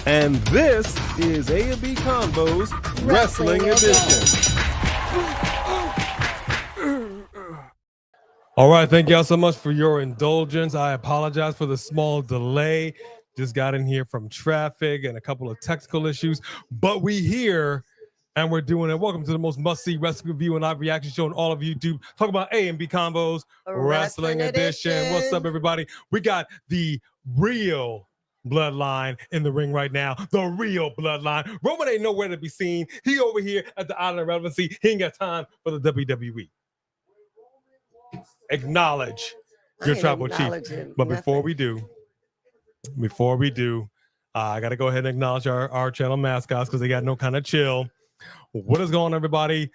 And this is A&B Combos Wrestling Edition. All right, thank y'all so much for your indulgence. I apologize for the small delay. Just got in here from traffic and a couple of technical issues, but we here and we're doing it. Welcome to the most must-see wrestling review and live reaction show on all of YouTube. Talk about A&B Combos Wrestling Edition. What's up, everybody? We got the real bloodline in the ring right now. The real bloodline. Roman ain't nowhere to be seen. He over here at the Island of Relevancy. He ain't got time for the WWE. Acknowledge your tribal chief. But before we do, I got to go ahead and acknowledge our channel mascots because they got no kind of chill. What is going on, everybody?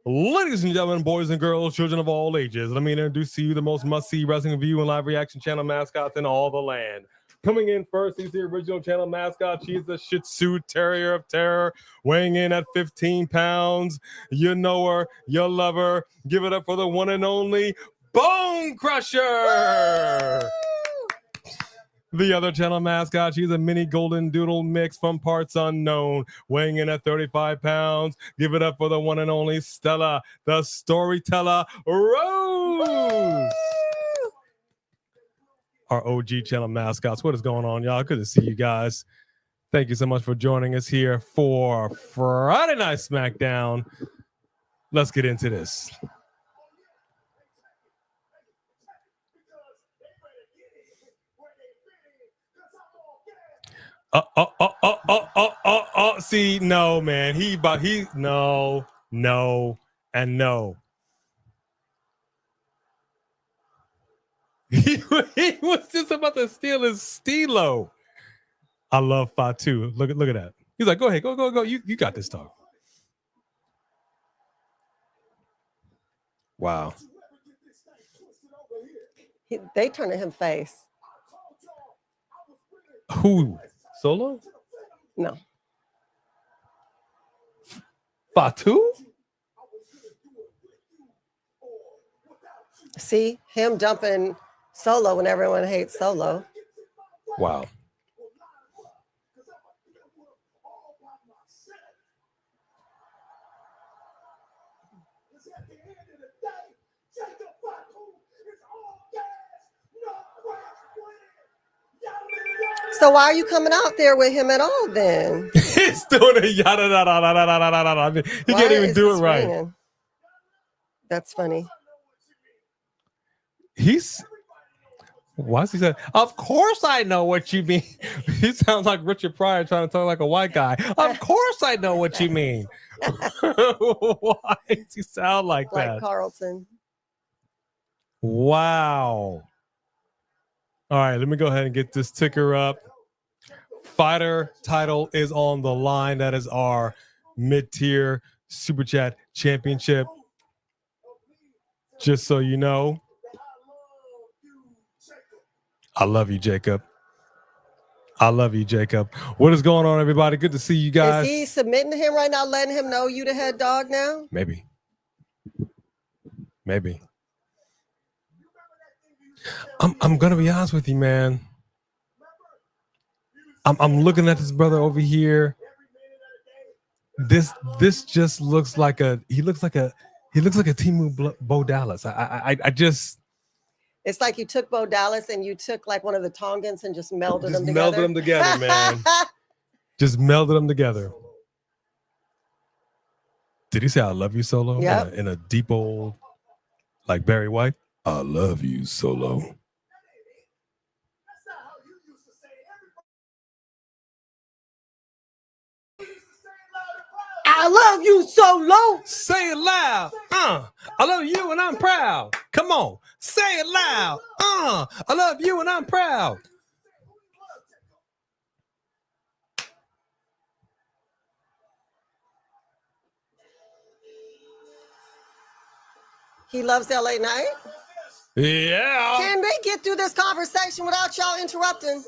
Ladies and gentlemen, boys and girls, children of all ages, let me introduce to you the most must-see wrestling review and live reaction channel mascots in all the land. Coming in first, he's the original channel mascot. She's the Shih Tzu Terrier of Terror, weighing in at 15 pounds. You know her, you love her. Give it up for the one and only Bone Crusher. Woo! The other channel mascot, she's a mini golden doodle mix from parts unknown, weighing in at 35 pounds. Give it up for the one and only Stella, the storyteller Rose. Woo! Our OG channel mascots. What is going on, y'all? Good to see you guys. Thank you so much for joining us here for Friday Night Smackdown. Let's get into this. See, no, man. No, and no. He was just about to steal his Stilo. I love Fatu. Look at that. He's like, go ahead, go. You got this, dog. Wow. They turning him face. Who? Solo? No. Fatu? See him dumping Solo when everyone hates Solo. Wow. So why are you coming out there with him at all then? He's doing a yada da da da da da da da. He can't even do it right. Ringing? That's funny. Why is he saying, of course I know what you mean. He sounds like Richard Pryor trying to talk like a white guy. Of course I know what you mean. Why does he sound like that? Like Carlton. Wow. All right, let me go ahead and get this ticker up. Fighter title is on the line. That is our mid-tier Super Chat Championship. Just so you know. I love you, Jacob. I love you, Jacob. What is going on, everybody? Good to see you guys. Is he submitting to him right now, letting him know you the head dog now? Maybe. I'm gonna be honest with you, man. I'm looking at this brother over here. This just looks like he looks like a Timu Bo Dallas. I just. It's like you took Bo Dallas and you took like one of the Tongans and just melded them together. Melded them together, man. Just melded them together. Did he say I love you, Solo? Yeah. In a deep old, like Barry White? I love you, Solo. I love you, Solo. Say it loud. I love you and I'm proud. Come on. Say it loud. I love you and I'm proud. He loves LA Knight? Yeah. Can they get through this conversation without y'all interrupting?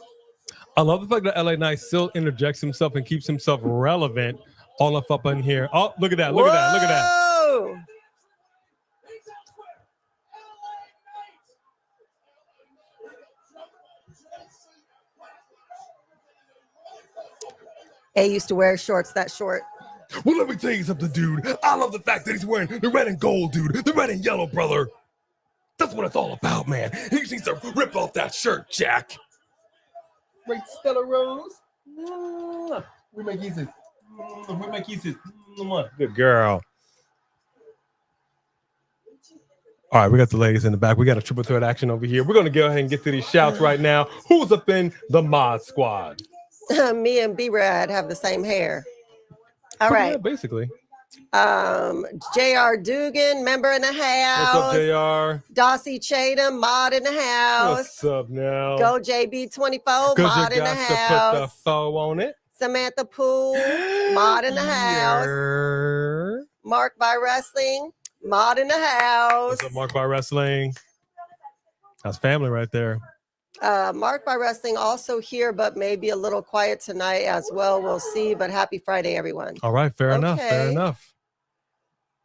I love the fact that LA Knight still interjects himself and keeps himself relevant all up in here. Oh, look at that. Look at that. Look at that. A used to wear shorts that short. Well, let me tell you something, dude. I love the fact that he's wearing the red and gold, dude. The red and yellow, brother. That's what it's all about, man. He just needs to rip off that shirt, Jack. Right, Stella Rose. We make kisses. We make kisses. Good girl. All right, we got the ladies in the back. We got a triple threat action over here. We're going to go ahead and get to these shouts right now. Who's up in the Mod Squad? Me and B-Rad have the same hair. All right. Yeah, basically. J.R. Dugan, member in the house. What's up, J.R.? Dossie Chatham, mod in the house. What's up now? Go JB24, mod in the house. To put the foe on it. Samantha Poole, mod in the house. Yeah. Mark by Wrestling, mod in the house. What's up, Mark by Wrestling? That's family right there. Mark by Wrestling also here, but maybe a little quiet tonight as well. We'll see. But happy Friday, everyone. All right, fair enough. Fair enough.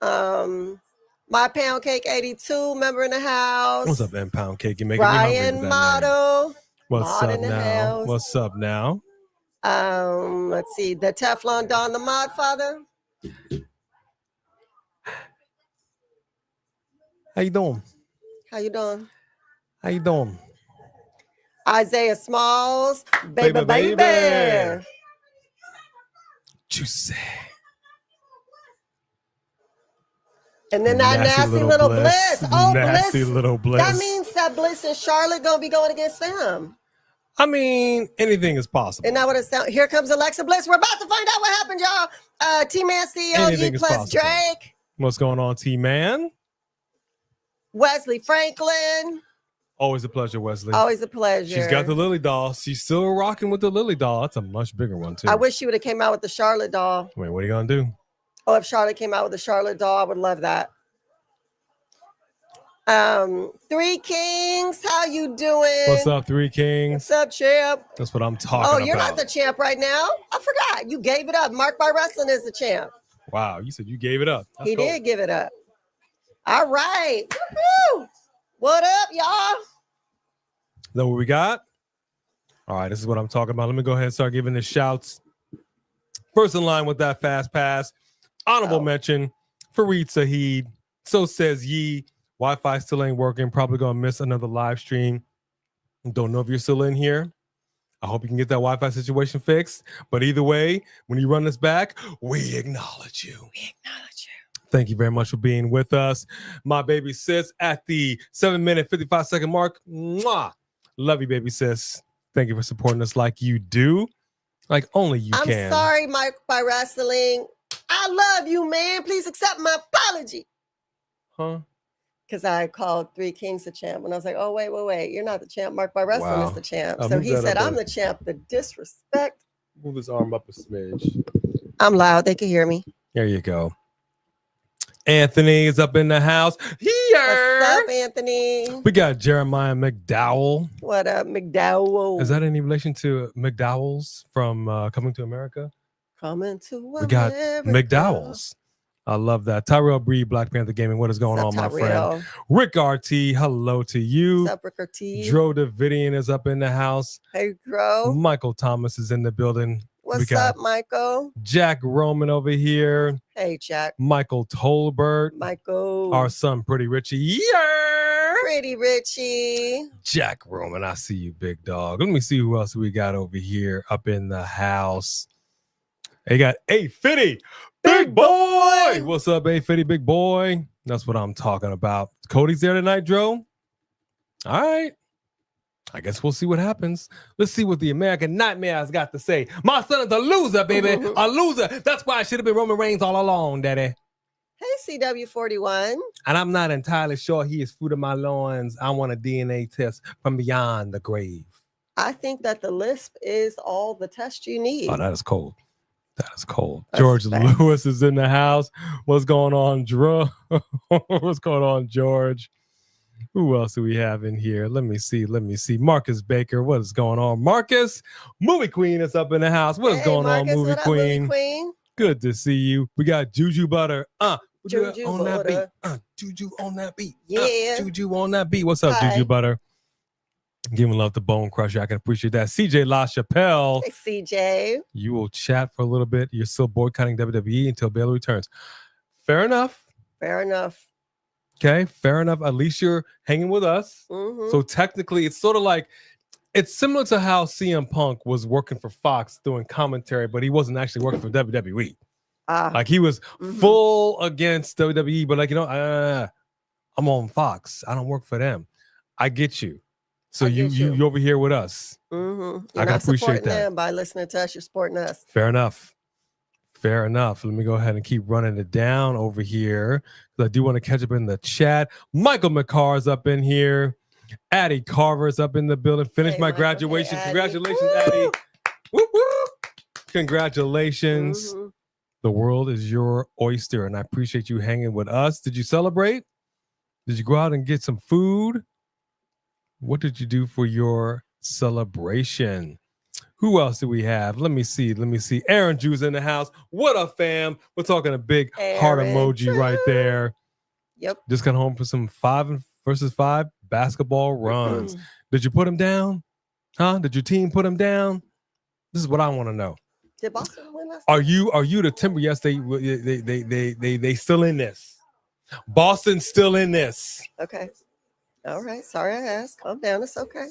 My Pound Cake 82, member in the house. What's up, M Pound Cake? You making Ryan me Model. What's up now? What's up now? Let's see. The Teflon Don, the Mod Father. How you doing? How you doing? How you doing? Isaiah Smalls, baby. Juicy. And then that nasty little Bliss. Oh, nasty Bliss. Little Bliss. That means that Bliss and Charlotte gonna be going against them. I mean, anything is possible. Isn't that what it sounds? Here comes Alexa Bliss. We're about to find out what happened, y'all. T-Man CLG plus possible. Drake. What's going on, T-Man? Wesley Franklin. Always a pleasure, Wesley. Always a pleasure. She's got the Lily doll. She's still rocking with the Lily doll. That's a much bigger one, too. I wish she would have came out with the Charlotte doll. Wait, what are you going to do? Oh, if Charlotte came out with the Charlotte doll, I would love that. Three Kings, how you doing? What's up, Three Kings? What's up, champ? That's what I'm talking about. Oh, you're not the champ right now? I forgot. You gave it up. Mark by Wrestling is the champ. Wow, you said you gave it up. He did give it up. All right. Woo-hoo. What up, y'all? Is that what we got? All right, this is what I'm talking about. Let me go ahead and start giving the shouts. First in line with that fast pass. Honorable mention, Fareed Saheed. So says Yee. Wi-Fi still ain't working. Probably going to miss another live stream. Don't know if you're still in here. I hope you can get that Wi-Fi situation fixed. But either way, when you run this back, we acknowledge you. We acknowledge you. Thank you very much for being with us. My baby sis at the 7-minute, 55-second mark. Mwah! Love you, baby sis. Thank you for supporting us like you do. Like only you can. I'm sorry, Mike by Wrestling. I love you, man. Please accept my apology. Huh? Because I called Three Kings the champ. And I was like, oh, wait. You're not the champ. Mark by Wrestling is the champ. So he said, I'm the champ. The disrespect. Move his arm up a smidge. I'm loud. They can hear me. There you go. Anthony is up in the house. Here. What's up, Anthony? We got Jeremiah McDowell. What up, McDowell? Is that any relation to McDowell's from Coming to America? Coming to America. We got McDowell's. I love that. Tyrell Breed, Black Panther Gaming. What is going on, my friend? Rick RT, hello to you. What's up, Rick RT? Dro Davidian is up in the house. Hey, Dro. Michael Thomas is in the building. What's up, Michael? Jack Roman over here. Hey, Jack. Michael Tolbert. Michael. Our son, Pretty Richie. Yeah. Pretty Richie. Jack Roman, I see you, big dog. Let me see who else we got over here up in the house. They got A50, big boy. What's up, A50, big boy? That's what I'm talking about. Cody's there tonight, Dro. All right. I guess we'll see what happens. Let's see what the American Nightmare has got to say. My son is a loser, baby. A loser. That's why I should have been Roman Reigns all along, daddy. Hey, CW41. And I'm not entirely sure he is fruit of my loins. I want a DNA test from beyond the grave. I think that the lisp is all the test you need. Oh, that is cold. That is cold. That's George fast. Lewis is in the house. What's going on, Drew? What's going on, George? Who else do we have in here? Let me see. Marcus Baker. What is going on? Marcus, Movie Queen is up in the house. What is going Marcus, on, Movie Queen? Movie Queen? Good to see you. We got Juju Butter. Juju on Butter. That beat. Juju on that beat. Yeah. Juju on that beat. What's up, Juju Butter? Giving love to Bone Crusher. I can appreciate that. CJ LaChapelle. Hey, CJ. You will chat for a little bit. You're still boycotting WWE until Bayley returns. Fair enough. Fair enough. Okay, fair enough. At least you're hanging with us. Mm-hmm. So technically, it's sort of like, it's similar to how CM Punk was working for Fox doing commentary, but he wasn't actually working for WWE. Like he was full against WWE, but like, I'm on Fox. I don't work for them. I get you. So you over here with us. Mm-hmm. I can appreciate that. Them by listening to us, you're supporting us. Fair enough. Fair enough. Let me go ahead and keep running it down over here because I do want to catch up in the chat. Michael McCarr's up in here. Addie Carver's up in the building. Finished my graduation. Hey, congratulations, Addie. Woo, woo. Congratulations. Mm-hmm. The world is your oyster, and I appreciate you hanging with us. Did you celebrate? Did you go out and get some food? What did you do for your celebration? Who else do we have? Let me see. Aaron Drew's in the house. What up, fam? We're talking a big heart emoji right there. Yep. Just got home for some 5 versus 5 basketball runs. Did you put them down? Huh? Did your team put them down? This is what I want to know. Did Boston win last night? Are you the Timber? Yes, they still in this. Boston's still in this. Okay. All right. Sorry I asked. Calm down. It's okay.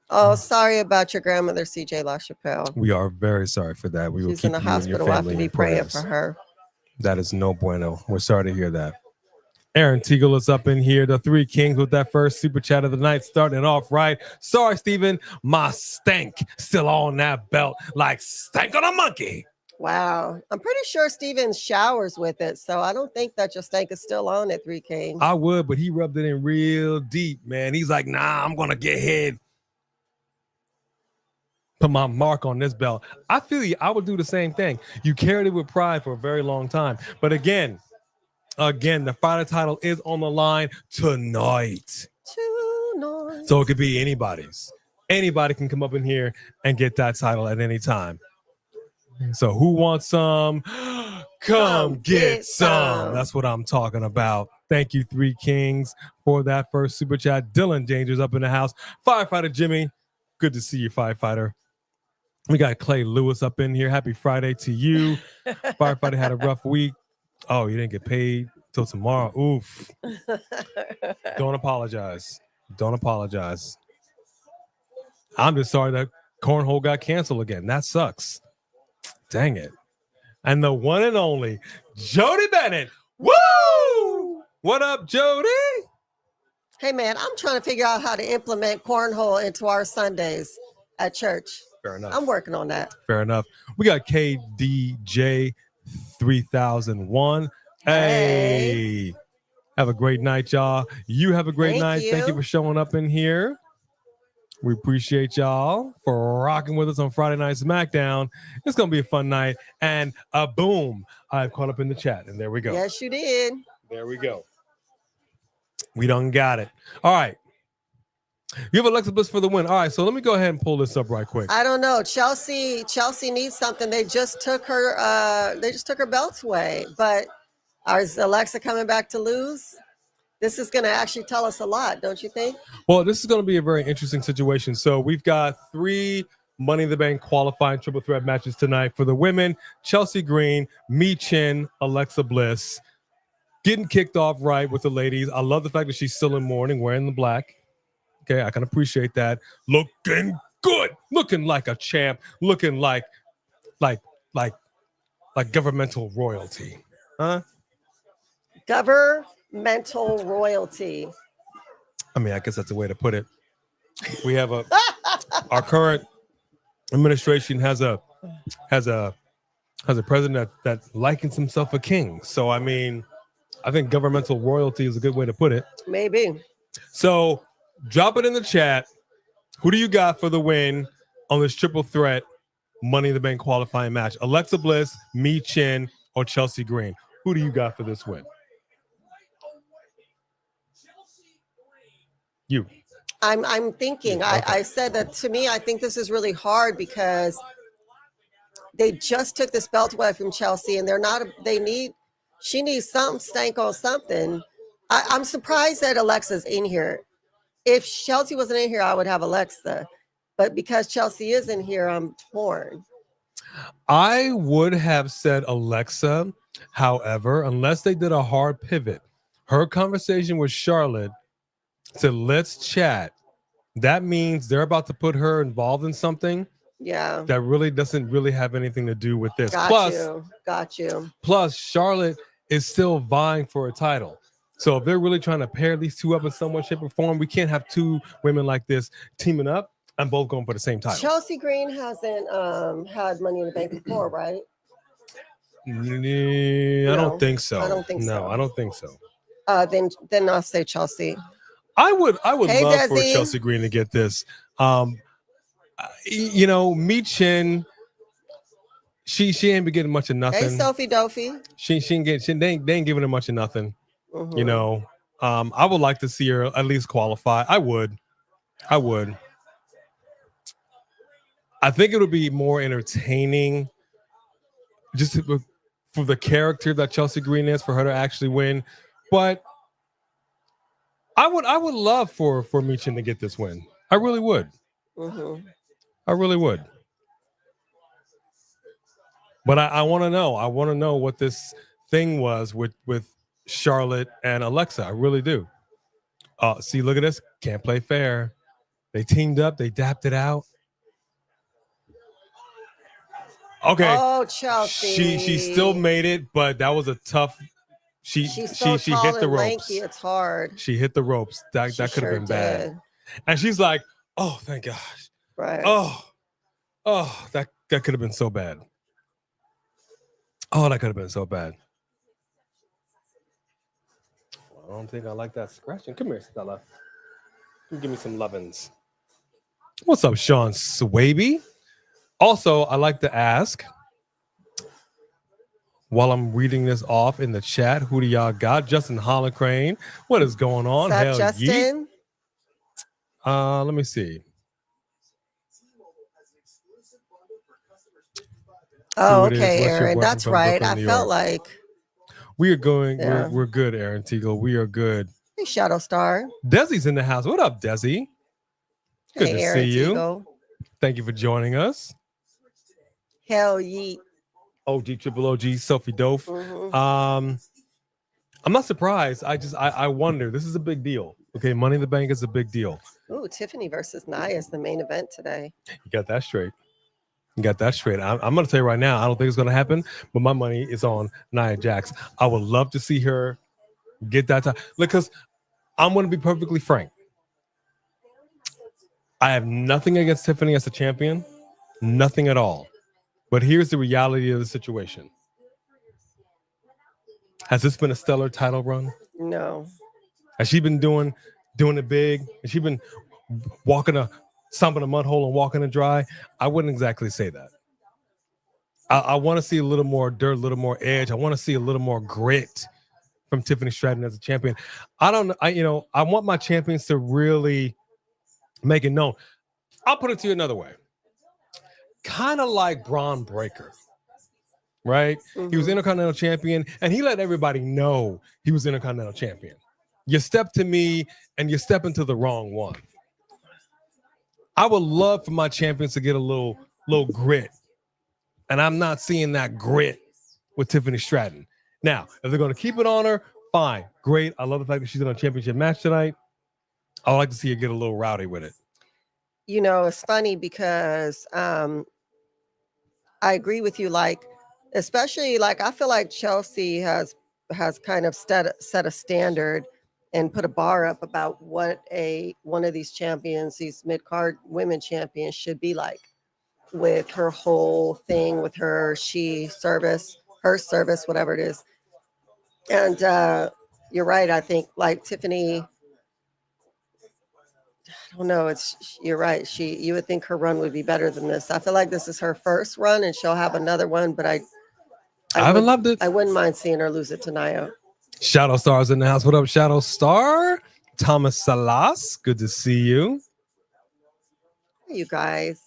Oh, sorry about your grandmother, CJ LaChapelle. We are very sorry for that. She's in the hospital. We'll have to be praying for her. That is no bueno. We're sorry to hear that. Aaron Teagle is up in here. The Three Kings with that first super chat of the night, starting it off right. Sorry, Steven. My stank still on that belt like stank on a monkey. Wow. I'm pretty sure Steven showers with it, so I don't think that your stank is still on at Three Kings. I would, but he rubbed it in real deep, man. He's like, nah, I'm going to get hit. Put my mark on this belt. I feel you. I would do the same thing. You carried it with pride for a very long time. But again, the fighter title is on the line tonight. So it could be anybody's. Anybody can come up in here and get that title at any time. So who wants some? Come get some. That's what I'm talking about. Thank you, Three Kings, for that first super chat. Dylan Danger's up in the house. Firefighter Jimmy, good to see you, firefighter. We got Clay Lewis up in here. Happy Friday to you. Firefighter had a rough week. Oh, you didn't get paid till tomorrow. Oof. Don't apologize. I'm just sorry that Cornhole got canceled again. That sucks. Dang it. And the one and only Jody Bennett. Woo! What up, Jody? Hey, man, I'm trying to figure out how to implement cornhole into our Sundays at church. Fair enough. I'm working on that. Fair enough. We got KDJ 3001. Hey. Have a great night, y'all. You have a great night. Thank you for showing up in here. We appreciate y'all for rocking with us on Friday Night Smackdown. It's going to be a fun night. And boom, I've caught up in the chat. And there we go. Yes, you did. There we go. We done got it. All right. You have Alexa Bliss for the win. All right, so let me go ahead and pull this up right quick. I don't know. Chelsea needs something. They just took her belts away. But is Alexa coming back to lose? This is going to actually tell us a lot, don't you think? Well, this is going to be a very interesting situation. So we've got 3 Money in the Bank qualifying triple threat matches tonight for the women. Chelsea Green, Michin, Alexa Bliss. Getting kicked off right with the ladies. I love the fact that she's still in mourning, wearing the black. Okay, I can appreciate that. Looking good. Looking like a champ. Looking like governmental royalty. Huh? Governmental royalty. I mean, I guess that's the way to put it. We have our current administration has a president that likens himself a king. So I mean, I think governmental royalty is a good way to put it. Maybe. So drop it in the chat. Who do you got for the win on this triple threat Money in the Bank qualifying match? Alexa Bliss, Michin, or Chelsea Green? Who do you got for this win? You. I'm thinking. Okay. I said that to me, I think this is really hard because they just took this belt away from Chelsea and she needs something stank on something. I'm surprised that Alexa's in here. if Chelsea wasn't in here, I would have Alexa. But because Chelsea is in here, I'm torn. I would have said Alexa. However, unless they did a hard pivot, her conversation with Charlotte said, let's chat. That means they're about to put her involved in something Yeah. that really doesn't really have anything to do with this. Got you. Plus, Charlotte is still vying for a title. So if they're really trying to pair these two up in some way, shape, or form, we can't have two women like this teaming up and both going for the same title. Chelsea Green hasn't had Money in the Bank before, right? I don't think so. I don't think so. No, I don't think so. Then I'll say Chelsea. I would Hey, love Desi. for Chelsea Green to get this. Michin, she ain't been getting much of nothing. Hey, Sophie Dophie. They ain't giving her much of nothing. Mhm. I would like to see her at least qualify. I would. I think it would be more entertaining just for the character that Chelsea Green is, for her to actually win. But I would love for Michin to get this win. I really would. Mm-hmm. I really would. But I want to know. I want to know what this thing was with Charlotte and Alexa. I really do. See, look at this. Can't play fair. They teamed up. They dapped it out. Okay. Oh, Chelsea. She still made it, but that was a tough. She's so tall hit the and ropes. lanky, it's hard. She hit the ropes. That could have been bad. And she's like, "Oh, thank gosh." Right. Oh, that could have been so bad. Oh, that could have been so bad. I don't think I like that scratching. Come here, Stella. Give me some lovin's. What's up, Sean Swaby? Also, I like to ask, while I'm reading this off in the chat, who do y'all got? Justin Hollicrane. What is going on? Is that Justin? Let me see. Oh, okay, Aaron. That's right. I felt like we are going. Yeah. We're good, Aaron Teagle. We are good. Hey, Shadow Star. Desi's in the house. What up, Desi? Good to see you. Teagle. Thank you for joining us. Hell yeet. OG Triple OG Sophie Dope. Mm-hmm. I'm not surprised. I wonder. This is a big deal. Okay, Money in the Bank is a big deal. Ooh, Tiffany versus Nia is the main event today. You got that straight. I'm going to tell you right now, I don't think it's going to happen, but my money is on Nia Jax. I would love to see her get that time. Because I'm going to be perfectly frank. I have nothing against Tiffany as a champion. Nothing at all. But here's the reality of the situation. Has this been a stellar title run? No. Has she been doing it big? Has she been stomping a mud hole and walking a dry? I wouldn't exactly say that. I want to see a little more dirt, a little more edge. I want to see a little more grit from Tiffany Stratton as a champion. I want my champions to really make it known. I'll put it to you another way. Kind of like Braun Breaker, right? Mm-hmm. He was Intercontinental Champion, and he let everybody know he was Intercontinental Champion. You step to me, and you step into the wrong one. I would love for my champions to get a little grit, and I'm not seeing that grit with Tiffany Stratton. Now, if they're going to keep it on her, fine, great. I love the fact that she's in a championship match tonight. I would like to see her get a little rowdy with it. You know, it's funny because I agree with you. Like, especially like I feel like Chelsea has kind of set a standard and put a bar up about what one of these champions, these mid-card women champions, should be like, with her whole thing, with her service, whatever it is. And you're right. I think like Tiffany, I don't know. You're right. You would think her run would be better than this. I feel like this is her first run, and she'll have another one. But I haven't loved it. I wouldn't mind seeing her lose it to Nia. Shadow Star's in the house. What up, Shadow Star? Thomas Salas, good to see you. Hey, you guys.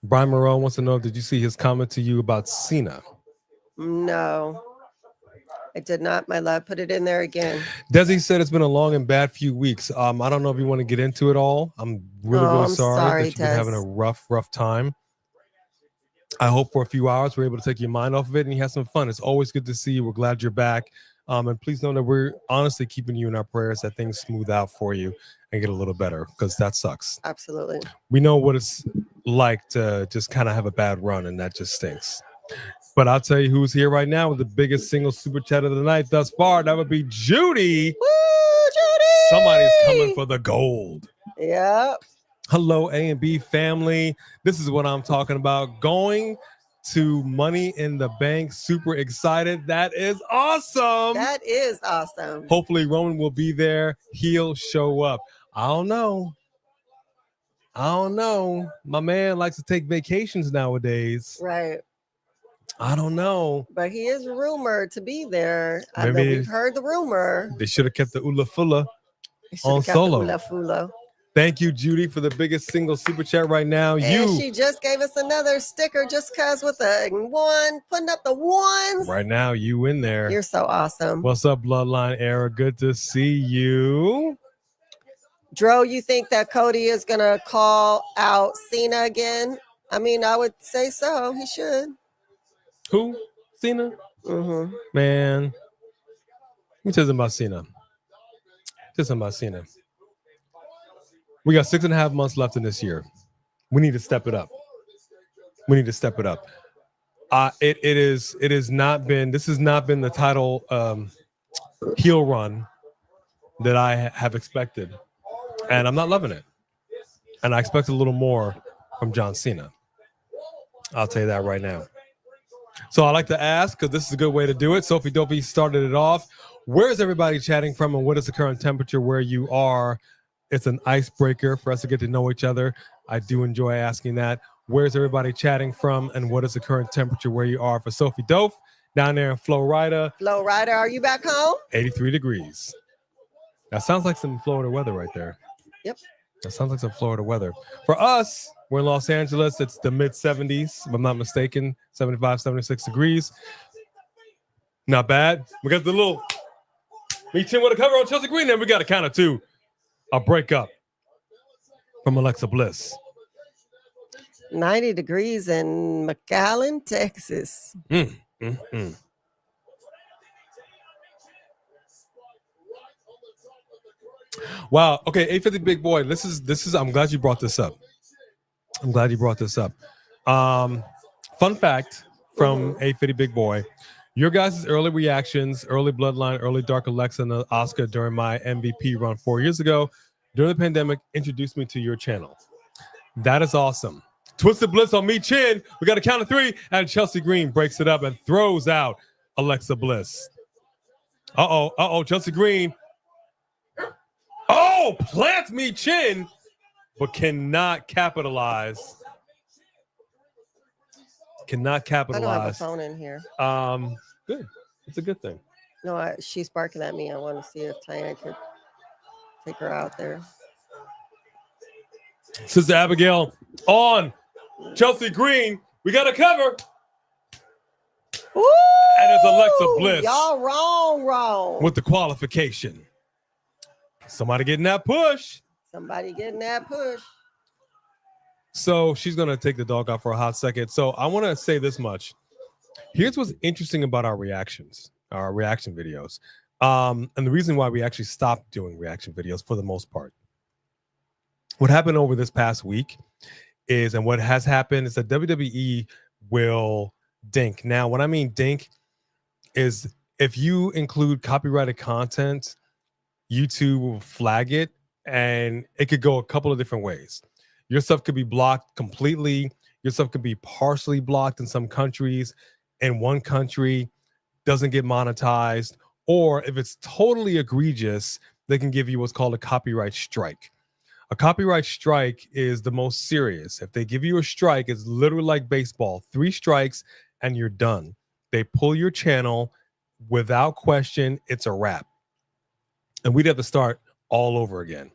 Brian Moreau wants to know, did you see his comment to you about Cena? No. I did not, my love. Put it in there again. Desi said it's been a long and bad few weeks. I don't know if you want to get into it all. I'm really I'm sorry that you've been Des. having a rough time. I hope for a few hours we're able to take your mind off of it and you have some fun. It's always good to see you. We're glad you're back. And please know that we're honestly keeping you in our prayers that things smooth out for you and get a little better, because that sucks. Absolutely. We know what it's like to just kind of have a bad run, and that just stinks. But I'll tell you who's here right now with the biggest single super chat of the night thus far. That would be Judy. Woo, Judy! Somebody's coming for the gold. Yep. Hello, A and B family. This is what I'm talking about. Going to Money in the Bank. Super excited. That is awesome. That is awesome. Hopefully Roman will be there. He'll show up. I don't know. My man likes to take vacations nowadays. Right. I don't know. But he is rumored to be there. I know Maybe we've heard the rumor. they should have kept the Ula Fulla They should have on kept solo. the Ula Fula. Thank you, Judy, for the biggest single super chat right now. And she just gave us another sticker just because with the one, putting up the ones. Right now, you in there. You're so awesome. What's up, Bloodline Era? Good to see you. Dro, you think that Cody is going to call out Cena again? I mean, I would say so. He should. Who? Cena? Mm-hmm. Man. Let me tell you about Cena. We got 6.5 months left in this year. We need to step it up. This has not been the title heel run that I have expected. And I'm not loving it. And I expect a little more from John Cena. I'll tell you that right now. So I like to ask, because this is a good way to do it. Sophie Dopey started it off. Where is everybody chatting from, and what is the current temperature where you are? It's an icebreaker for us to get to know each other. I do enjoy asking that. Where's everybody chatting from, and what is the current temperature where you are? For Sophie Dope, down there in Florida. Florida, are you back home? 83 degrees. That sounds like some Florida weather right there. Yep. That sounds like some Florida weather. For us, we're in Los Angeles. It's the mid-70s, if I'm not mistaken, 75, 76 degrees. Not bad. We got the little Michin with a cover on Chelsea Green, and we got a count of two. A breakup from Alexa Bliss. 90 degrees in McAllen, Texas. Wow. Okay, 850 Big Boy. This is I'm glad you brought this up. Fun fact from 850 Big Boy. Your guys' early reactions, early Bloodline, early Dark Alexa, and Oscar during my MVP run 4 years ago during the pandemic introduced me to your channel. That is awesome. Twisted Bliss on Michin. We got a count of three, and Chelsea Green breaks it up and throws out Alexa Bliss. Chelsea Green. Oh, plants Michin, but cannot capitalize. I don't have a phone in here. Good. It's a good thing. No, she's barking at me. I want to see if Tanya could take her out there. Sister Abigail on Chelsea Green. We got a cover. Woo! And it's Alexa Bliss. Y'all wrong. With the qualification. Somebody getting that push. So she's going to take the dog out for a hot second. So I want to say this much. Here's what's interesting about our reaction videos. And the reason why we actually stopped doing reaction videos for the most part. What happened over this past week is, and what has happened is that WWE will dink. Now, what I mean dink is if you include copyrighted content, YouTube will flag it, and it could go a couple of different ways. Your stuff could be blocked completely. Your stuff could be partially blocked in some countries. In one country, doesn't get monetized. Or if it's totally egregious, they can give you what's called a copyright strike. A copyright strike is the most serious. If they give you a strike, it's literally like baseball. 3 strikes and you're done. They pull your channel without question. It's a wrap. And we'd have to start all over again.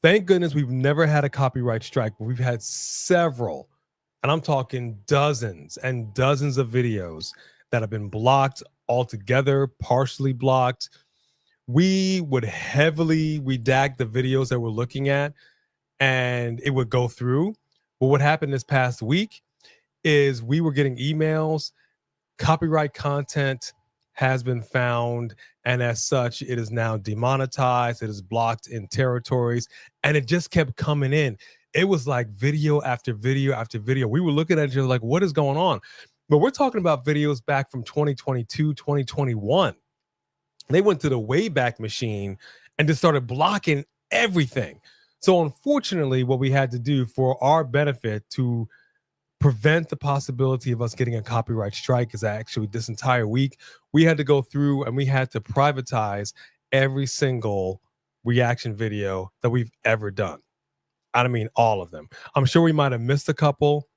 Thank goodness we've never had a copyright strike, but we've had several, and I'm talking dozens and dozens of videos that have been blocked altogether, partially blocked. We would heavily redact the videos that we're looking at, and it would go through. But what happened this past week is we were getting emails, copyright content has been found, and as such, it is now demonetized. It is blocked in territories, and it just kept coming in. It was like video after video after video. We were looking at each other like, what is going on? But we're talking about videos back from 2022, 2021. They went to the Wayback Machine and just started blocking everything. So unfortunately, what we had to do for our benefit to prevent the possibility of us getting a copyright strike is actually this entire week, we had to go through and we had to privatize every single reaction video that we've ever done. I mean, all of them. I'm sure we might have missed a couple.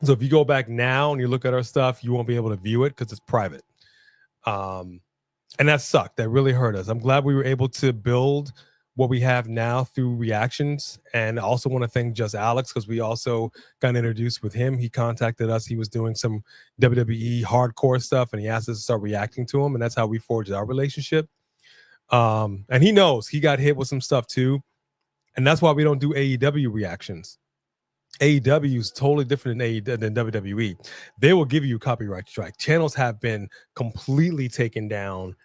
So if you go back now and you look at our stuff, you won't be able to view it because it's private. And that sucked. That really hurt us. I'm glad we were able to build what we have now through reactions. And I also want to thank Just Alex because we also got introduced with him. He contacted us. He was doing some WWE hardcore stuff and he asked us to start reacting to him. And that's how we forged our relationship. And he knows he got hit with some stuff too. And that's why we don't do AEW reactions. AEW is totally different than WWE. They will give you a copyright strike. Channels have been completely taken down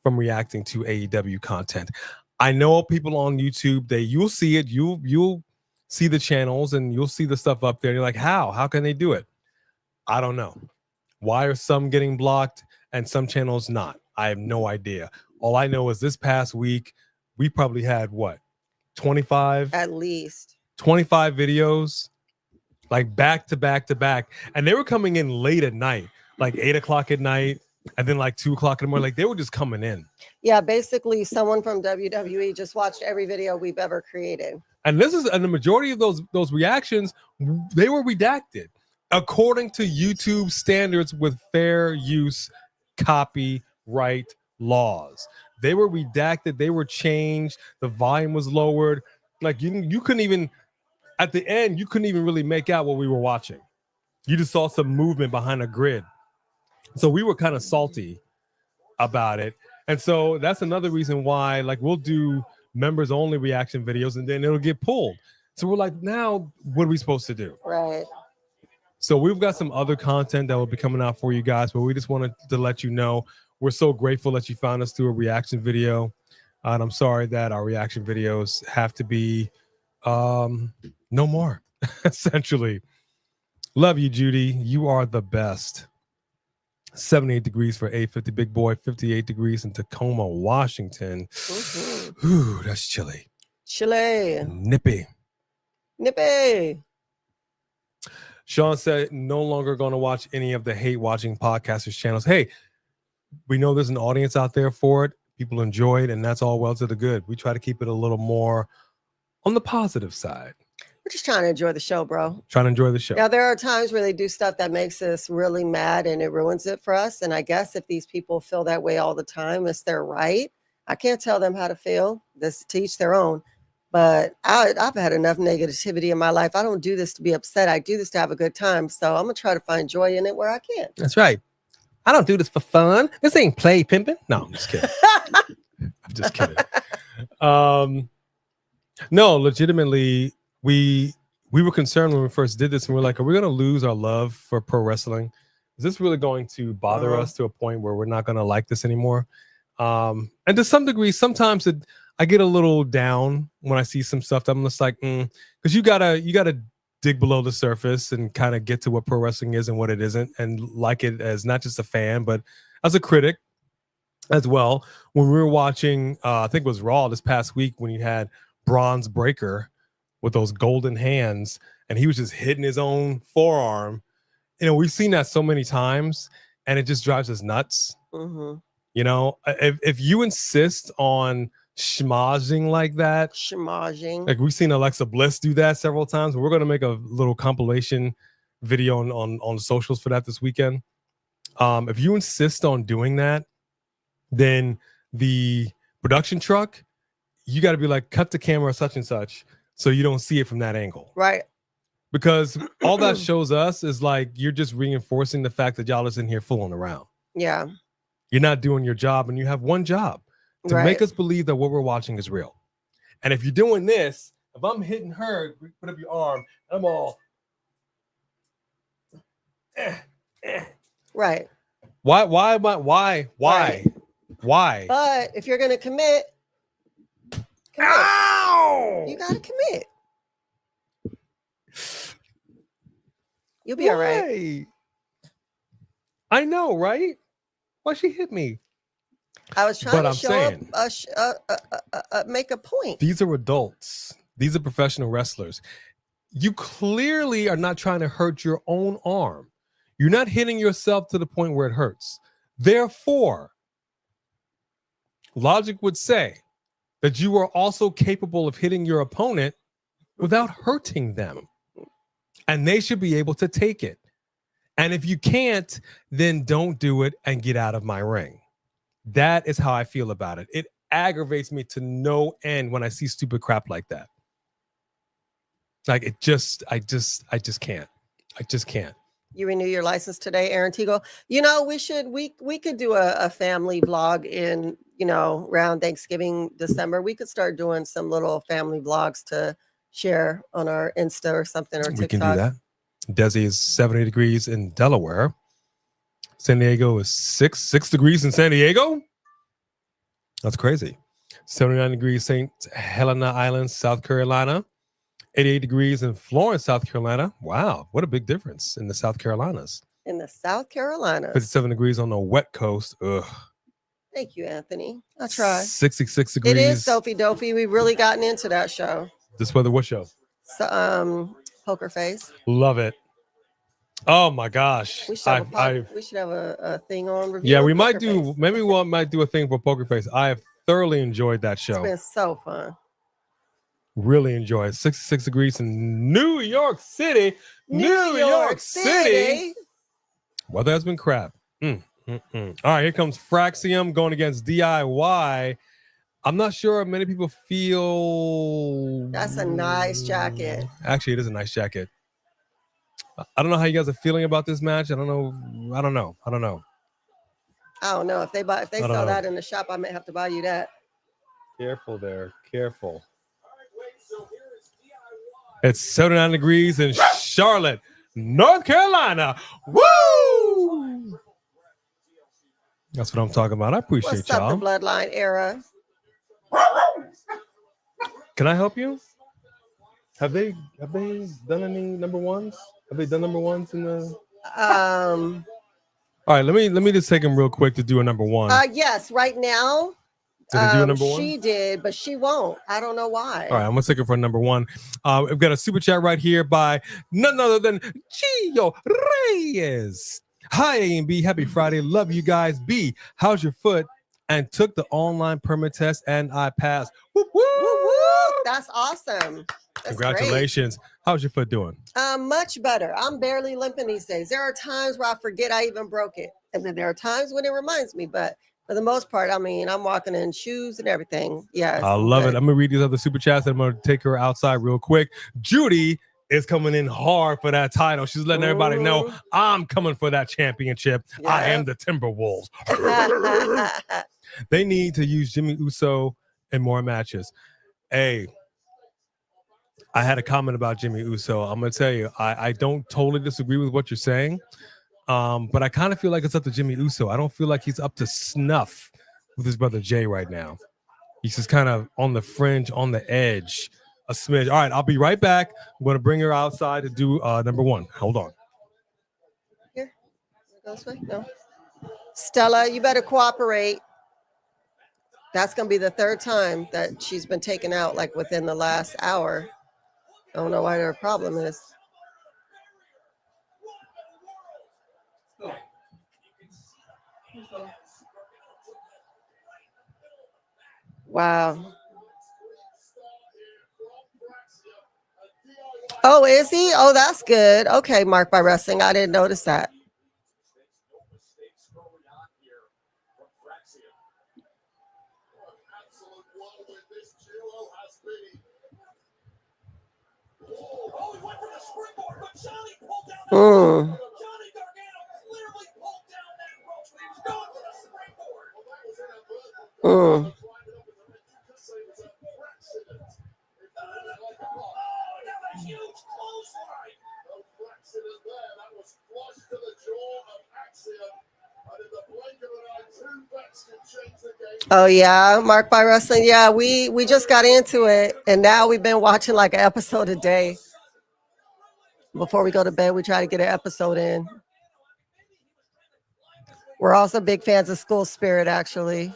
from reacting to AEW content. I know people on YouTube, you'll see it, you'll see the channels and you'll see the stuff up there. And you're like, how can they do it? I don't know. Why are some getting blocked and some channels not? I have no idea. All I know is this past week, we probably had what? 25? At least. 25 videos, like back to back to back. And they were coming in late at night, like 8 o'clock at night. And then like 2 o'clock in the morning, like they were just coming in. Yeah, basically someone from WWE just watched every video we've ever created. And the majority of those reactions, they were redacted according to YouTube standards with fair use copyright laws. They were redacted, they were changed, the volume was lowered. Like you couldn't even, at the end, you couldn't even really make out what we were watching. You just saw some movement behind a grid. So we were kind of salty about it. And so that's another reason why, like, we'll do members only reaction videos and then it'll get pulled. So we're like, now what are we supposed to do? Right. So we've got some other content that will be coming out for you guys, but we just wanted to let you know we're so grateful that you found us through a reaction video. And I'm sorry that our reaction videos have to be no more, essentially. Love you, Judy. You are the best. 78 degrees for 850 Big Boy, 58 degrees in Tacoma, Washington. Mm-hmm. Ooh, that's chilly. Chilly. Nippy. Sean said, no longer going to watch any of the hate watching podcasters channels. Hey, we know there's an audience out there for it. People enjoy it, and that's all well to the good. We try to keep it a little more on the positive side. We're just trying to enjoy the show, bro. Trying to enjoy the show. Now, there are times where they do stuff that makes us really mad and it ruins it for us. And I guess if these people feel that way all the time, it's their right. I can't tell them how to feel. This teach their own. But I've had enough negativity in my life. I don't do this to be upset. I do this to have a good time. So I'm going to try to find joy in it where I can. That's right. I don't do this for fun. This ain't play pimping. No, I'm just kidding. I'm just kidding. No, legitimately, we were concerned when we first did this, and we're like, are we going to lose our love for pro wrestling? Is this really going to bother us to a point where we're not going to like this anymore? And to some degree, sometimes I get a little down when I see some stuff that I'm just like, because you gotta dig below the surface and kind of get to what pro wrestling is and what it isn't, and like it as not just a fan, but as a critic as well. When we were watching, I think it was Raw this past week, when you had Bronze Breaker with those golden hands, and he was just hitting his own forearm. You know, we've seen that so many times, and it just drives us nuts. Mm-hmm. You know, if you insist on schmozzing like that, like we've seen Alexa Bliss do that several times. We're going to make a little compilation video on socials for that this weekend. If you insist on doing that, then the production truck, you got to be like, cut the camera such and such, so you don't see it from that angle. Right. Because all that shows us is like, you're just reinforcing the fact that y'all is in here fooling around. Yeah. You're not doing your job, and you have one job to Right. make us believe that what we're watching is real. And if you're doing this, if I'm hitting her, put up your arm, I'm all Right. Why? Right. Why? But if you're gonna commit, Ow! you gotta commit. You'll be all right. I know, right? Why she hit me? I was trying But to I'm show saying, make a point. these are adults. These are professional wrestlers. You clearly are not trying to hurt your own arm. You're not hitting yourself to the point where it hurts. Therefore, logic would say that you are also capable of hitting your opponent without hurting them. And they should be able to take it. And if you can't, then don't do it and get out of my ring. That is how I feel about it. It aggravates me to no end when I see stupid crap like that. Like I just can't. I just can't. You renew your license today, Aaron Teagle. You know, we could do a family vlog in, around Thanksgiving, December. We could start doing some little family vlogs to share on our Insta or something, or TikTok. We can do that. Desi is 70 degrees in Delaware. San Diego is 6 degrees in San Diego. That's crazy. 79 degrees St. Helena Island, South Carolina. 88 degrees in Florence, South Carolina. Wow, what a big difference in the South Carolinas. In the South Carolinas. 57 degrees on the wet coast. Ugh. Thank you, Anthony. I try. 66 degrees. It is Sophie Dopey. We've really gotten into that show. This weather, what show? So, Poker Face. Love it. Oh my gosh. We should have a thing on review. Yeah, we might do. Maybe we might do a thing for Poker Face. I have thoroughly enjoyed that show. It's been so fun. Really enjoy it. 66 degrees in New York City. New York City. Weather has been crap. All right, here comes Fraxiom going against DIY. I'm not sure many people feel... That's a nice jacket. Actually, it is a nice jacket. I don't know how you guys are feeling about this match. I don't know. I don't know. If they sell that in the shop, I may have to buy you that. Careful there. Careful. It's 79 degrees in Charlotte, North Carolina. Woo! That's what I'm talking about. I appreciate What's up, y'all. the Bloodline era? Can I help you? Have they done any number ones? Have they done number ones in the? All right, let me just take them real quick to do a number one. Yes, right now. Did they do a number one? She did, but she won't. I don't know why. All right, I'm gonna take it for number one. We've got a super chat right here by none other than Gio Reyes. Hi, A and B. Happy Friday. Love you guys. B, how's your foot? And took the online permit test and I passed. Whoop, whoop. Woo, woo. That's awesome. That's Congratulations. Great. How's your foot doing? Much better. I'm barely limping these days. There are times where I forget I even broke it. And then there are times when it reminds me. But for the most part, I mean, I'm walking in shoes and everything. Yeah. I love it. I'm going to read these other super chats and I'm going to take her outside real quick. Judy is coming in hard for that title. She's letting everybody know I'm coming for that championship. Yeah. I am the Timberwolves. They need to use Jimmy Uso in more matches. Hey, I had a comment about Jimmy Uso. I'm going to tell you, I don't totally disagree with what you're saying, but I kind of feel like it's up to Jimmy Uso. I don't feel like he's up to snuff with his brother Jay right now. He's just kind of on the fringe, on the edge, a smidge. All right, I'll be right back. I'm going to bring her outside to do number one. Hold on. Here, go this way. No, Stella, you better cooperate. That's going to be the third time that she's been taken out, like within the last hour. I don't know what her problem is. Wow. Oh, is he? Oh, that's good. Okay, Marked by Wrestling. I didn't notice that. Oh yeah, Mark by Wrestling. Yeah, we just got into it, and now we've been watching like an episode a day. Before we go to bed, we try to get an episode in. We're also big fans of School Spirit, actually.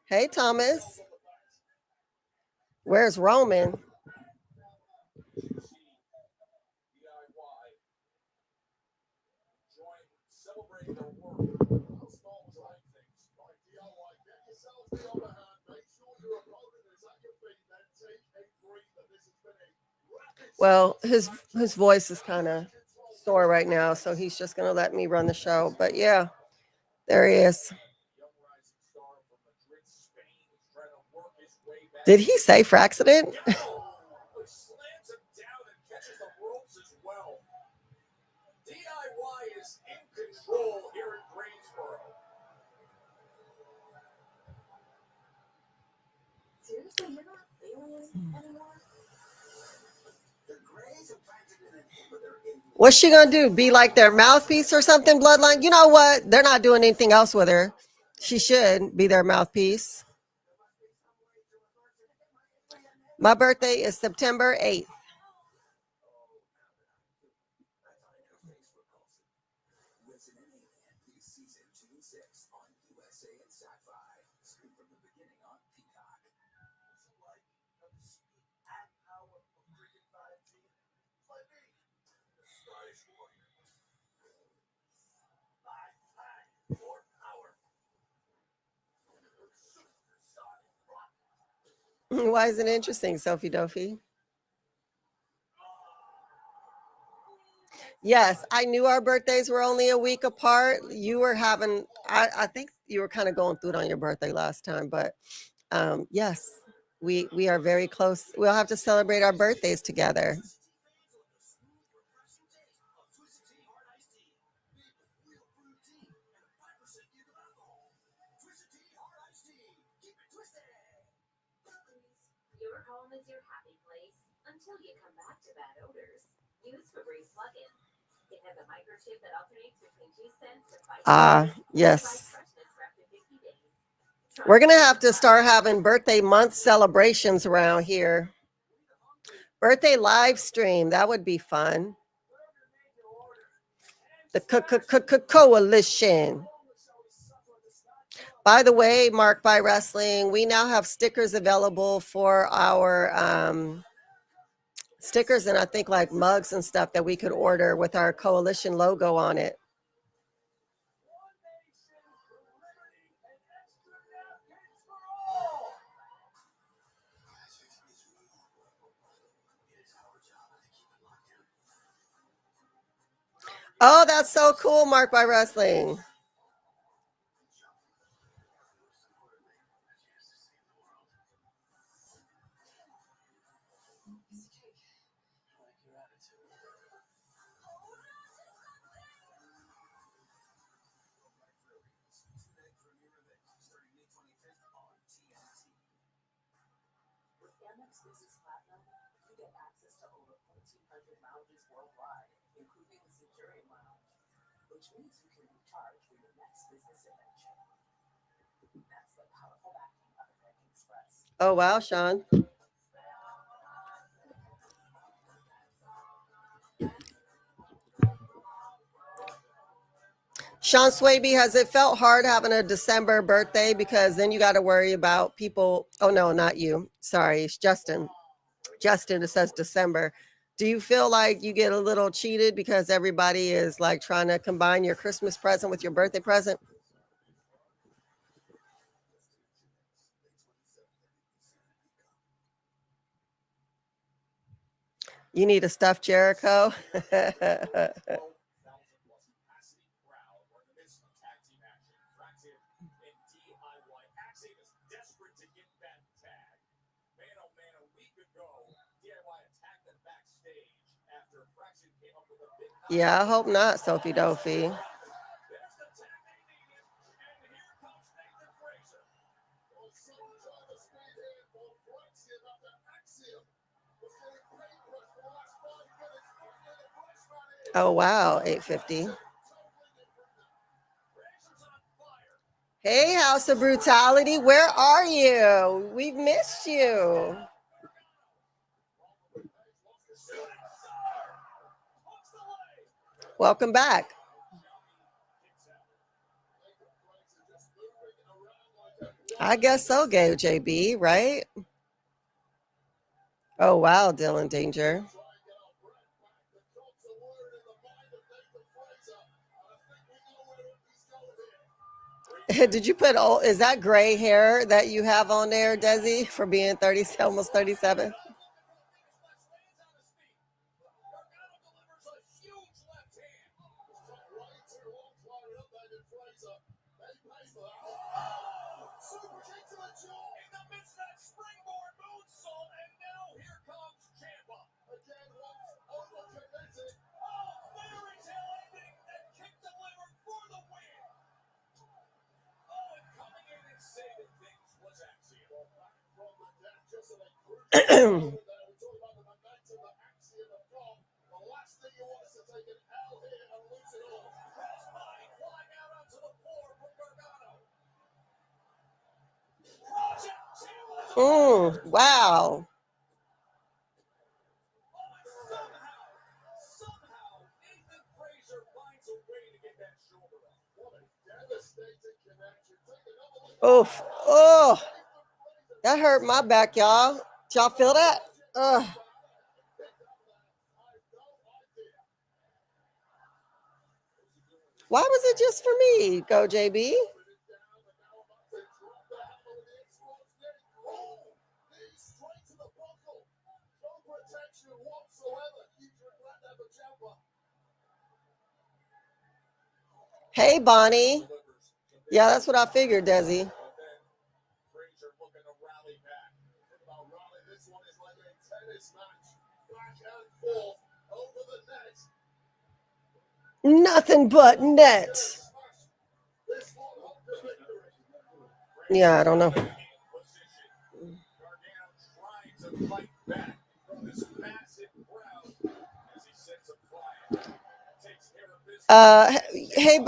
Hey, Thomas. Where's Roman? Well, his voice is kind of sore right now, so he's just gonna let me run the show. But yeah, there he is. Did he say Fraxiom? What's she gonna do? Be like their mouthpiece or something? Bloodline? You know what? They're not doing anything else with her. She should be their mouthpiece. My birthday is September 8th. Why is it interesting, Sophie Dophie? Yes, I knew our birthdays were only a week apart. You were having, I think you were kind of going through it on your birthday last time, but yes, we are very close. We'll have to celebrate our birthdays together. Yes. We're going to have to start having birthday month celebrations around here. Birthday live stream. That would be fun. The coalition. By the way, Mark by Wrestling, we now have stickers available for our stickers and I think like mugs and stuff that we could order with our coalition logo on it. Oh, that's so cool, Mark by Wrestling. Oh, wow, Sean. Sean Swaby, has it felt hard having a December birthday? Because then you got to worry about people. Oh, no, not you. Sorry, it's Justin. Justin, it says December. Do you feel like you get a little cheated because everybody is like trying to combine your Christmas present with your birthday present? You need a stuffed Jericho. Yeah, I hope not, Sophie Dophie. Oh wow, 850. Hey, House of Brutality, where are you? We've missed you. Welcome back. I guess so, Gay JB, right? Oh, wow, Dylan Danger. Did you put, oh, is that gray hair that you have on there, Desi, for being 30, almost 37? Wow. Oof. Oh, that hurt my back, y'all. Did y'all feel that? Ugh. Why was it just for me? Go, JB. Hey, Bonnie. Yeah, that's what I figured, Desi. Nothing but net. Yeah, I don't know. Hey,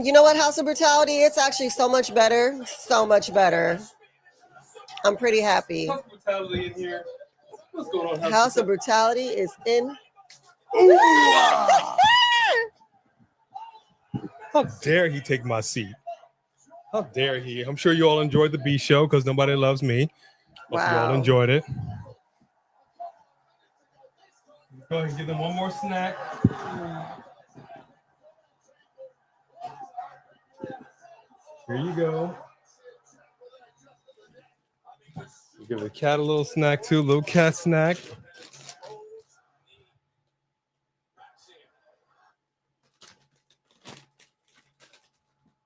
you know what, House of Brutality? It's actually so much better. So much better. I'm pretty happy. House of Brutality in here. What's going on? House of Brutality is in. How dare he take my seat? How dare he? I'm sure you all enjoyed the B show because nobody loves me. Hope you all enjoyed it. Go ahead and give them one more snack. Here you go. Give the cat a little snack too, little cat snack.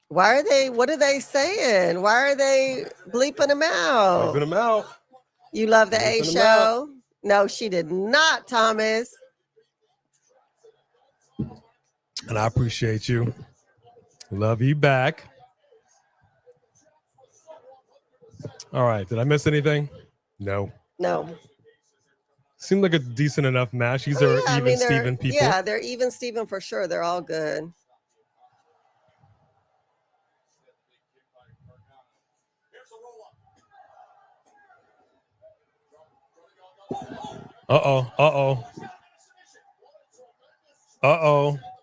Why are they, what are they saying? Why are they bleeping them out? Bleeping them out. You love the A show? No, she did not, Thomas. And I appreciate you. Love you back. All right. Did I miss anything? No. No. Seemed like a decent enough match. These are even Steven people. Yeah, they're even Steven for sure. They're all good. Uh-oh.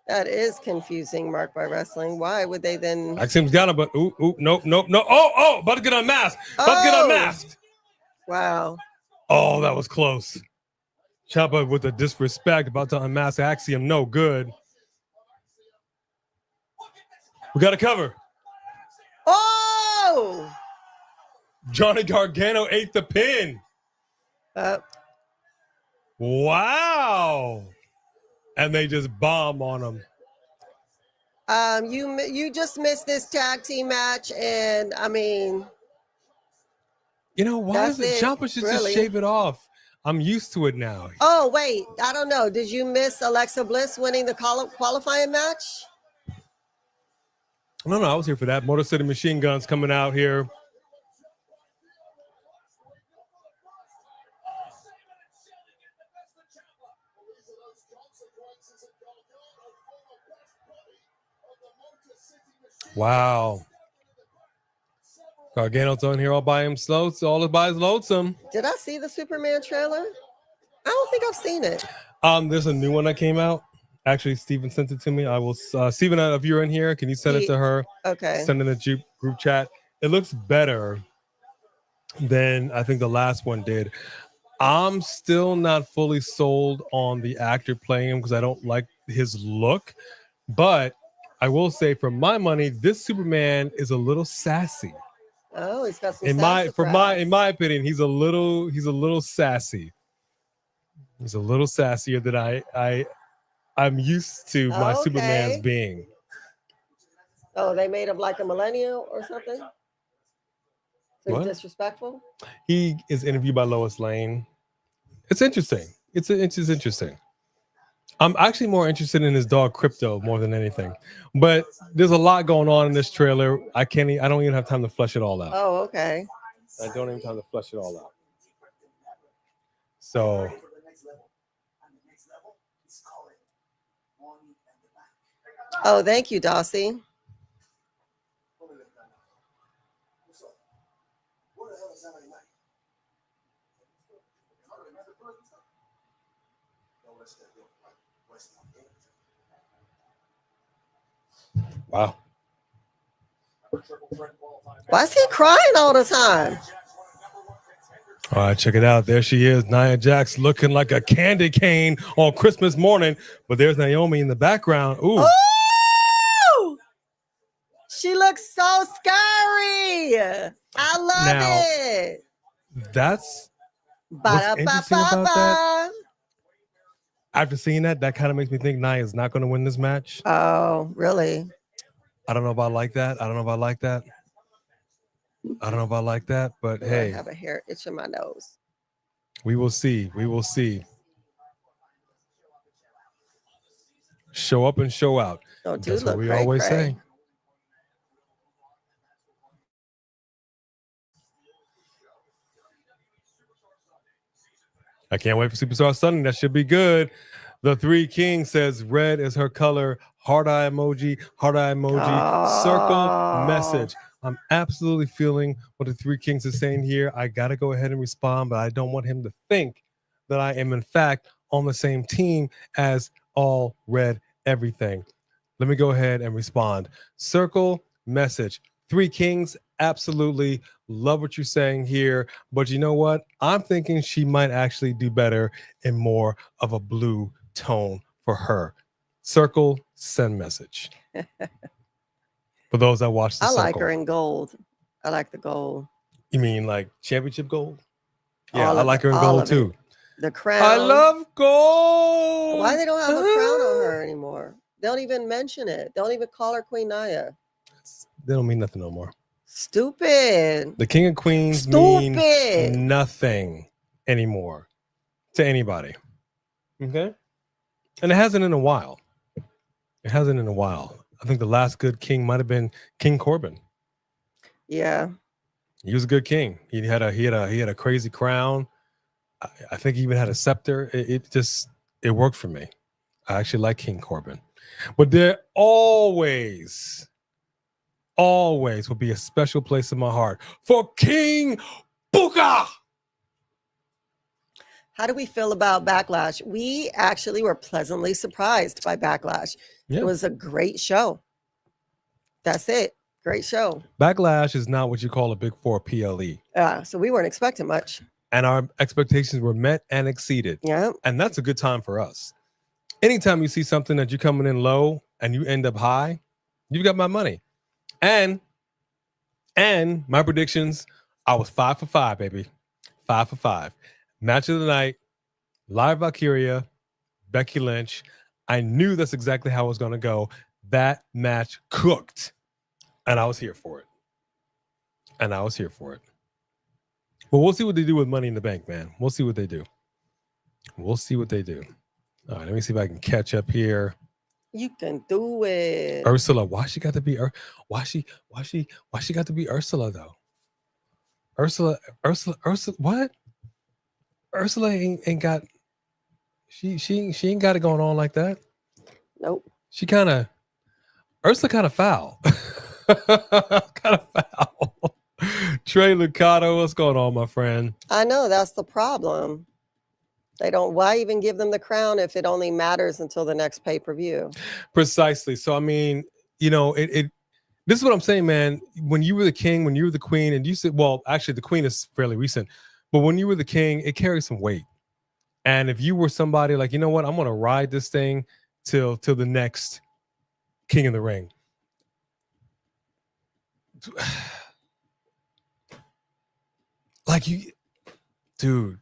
That is confusing, Marked by Wrestling. Why would they then? Axiom's got him, but nope. About to get unmasked. About to get unmasked. Wow. Oh, that was close. Ciampa with the disrespect, about to unmask Axiom. No good. We got a cover. Oh! Johnny Gargano ate the pin. Wow. And they just bomb on him. You just missed this tag team match, and I mean, you know, why does it? Ciampa should just shave it off. I'm used to it now. Oh, wait. I don't know. Did you miss Alexa Bliss winning the qualifying match? No, I was here for that. Motor City Machine Guns coming out here. Wow. Gargano's on here all by himself, all by his lonesome. Did I see the Superman trailer? I don't think I've seen it. There's a new one that came out. Actually, Steven sent it to me. I will. Steven, if you're in here, can you send it to her? Okay. Send in the group chat. It looks better than I think the last one did. I'm still not fully sold on the actor playing him because I don't like his look. But I will say, for my money, this Superman is a little sassy. Oh, he's got some in my opinion, he's a little sassy. He's a little sassier than I'm used to my Supermans being. Oh, they made him like a millennial or something? So he's disrespectful? He is interviewed by Lois Lane. It's interesting. It's interesting. I'm actually more interested in his dog Crypto more than anything. But there's a lot going on in this trailer. I don't even have time to flesh it all out. Oh, okay. I don't even have time to flesh it all out. So oh, thank you, Dossie. wow. Why is he crying all the time? All right, check it out. There she is, Nia Jax, looking like a candy cane on Christmas morning. But there's Naomi in the background. Ooh. Ooh! She looks so scary. I love it. That's what's interesting about that. After seeing that kind of makes me think Nia is not going to win this match. Oh, really? I don't know if I like that. But hey, I have a hair itch in my nose. We will see. Show up and show out. Oh, dude, that's what we always say. I can't wait for Superstar Sunday. That should be good. The Three Kings says red is her color. Heart eye emoji. Circle message. I'm absolutely feeling what the Three Kings are saying here. I got to go ahead and respond, but I don't want him to think that I am, in fact, on the same team as all red everything. Let me go ahead and respond. Circle message. Three Kings, absolutely love what you're saying here. But you know what? I'm thinking she might actually do better in more of a blue tone for her. Circle, send message. For those that watch the Circle. I like her in gold. I like the gold. You mean like championship gold? Yeah, I like her in gold too. The crown. I love gold. Why they don't have a crown on her anymore? They don't even mention it. They don't even call her Queen Nia. They don't mean nothing no more. Stupid. The King and Queens mean nothing anymore to anybody. Okay? And it hasn't in a while. I think the last good king might have been King Corbin. Yeah. He was a good king. He had a crazy crown. I think he even had a scepter. It worked for me. I actually like King Corbin. But there always will be a special place in my heart for King Booker. How do we feel about Backlash? We actually were pleasantly surprised by Backlash. Yeah. It was a great show. That's it. Great show. Backlash is not what you call a Big Four PLE. So we weren't expecting much. And our expectations were met and exceeded. Yeah. And that's a good time for us. Anytime you see something that you're coming in low and you end up high, you've got my money. And my predictions, I was 5 for 5, baby. 5 for 5. Match of the night, Live Valkyria, Becky Lynch. I knew that's exactly how it was going to go. That match cooked. And I was here for it. But we'll see what they do with Money in the Bank, man. We'll see what they do. All right, let me see if I can catch up here. You can do it. Ursula, why she got to be why she got to be Ursula though? Ursula, what? Ursula ain't got she ain't got it going on like that. Nope. Ursula kind of foul. Kind of foul. Trey Lucado, what's going on, my friend? I know that's the problem. They don't. Why even give them the crown if it only matters until the next pay-per-view? Precisely. So I mean, it this is what I'm saying, man. When you were the king, when you were the queen, and you said, well, actually, the queen is fairly recent, but when you were the king, it carries some weight. And if you were somebody like, you know what, I'm gonna ride this thing till the next king in the ring. Like you, dude.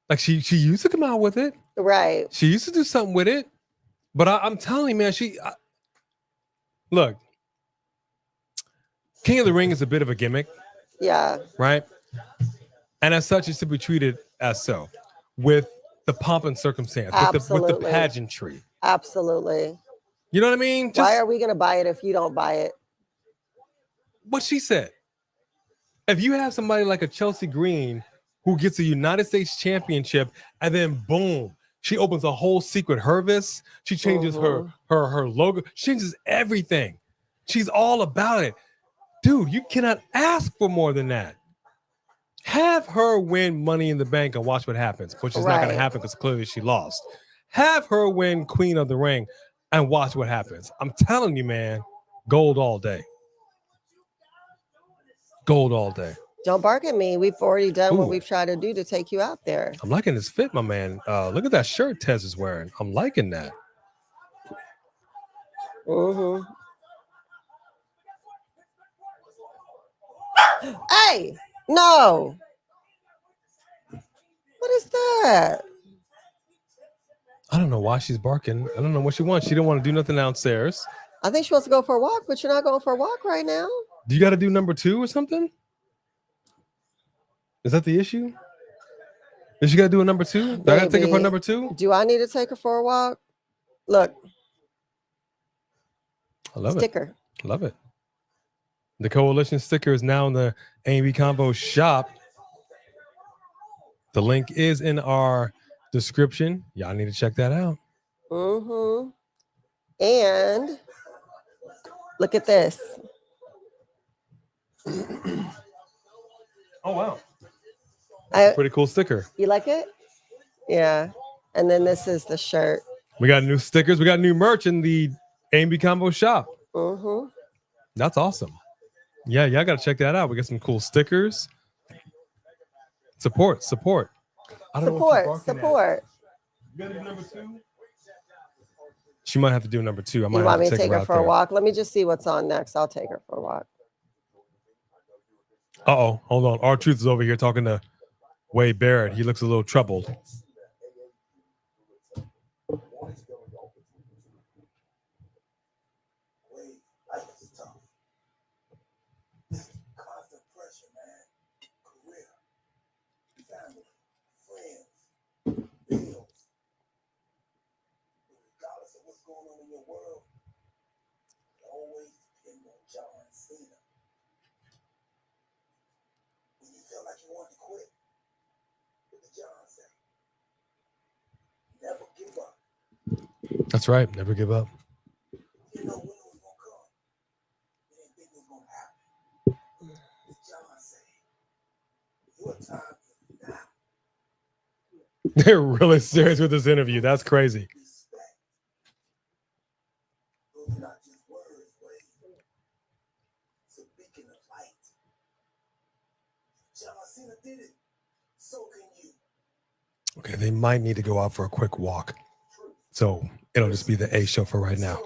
Like she used to come out with it. Right. She used to do something with it. But I'm telling you, man, look, King of the Ring is a bit of a gimmick. Yeah. Right. And as such, it's to be treated as so, with the pomp and circumstance, with the pageantry. Absolutely. You know what I mean? Why are we going to buy it if you don't buy it? What she said. If you have somebody like a Chelsea Green who gets a United States championship and then boom, she opens a whole secret Hervis. She changes her logo. She changes everything. She's all about it. Dude, you cannot ask for more than that. Have her win Money in the Bank and watch what happens, which is not going to happen because clearly she lost. Have her win Queen of the Ring and watch what happens. I'm telling you, man, gold all day. Gold all day. Don't bark at me. We've already done what we've tried to do to take you out there. I'm liking this fit, my man. Look at that shirt Tez is wearing. I'm liking that. Mm-hmm. Hey, no. What is that? I don't know why she's barking. I don't know what she wants. She didn't want to do nothing downstairs. I think she wants to go for a walk, but you're not going for a walk right now. Do you got to do number 2 or something? Is that the issue? Did she got to do a number 2? Do I got to take her for number 2? Do I need to take her for a walk? Look. I love sticker. I love it. The Coalition sticker is now in the A&B Combo shop. The link is in our description. Y'all need to check that out. Mm-hmm. And look at this. Oh, wow. That's a pretty cool sticker. You like it? Yeah. And then this is the shirt. We got new stickers. We got new merch in the A&B Combo shop. Mm-hmm. That's awesome. Yeah, y'all got to check that out. We got some cool stickers. Support. Support. You got to do number 2? She might have to do number 2. You want me to take her for a walk? Let me just see what's on next. I'll take her for a walk. Uh-oh. Hold on. R-Truth is over here talking to Wade Barrett. He looks a little troubled. That's right. Never give up. They're really serious with this interview. That's crazy. Okay, they might need to go out for a quick walk. So it'll just be the A show for right now.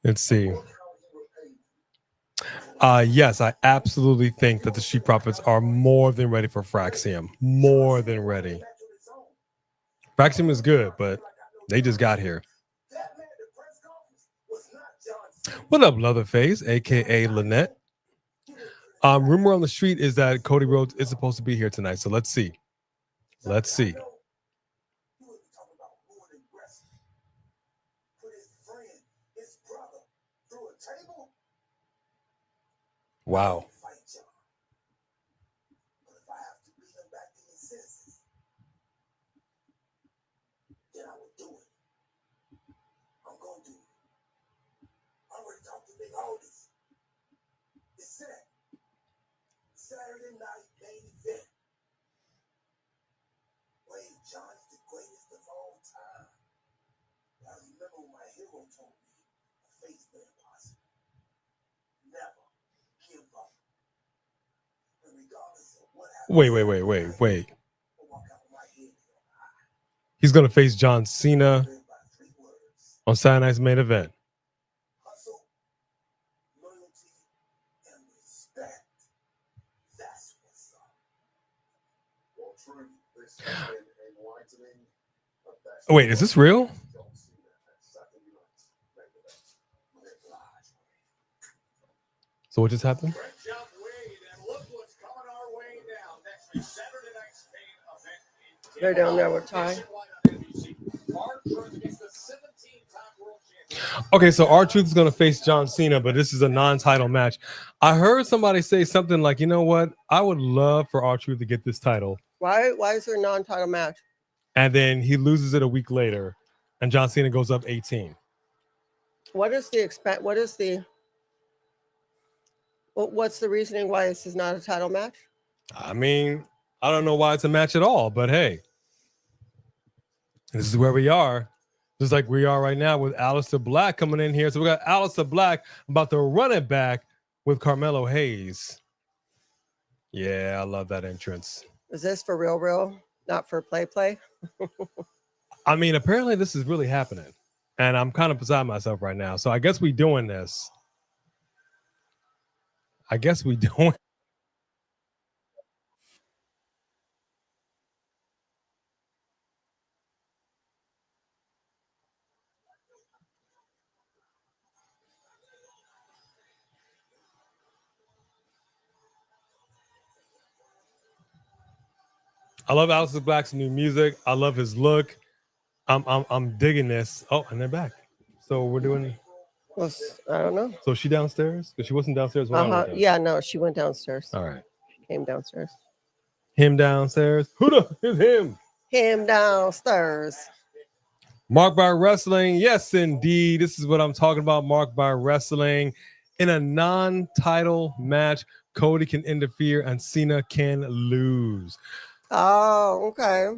Let's see. Yes, I absolutely think that the Street Profits are more than ready for Fraxiom. More than ready. Fraxiom is good, but they just got here. What up, Leatherface, aka Lynette? Rumor on the street is that Cody Rhodes is supposed to be here tonight. So let's see. Let's see. Wow. Wait. He's going to face John Cena on Saturday Night's main event. Wait, is this real? So what just happened? They're down there with Ty. Okay, so R-Truth is going to face John Cena, but this is a non-title match. I heard somebody say something like, you know what? I would love for R-Truth to get this title. Why is there a non-title match? And then he loses it a week later, and John Cena goes up 18. What's the reasoning why this is not a title match? I mean, I don't know why it's a match at all, but hey, this is where we are. Just like we are right now with Aleister Black coming in here. So we got Aleister Black about to run it back with Carmelo Hayes. Yeah, I love that entrance. Is this for real? Not for play? I mean, apparently this is really happening. And I'm kind of beside myself right now. So I guess we doing this. I love Aleister Black's new music. I love his look. I'm digging this. Oh, and they're back. So we're doing. Well, I don't know. So is she downstairs? Because she wasn't downstairs when I went downstairs. Yeah, no, she went downstairs. All right. She came downstairs. Him downstairs. Who the is him? Him downstairs. Marked by Wrestling. Yes, indeed. This is what I'm talking about. Marked by Wrestling. In a non-title match, Cody can interfere and Cena can lose. Oh, okay.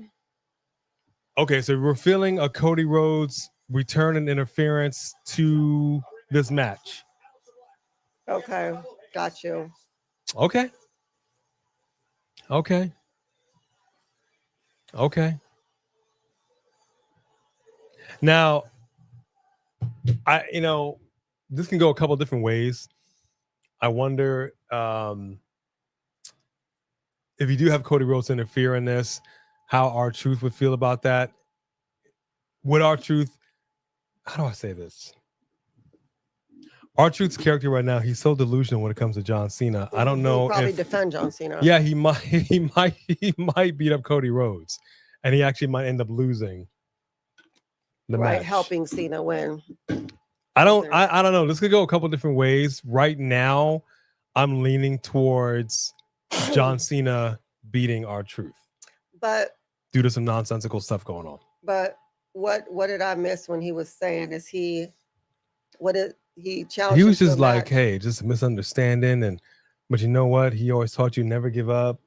Okay, so we're feeling a Cody Rhodes return and interference to this match. Okay, got you. Okay. Now, this can go a couple different ways. I wonder if you do have Cody Rhodes interfere in this, how R-Truth would feel about that. Would R-Truth, how do I say this? R-Truth's character right now, he's so delusional when it comes to John Cena. I don't know. He'll probably defend John Cena. Yeah, he might beat up Cody Rhodes, and he actually might end up losing the match. Helping Cena win. I don't know. This could go a couple different ways. Right now, I'm leaning towards John Cena beating R-Truth. But due to some nonsensical stuff going on. But what did I miss when he was saying? He challenged? He was just like, hey, just a misunderstanding, but you know what? He always taught you never give up.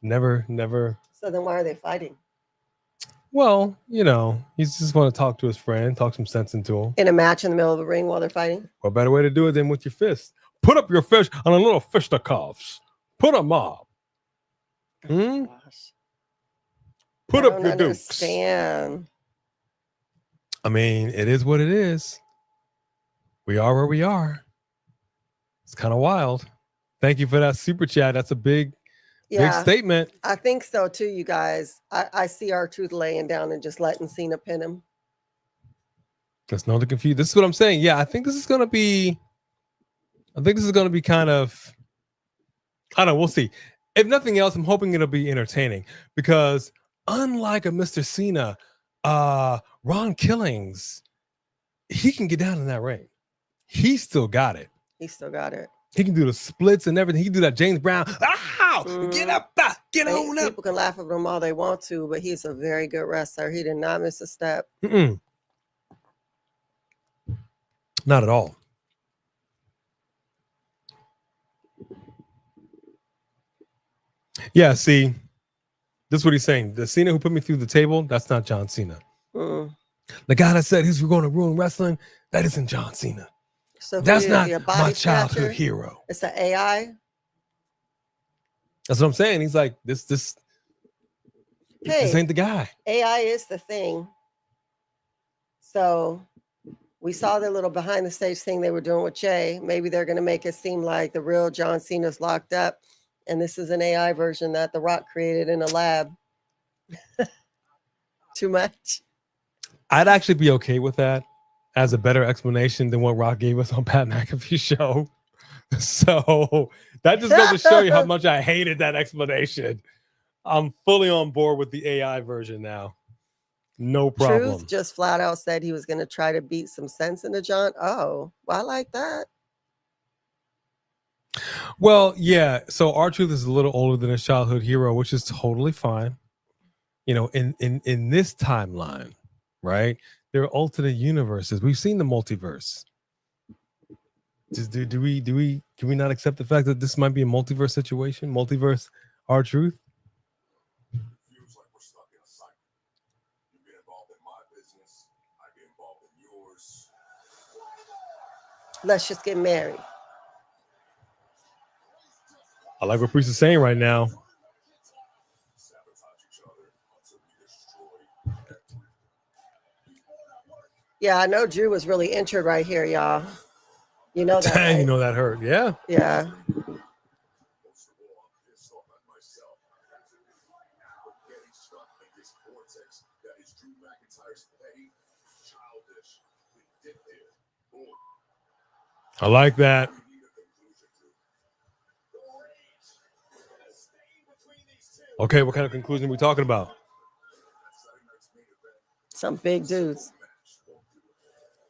Never. So then why are they fighting? Well, he's just want to talk to his friend, talk some sense into him. In a match in the middle of the ring while they're fighting? What better way to do it than with your fist? Put up your fist on a little fisticuffs. Put them up. Gosh. Put up your dukes. I mean, it is what it is. We are where we are. It's kind of wild. Thank you for that super chat. That's a big statement. I think so too, you guys. I see R-Truth laying down and just letting Cena pin him. There's no confusion. This is what I'm saying. Yeah, I think this is going to be kind of, I don't know. We'll see. If nothing else, I'm hoping it'll be entertaining because unlike a Mr. Cena, Ron Killings, he can get down in that ring. He still got it. He can do the splits and everything. He can do that James Brown. Ow! Get up, get on up. People can laugh at him all they want to, but he's a very good wrestler. He did not miss a step. Not at all. Yeah, see, this is what he's saying. The Cena who put me through the table, that's not John Cena. Mm. The guy that said he's going to ruin wrestling, that isn't John Cena. So That's not your body my childhood snatcher? hero. It's an AI. That's what I'm saying. He's like, this ain't the guy. AI is the thing. So we saw the little behind the stage thing they were doing with Jay. Maybe they're going to make it seem like the real John Cena's locked up, and this is an AI version that The Rock created in a lab. Too much. I'd actually be okay with that as a better explanation than what Rock gave us on Pat McAfee's show. So that just goes to show you how much I hated that explanation. I'm fully on board with the AI version now. No problem. Truth just flat out said he was going to try to beat some sense into John. Oh, well, I like that. Well, yeah. So R-Truth is a little older than his childhood hero, which is totally fine. You know, in this timeline, right? There are alternate universes. We've seen the multiverse. Do we can we not accept the fact that this might be a multiverse situation? Multiverse R-Truth? Feels like we're stuck in a cycle. You get involved in my business, I get involved in yours. Let's just get married. I like what Priest is saying right now. Sabotage each other until we destroy. Yeah, I know Drew was really injured right here, y'all. You know that. Dang, right? you know that hurt. Yeah. Yeah. Most of all, I'm pissed off at myself. For getting stuck in this vortex that is Drew McIntyre's petty, childish, vindictive bull. I like that. We need a conclusion to. Okay, what kind of conclusion are we talking about? Some big dudes.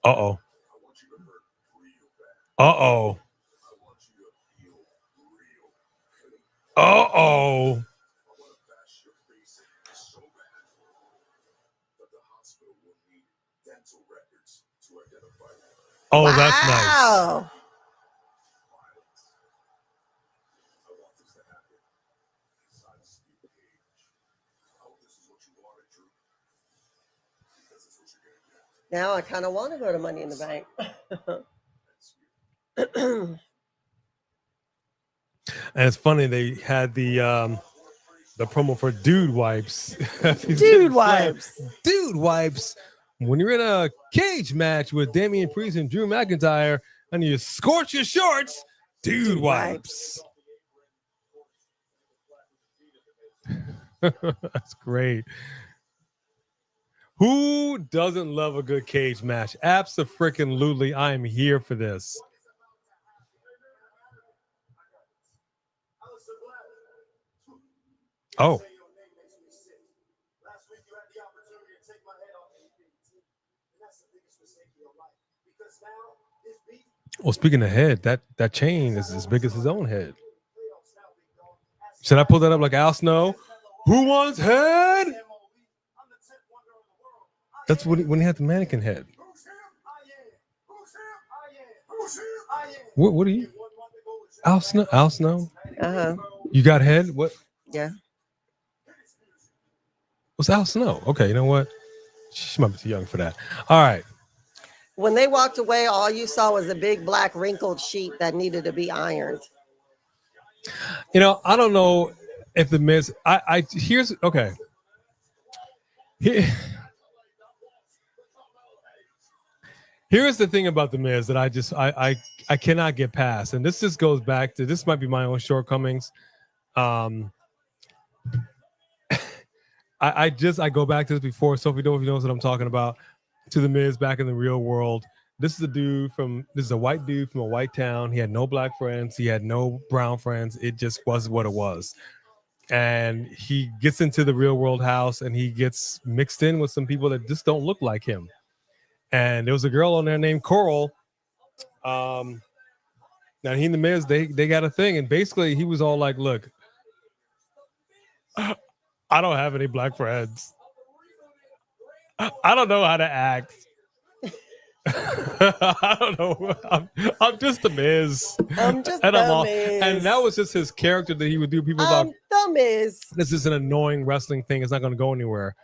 Uh-oh. I want you to hurt real bad. Uh-oh. I want you to feel real pain. Uh-oh. I want to bash your face in so bad that the hospital will need dental records to identify you. Oh, that's nice. Wow. Violence. I want this to happen inside a steel cage. I hope this is what you wanted, Drew. Because it's what you're gonna get. Now I kind of want to go to Money in the Bank. And it's funny, they had the promo for dude wipes. Dude wipes. Dude wipes. When you're in a cage match with Damian Priest and Drew McIntyre and you scorch your shorts, dude wipes. That's great. Who doesn't love a good cage match? Abso-freaking-lutely, I am here for this. Oh. Well, speaking of head, that chain is as big as his own head. Should I pull that up like Al Snow? Who wants head? That's when he had the mannequin head. What are you? Al Snow? Al Snow? Uh-huh. You got head? What? Yeah. What's Al Snow? Okay, you know what? She might be too young for that. All right. When they walked away, all you saw was a big black wrinkled sheet that needed to be ironed. You know, I don't know if the Miz. Here's okay. Here's the thing about the Miz that I cannot get past, and this just goes back to this might be my own shortcomings. I go back to this before. Sophie Dovey knows what I'm talking about. To the Miz back in the real world. This is a white dude from a white town. He had no black friends. He had no brown friends. It just was what it was. And he gets into the real world house and he gets mixed in with some people that just don't look like him. And there was a girl on there named Coral. Now he and the Miz, they got a thing. And basically he was all like, look, I don't have any black friends. I don't know how to act. I don't know. I'm just the Miz. I'm just And I'm the all, Miz. and that was just his character that he would do. People thought The Miz. this is an annoying wrestling thing. It's not going to go anywhere.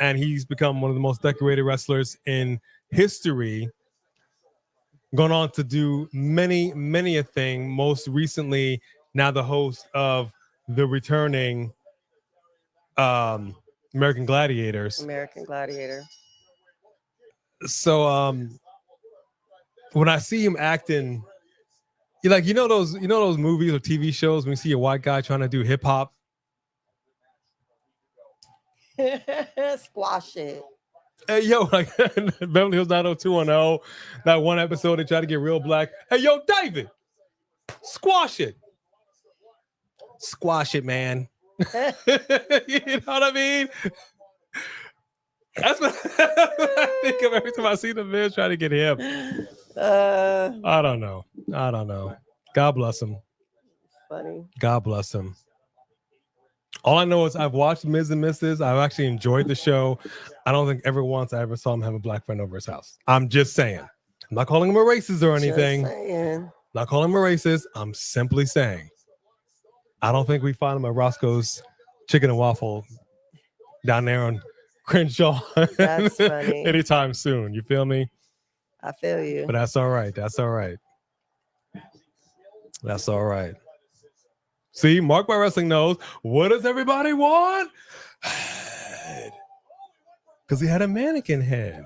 And he's become one of the most decorated wrestlers in history. Gone on to do many a thing. Most recently, now the host of the returning American Gladiators. American Gladiator. So when I see him acting, you like those movies or TV shows when you see a white guy trying to do hip hop. Squash it. Hey yo, like Beverly Hills 90210, that one episode they tried to get real black. Hey yo, David, squash it, man. You know what I mean? That's what I think of every time I see the Miz trying to get him. I don't know. God bless him. Funny. God bless him. All I know is I've watched Miz and Mrs. I've actually enjoyed the show. I don't think ever once I ever saw him have a black friend over his house. I'm just saying. I'm not calling him a racist or anything. Not calling him a racist. I'm simply saying. I don't think we find him at Roscoe's Chicken and Waffle down there on Crenshaw That's funny. anytime soon. You feel me? I feel you. But that's all right. That's all right. That's all right. See, Mark by Wrestling knows. What does everybody want? Head. Because he had a mannequin head.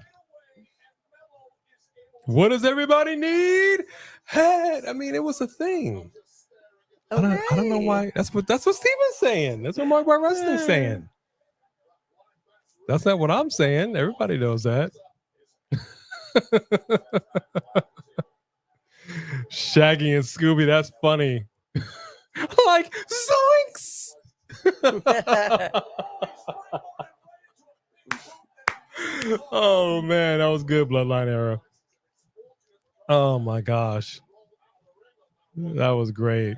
What does everybody need? Head. I mean, it was a thing. Okay. I don't know why. That's what Steven's saying. That's what Mark by Wrestling's saying. That's not what I'm saying. Everybody knows that. Shaggy and Scooby, that's funny. Like zoinks. Oh man, that was good, Bloodline Era. Oh my gosh, that was great.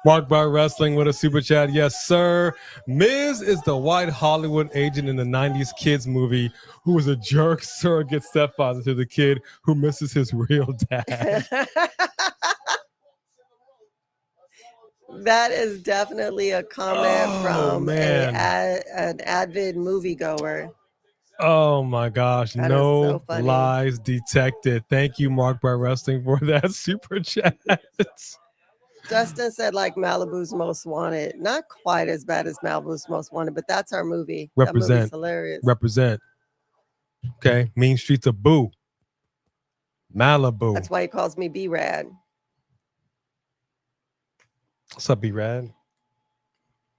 Mark by Wrestling with a super chat. Yes, sir. Miz is the white Hollywood agent in the 90s kids movie who was a jerk surrogate stepfather to the kid who misses his real dad. That is definitely a comment from an avid moviegoer. Oh my gosh. That no is so funny. lies detected. Thank you, Mark by Wrestling, for that super chat. Justin said like Malibu's Most Wanted. Not quite as bad as Malibu's Most Wanted, but that's our movie. That movie's hilarious. Represent. Okay. Mean Streets of Boo. Malibu. That's why he calls me B-Rad. What's up, B-Rad?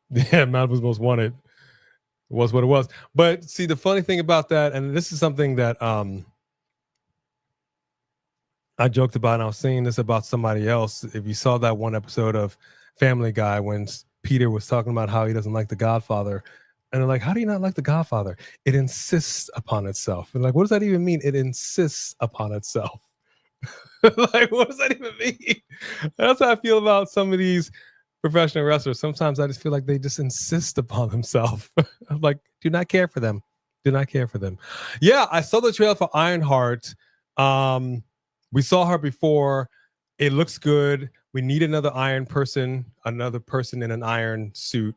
Yeah, Malibu's Most Wanted was what it was. But see, the funny thing about that, and this is something that I joked about, and I was saying this about somebody else. If you saw that one episode of Family Guy when Peter was talking about how he doesn't like The Godfather, and they're like, how do you not like The Godfather? It insists upon itself. And like, what does that even mean? It insists upon itself. Like, what does that even mean? That's how I feel about some of these professional wrestlers. Sometimes I just feel like they just insist upon themselves. I'm like, do not care for them. Do not care for them. Yeah, I saw the trailer for Ironheart. We saw her before. It looks good. We need another iron person, another person in an iron suit.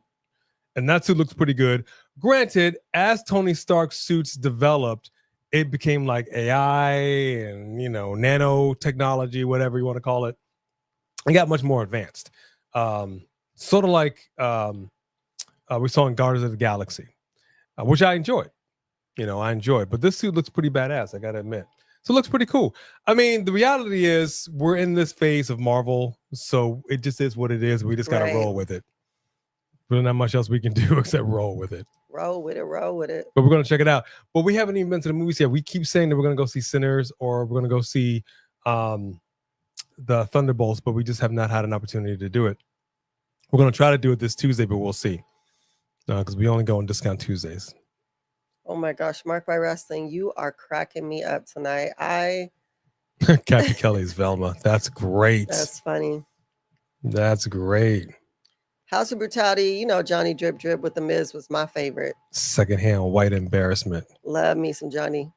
And that suit looks pretty good. Granted, as Tony Stark's suits developed, it became like AI and, nanotechnology, whatever you want to call it. It got much more advanced. Sort of like we saw in Guardians of the Galaxy, which I enjoyed. But this suit looks pretty badass, I got to admit. So it looks pretty cool. I mean, the reality is we're in this phase of Marvel, so it just is what it is. We just got to roll with it. There's not much else we can do except roll with it. Roll with it. But we're going to check it out. But we haven't even been to the movies yet. We keep saying that we're going to go see Sinners or we're going to go see the Thunderbolts, but we just have not had an opportunity to do it. We're going to try to do it this Tuesday, but we'll see. Because we only go on discount Tuesdays. Oh my gosh, Mark by Wrestling, you are cracking me up tonight. Kathy Kelly's Velma. That's great. That's funny. That's great. House of Brutality, Johnny Drip Drip with The Miz was my favorite. Secondhand white embarrassment. Love me some Johnny.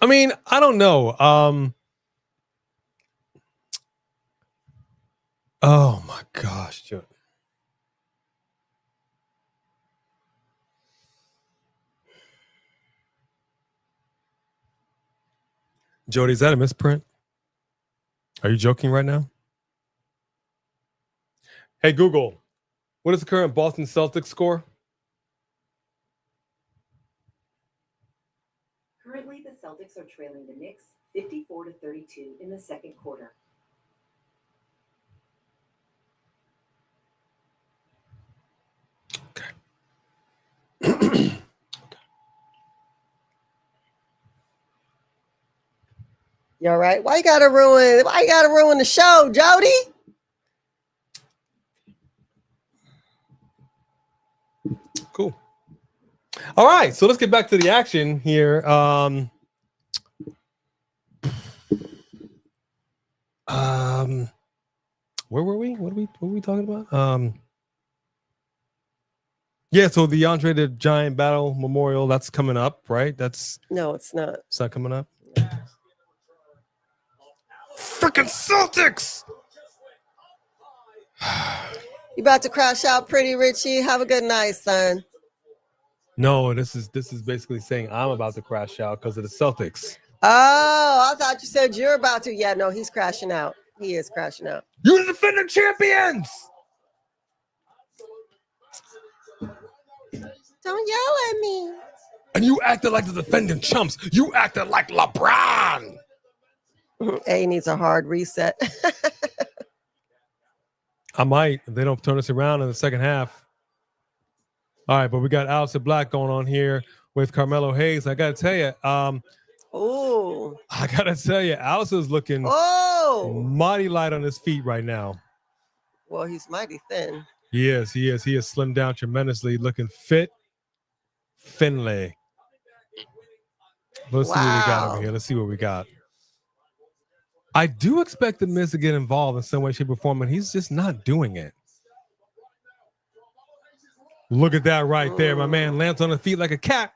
I mean, I don't know. Oh my gosh, Joe. Jody, is that a misprint? Are you joking right now? Hey, Google, what is the current Boston Celtics score? Currently, the Celtics are trailing the Knicks 54-32 in the second quarter. Okay. You all right? Why you gotta ruin the show, Jody? Cool. All right, so let's get back to the action here. Where were we? What were we talking about? Yeah, so the Andre the Giant Battle Memorial, that's coming up, right? No, it's not. It's not coming up. Freaking Celtics! You about to crash out, pretty Richie? Have a good night, son. No, this is basically saying I'm about to crash out because of the Celtics. Oh, I thought you said you're about to. Yeah, no, he's crashing out. He is crashing out. You're the defending champions! Don't yell at me. And you acted like the defending chumps. You acted like LeBron. A needs a hard reset. I might if they don't turn us around in the second half. All right, but we got Aleister Black going on here with Carmelo Hayes. I gotta tell you, Aleister's looking mighty light on his feet right now. Well, he's mighty thin. He is. He has slimmed down tremendously, looking fit. Finlay. Let's see what we got over here. Let's see what we got. I do expect the Miz to get involved in some way, shape, or form, and he's just not doing it. Look at that right there. My man lands on his feet like a cat.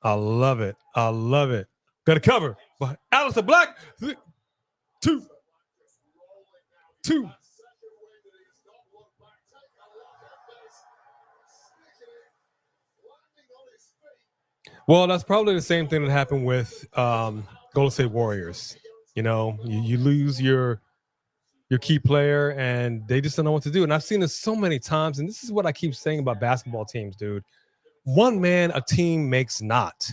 I love it. I love it. Got a cover by Aleister Black. Two. Well, that's probably the same thing that happened with Golden State Warriors. You know, you lose your key player and they just don't know what to do. And I've seen this so many times. And this is what I keep saying about basketball teams, dude. One man, a team makes not.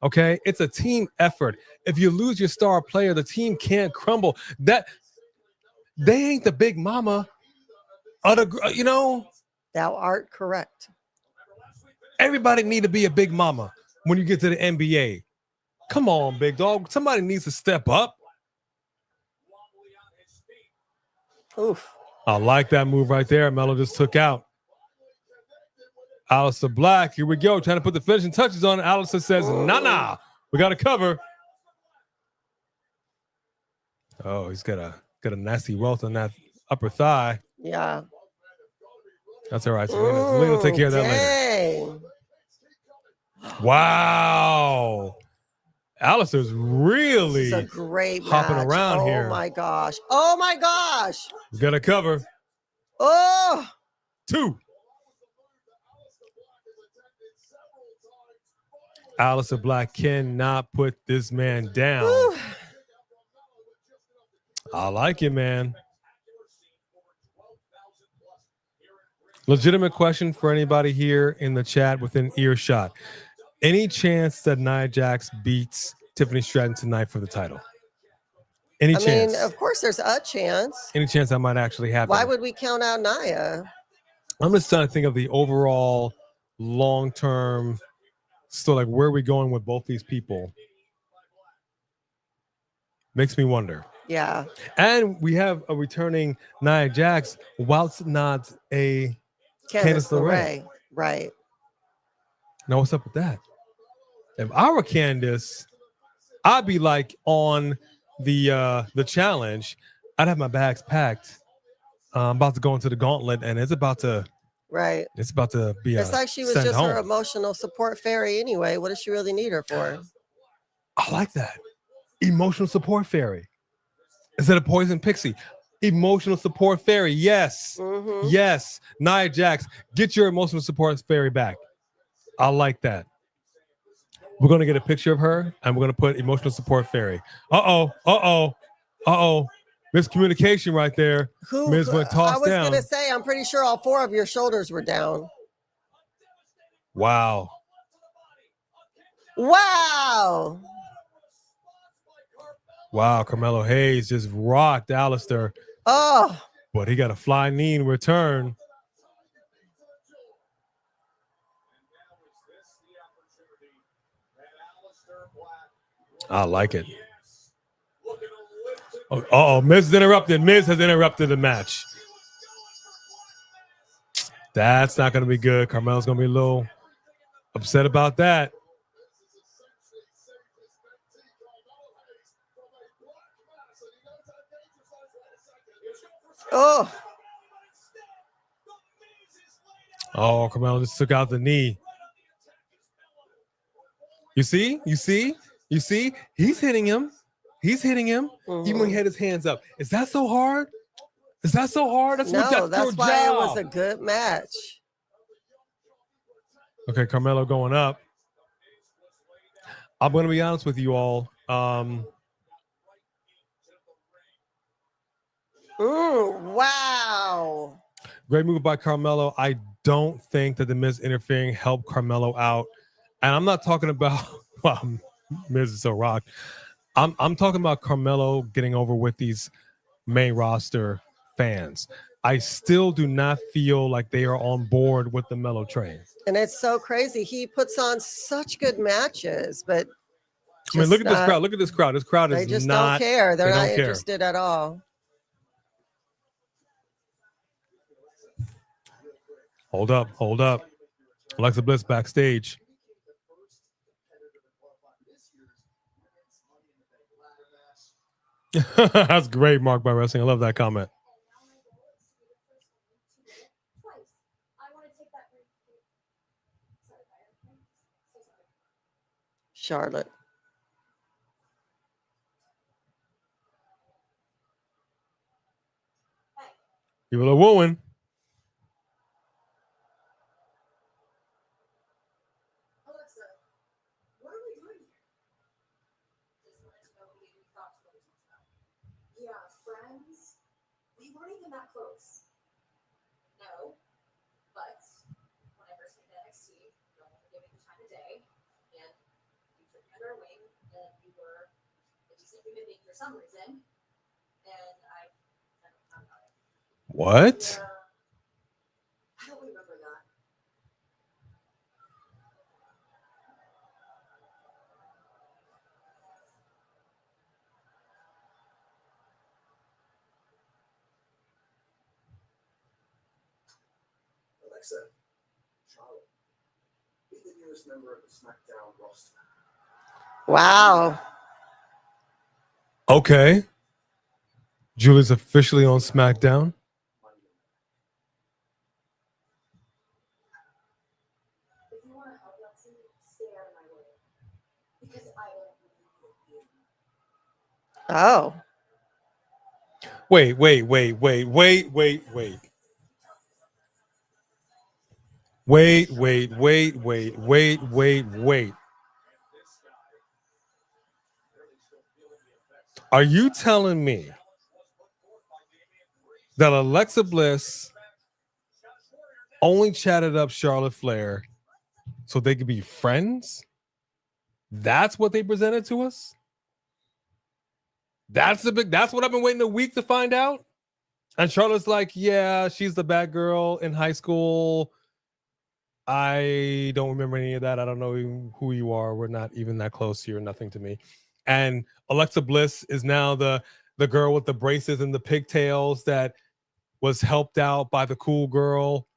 Okay? It's a team effort. If you lose your star player, the team can't crumble. That they ain't the big mama. You know? Thou art correct. Everybody need to be a big mama when you get to the NBA. Come on, big dog. Somebody needs to step up. Oof. I like that move right there. Melo just took out Aleister Black. Here we go. Trying to put the finishing touches on it. Aleister says, nah. We got to cover. Oh, he's got a nasty welt on that upper thigh. Yeah. That's all right. Selena will take care of that later. Wow. Aleister's really a great hopping match. around here. Oh my gosh. We got to cover. Oh. 2. Aleister Black cannot put this man down. Whew. I like it, man. Legitimate question for anybody here in the chat within earshot. Any chance that Nia Jax beats Tiffany Stratton tonight for the title? Any chance? I mean, of course there's a chance. Any chance that might actually happen? Why would we count out Nia? I'm just trying to think of the overall long-term. So, like, where are we going with both these people? Makes me wonder. Yeah. And we have a returning Nia Jax, whilst not a Candice LeRae. Right. Now, what's up with that? If I were Candice, I'd be like on the challenge. I'd have my bags packed. I'm about to go into the gauntlet, and it's about to Right. It's about to be It's like she was send just home. her emotional support fairy anyway. What does she really need her for? I like that. Emotional support fairy. Instead of poison pixie. Emotional support fairy. Yes. Mm-hmm. Yes. Nia Jax, get your emotional support fairy back. I like that. We're going to get a picture of her and we're going to put emotional support fairy. Uh-oh. Miscommunication right there. Miz went I tossed was down. gonna say, I'm pretty sure all 4 of your shoulders were down. Wow. Wow. Wow. Carmelo Hayes just rocked Aleister, Oh, but he got a flying knee in return. I like it. Oh, Miz is interrupted. Miz has interrupted the match. That's not going to be good. Carmelo's going to be a little upset about that. oh. Oh, Carmelo just took out the knee. You see? He's hitting him. Mm-hmm. Even when he had his hands up. Is that so hard? That's No, your that's why job. it was a good match. Okay, Carmelo going up. I'm going to be honest with you all. Wow. Great move by Carmelo. I don't think that the Miz interfering helped Carmelo out. And I'm not talking about Miz is so rocked. I'm talking about Carmelo getting over with these main roster fans. I still do not feel like they are on board with the Melo train. And it's so crazy. He puts on such good matches, but I mean, look at this crowd. Look at this crowd. This crowd they is just not. don't care. They're they not don't care. interested at all. Hold up. Alexa Bliss backstage. That's great, Mark by Wrestling. I love that comment. Charlotte. People are wooing. Alexa, what are we doing here? Just wanted to know what you thought to what we talked about. Yeah, friends. We weren't even that close. No, but when I first came to NXT, no one would give me the time of day, and you took me under a wing, and you were a decent human being for some reason, and I never found out it. What? Yeah, I don't remember that. Alexa, Charlotte, be the newest member of the SmackDown roster. Wow. Okay. Julie's officially on SmackDown. If you want to help Lexi, stay out of my way. Because I don't believe you. Oh. Wait. Are you telling me that Alexa Bliss only chatted up Charlotte Flair so they could be friends? That's what they presented to us? That's what I've been waiting a week to find out. And Charlotte's like, yeah, she's the bad girl in high school. I don't remember any of that. I don't know who you are. We're not even that close. You're nothing to me. And Alexa Bliss is now the girl with the braces and the pigtails that was helped out by the cool girl.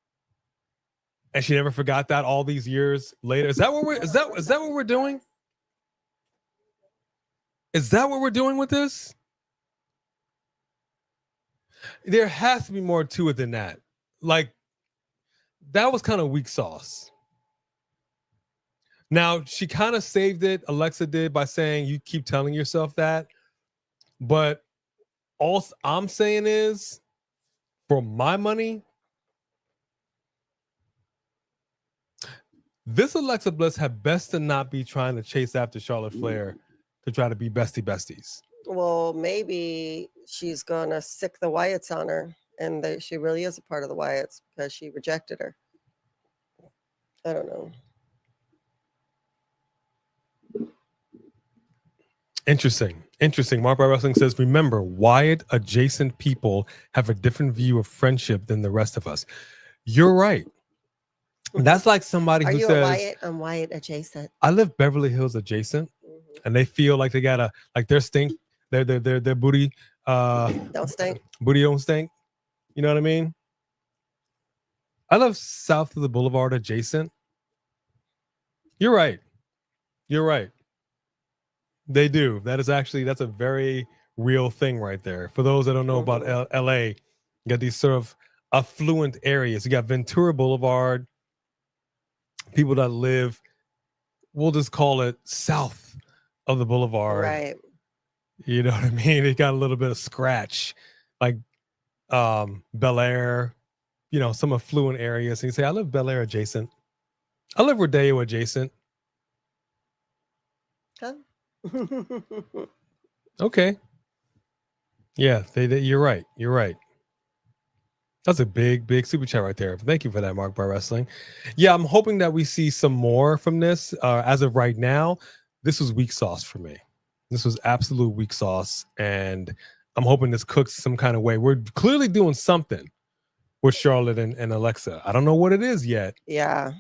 And she never forgot that all these years later. Is that what we're doing? Is that what we're doing with this? There has to be more to it than that. Like, that was kind of weak sauce. Now, she kind of saved it, Alexa did, by saying you keep telling yourself that. But all I'm saying is, for my money, this Alexa Bliss had best to not be trying to chase after Charlotte Flair to try to be besties. Well, maybe she's gonna sick the Wyatts on her, and she really is a part of the Wyatts because she rejected her. I don't know. Interesting. Mark by Wrestling says, remember, Wyatt adjacent people have a different view of friendship than the rest of us. You're right. That's like somebody Are who you says, a Wyatt? I'm Wyatt adjacent. I live Beverly Hills adjacent, and they feel like they gotta, like their stink, their booty, Don't stink. booty don't stink. You know what I mean? I live south of the boulevard adjacent. You're right. They do. That's a very real thing right there. For those that don't know about LA, you got these sort of affluent areas. You got Ventura Boulevard, people that live, we'll just call it south of the boulevard. Right. You know what I mean? It got a little bit of scratch, like Bel Air, some affluent areas. And you say, I live Bel Air adjacent. I live Rodeo adjacent. Huh? Okay. Yeah, you're right. That's a big super chat right there. Thank you for that, Mark by Wrestling. Yeah, I'm hoping that we see some more from this. As of right now, this was weak sauce for me. This was absolute weak sauce, and I'm hoping this cooks some kind of way. We're clearly doing something with Charlotte and Alexa. I don't know what it is yet. Yeah.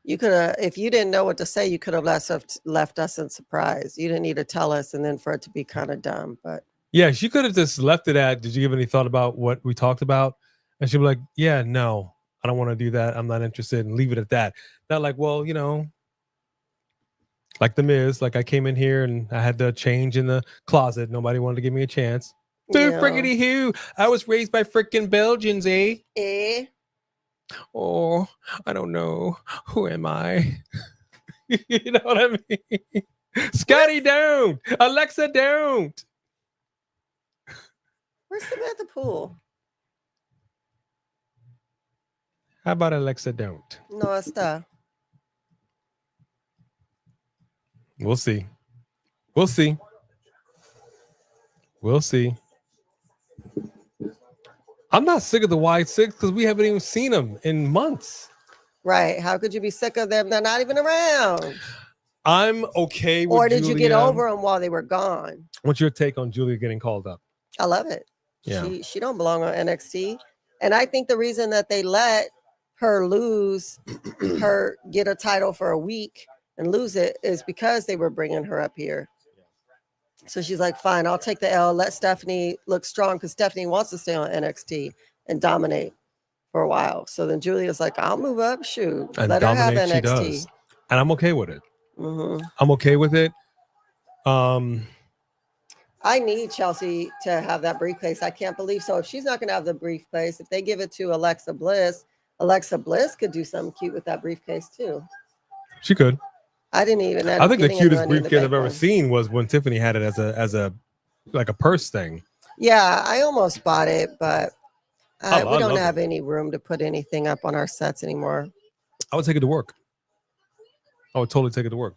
You could have, if you didn't know what to say, you could have left us in surprise. You didn't need to tell us, and then for it to be kind of dumb. But yeah, she could have just left it at, did you give any thought about what we talked about? And she'd be like, yeah, no, I don't want to do that. I'm not interested, and leave it at that. Not like, well, like the Miz, like I came in here and I had to change in the closet. Nobody wanted to give me a chance. Friggity who? I was raised by frickin' Belgians, eh? Oh, I don't know. Who am I? You know what I mean? Scotty, don't. Alexa, don't. Where's Samantha Poole? How about Alexa, don't? No está. We'll see. I'm not sick of the Wyatt Six because we haven't even seen them in months. Right. How could you be sick of them? They're not even around. I'm okay with Or did Julia. you get over them while they were gone? What's your take on Julia getting called up? I love it. Yeah. She don't belong on NXT. And I think the reason that they let her get a title for a week and lose it is because they were bringing her up here. So she's like, fine, I'll take the L. Let Stephanie look strong because Stephanie wants to stay on NXT and dominate for a while. So then Julia's like, I'll move up. Shoot. And let her have NXT. She does. And I'm okay with it. Mm-hmm. I'm okay with it. I need Chelsea to have that briefcase. I can't believe so. If she's not going to have the briefcase, if they give it to Alexa Bliss could do something cute with that briefcase too. She could. I didn't even. I think the cutest briefcase I've ever seen was when Tiffany had it as a like a purse thing. Yeah, I almost bought it, but we don't have it. any room to put anything up on our sets anymore. I would take it to work. I would totally take it to work.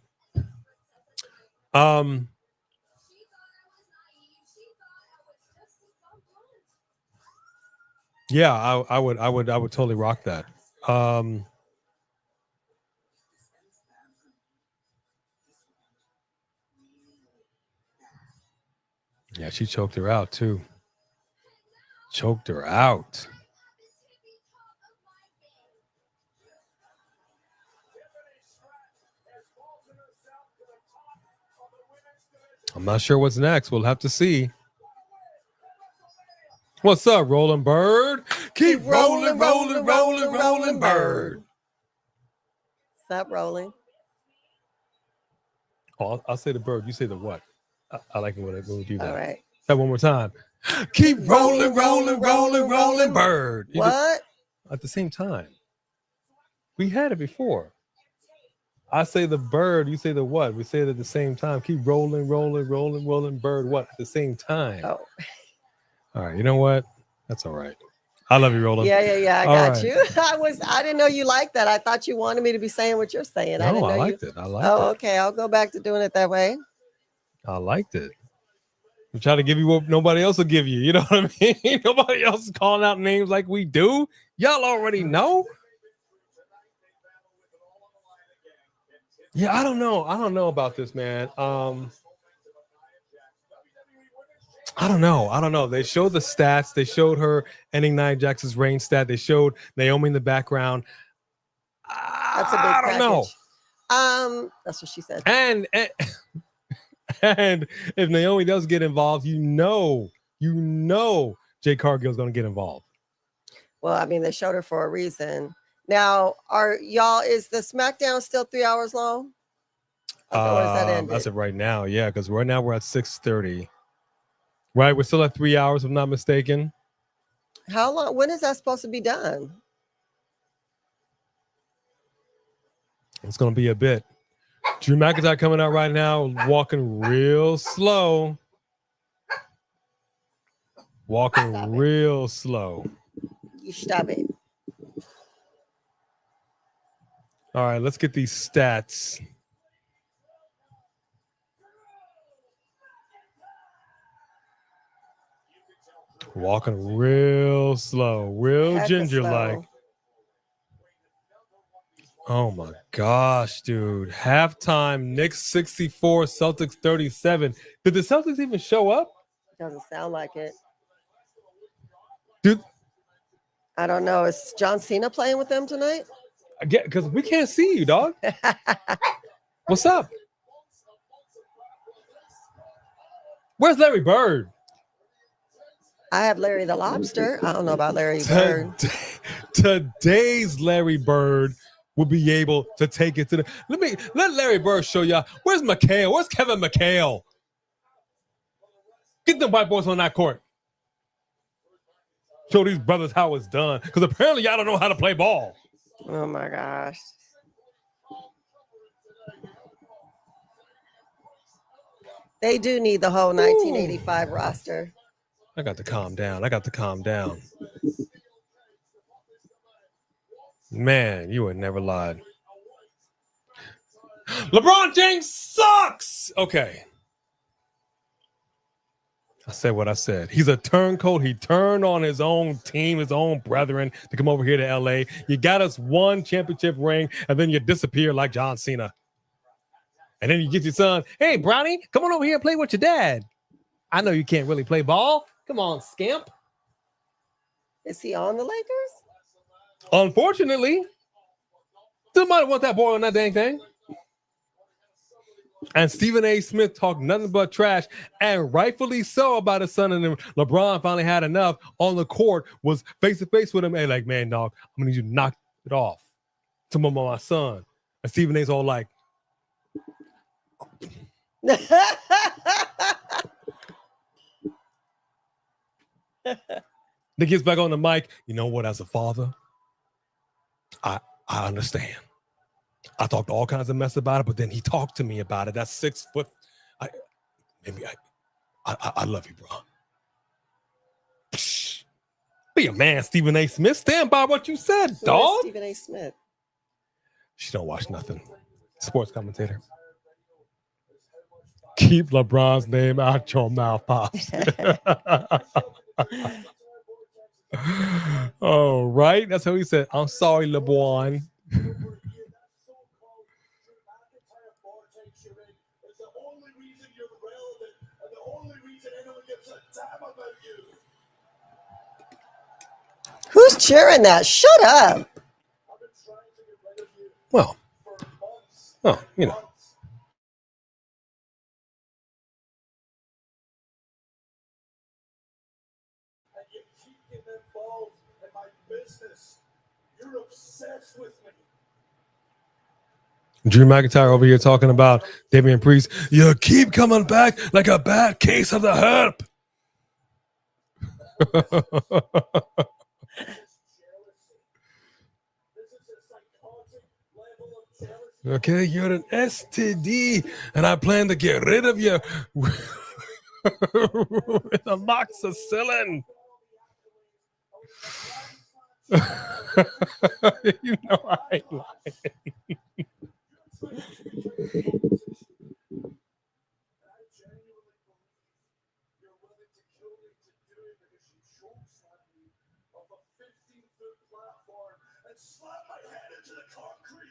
Yeah, I would totally rock that. Yeah, she choked her out too. Choked her out. I'm not sure what's next. We'll have to see. What's up, Rolling Bird? Keep rolling, Bird. Stop rolling. Oh, I'll say the bird. You say the what? I like it when we do that. All right. That one more time. Keep rolling, Bird. What? at the same time. We had it before. I say the bird, you say the what? We say it at the same time. Keep rolling, rolling, rolling, rolling, bird, what? At the same time. Oh. All right, you know what? That's all right. I love you, Roland. Yeah. I All got right. you. I didn't know you liked that. I thought you wanted me to be saying what you're saying. No, I didn't know liked it. I liked it. Okay. I'll go back to doing it that way. I liked it. We try to give you what nobody else will give you. You know what I mean? Nobody else is calling out names like we do. Y'all already know. Yeah, I don't know. I don't know about this, man. I don't know. They showed the stats. They showed her ending Nia Jax's reign stat. They showed Naomi in the background. That's a big I don't know. That's what she said. And if Naomi does get involved, you know, Jay Cargill's going to get involved. Well, I mean, they showed her for a reason. Now, is the SmackDown still 3 hours long? Or is that ended? That's it right now. Yeah, because right now we're at 6:30. Right, we're still at 3 hours, if I'm not mistaken. How long? When is that supposed to be done? It's going to be a bit. Drew McIntyre coming out right now, walking real slow. Walking real slow. You stop it. All right, let's get these stats. Walking real slow, real ginger-like. Oh my gosh, dude. Halftime, Knicks 64, Celtics 37. Did the Celtics even show up? Doesn't sound like it. Dude. I don't know. Is John Cena playing with them tonight? I get because we can't see you, dog. What's up? Where's Larry Bird? I have Larry the Lobster. I don't know about Larry Bird. Today's Larry Bird will be able to take it to the. Let Larry Bird show y'all. Where's McHale? Where's Kevin McHale? Get the white boys on that court. Show these brothers how it's done. Because apparently y'all don't know how to play ball. Oh my gosh. They do need the whole 1985 roster. I got to calm down. Man, you would never lied. LeBron James sucks. Okay. I said what I said. He's a turncoat. He turned on his own team, his own brethren to come over here to LA. You got us one championship ring, and then you disappear like John Cena. And then you get your son, hey, Brownie, come on over here and play with your dad. I know you can't really play ball. Come on, scamp. Is he on the Lakers? Unfortunately, somebody want that boy on that dang thing. And Stephen A. Smith talked nothing but trash, and rightfully so, about his son. And then LeBron finally had enough on the court, was face to face with him, and like, man, dog, I'm gonna need you to knock it off to my son. And Stephen A.'s all like, He gets back on the mic. You know what? As a father, I understand. I talked all kinds of mess about it, but then he talked to me about it. That's 6 foot. I love you, bro. Psh, be a man, Stephen A. Smith. Stand by what you said, dog. Stephen A. Smith. She don't watch nothing. Sports commentator. Keep LeBron's name out your mouth, Pops. Oh, right. That's how he said, I'm sorry, LeBron. Who's cheering that? Shut up. Well, you know. Drew McIntyre over here talking about Damian Priest. You keep coming back like a bad case of the herp. Okay, you're an STD, and I plan to get rid of you with amoxicillin. You know I ain't lying. Slap my head into the concrete.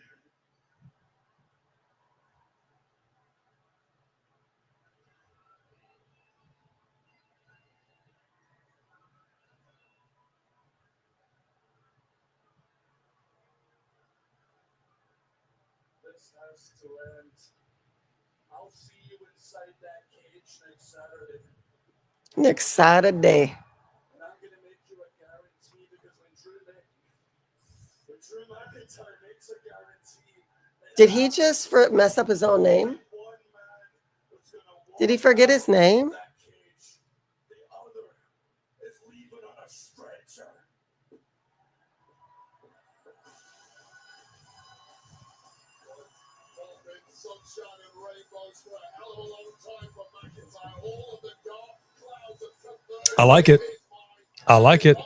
This has to end. I'll see you inside that cage next Saturday. Next Saturday. And I'm going to make you a guarantee because when Drew McIntyre makes a guarantee. Did he just mess up his own name? Did he forget his name? That cage, the other is leaving on a stretcher. Sunshine and rainbows for a hell of a long time for McIntyre. All of the dark clouds have converged. I like it. I like it.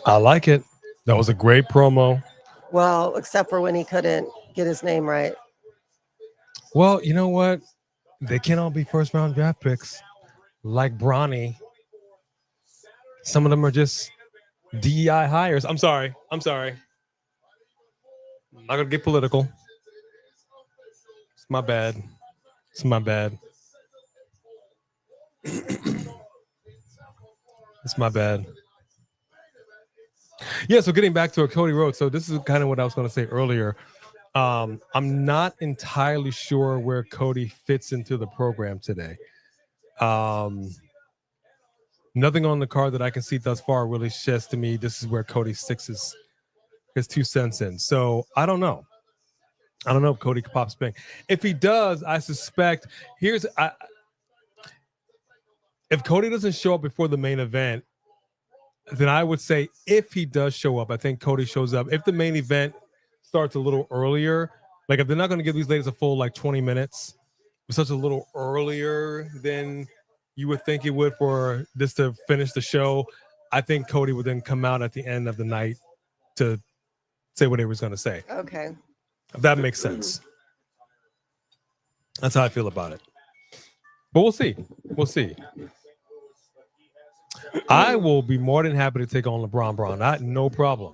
I like it. That was a great promo. Well, except for when he couldn't get his name right. Well, you know what? They can't all be first round draft picks like Bronny. Some of them are just DEI hires. I'm sorry. I'm not going to get political. It's my bad. It's my bad. It's my bad. Yeah, so getting back to a Cody Rhodes. So this is kind of what I was going to say earlier. I'm not entirely sure where Cody fits into the program today. Nothing on the card that I can see thus far really says to me this is where Cody sticks his 2 cents in. So I don't know. I don't know if Cody could pop spin. If he does, I suspect if Cody doesn't show up before the main event, then I would say if he does show up, I think Cody shows up. If the main event starts a little earlier, like if they're not going to give these ladies a full like 20 minutes, such a little earlier than you would think it would for this to finish the show, I think Cody would then come out at the end of the night to say what he was going to say. Okay. If that makes sense. That's how I feel about it. But we'll see. We'll see. I will be more than happy to take on LeBron Braun. No problem.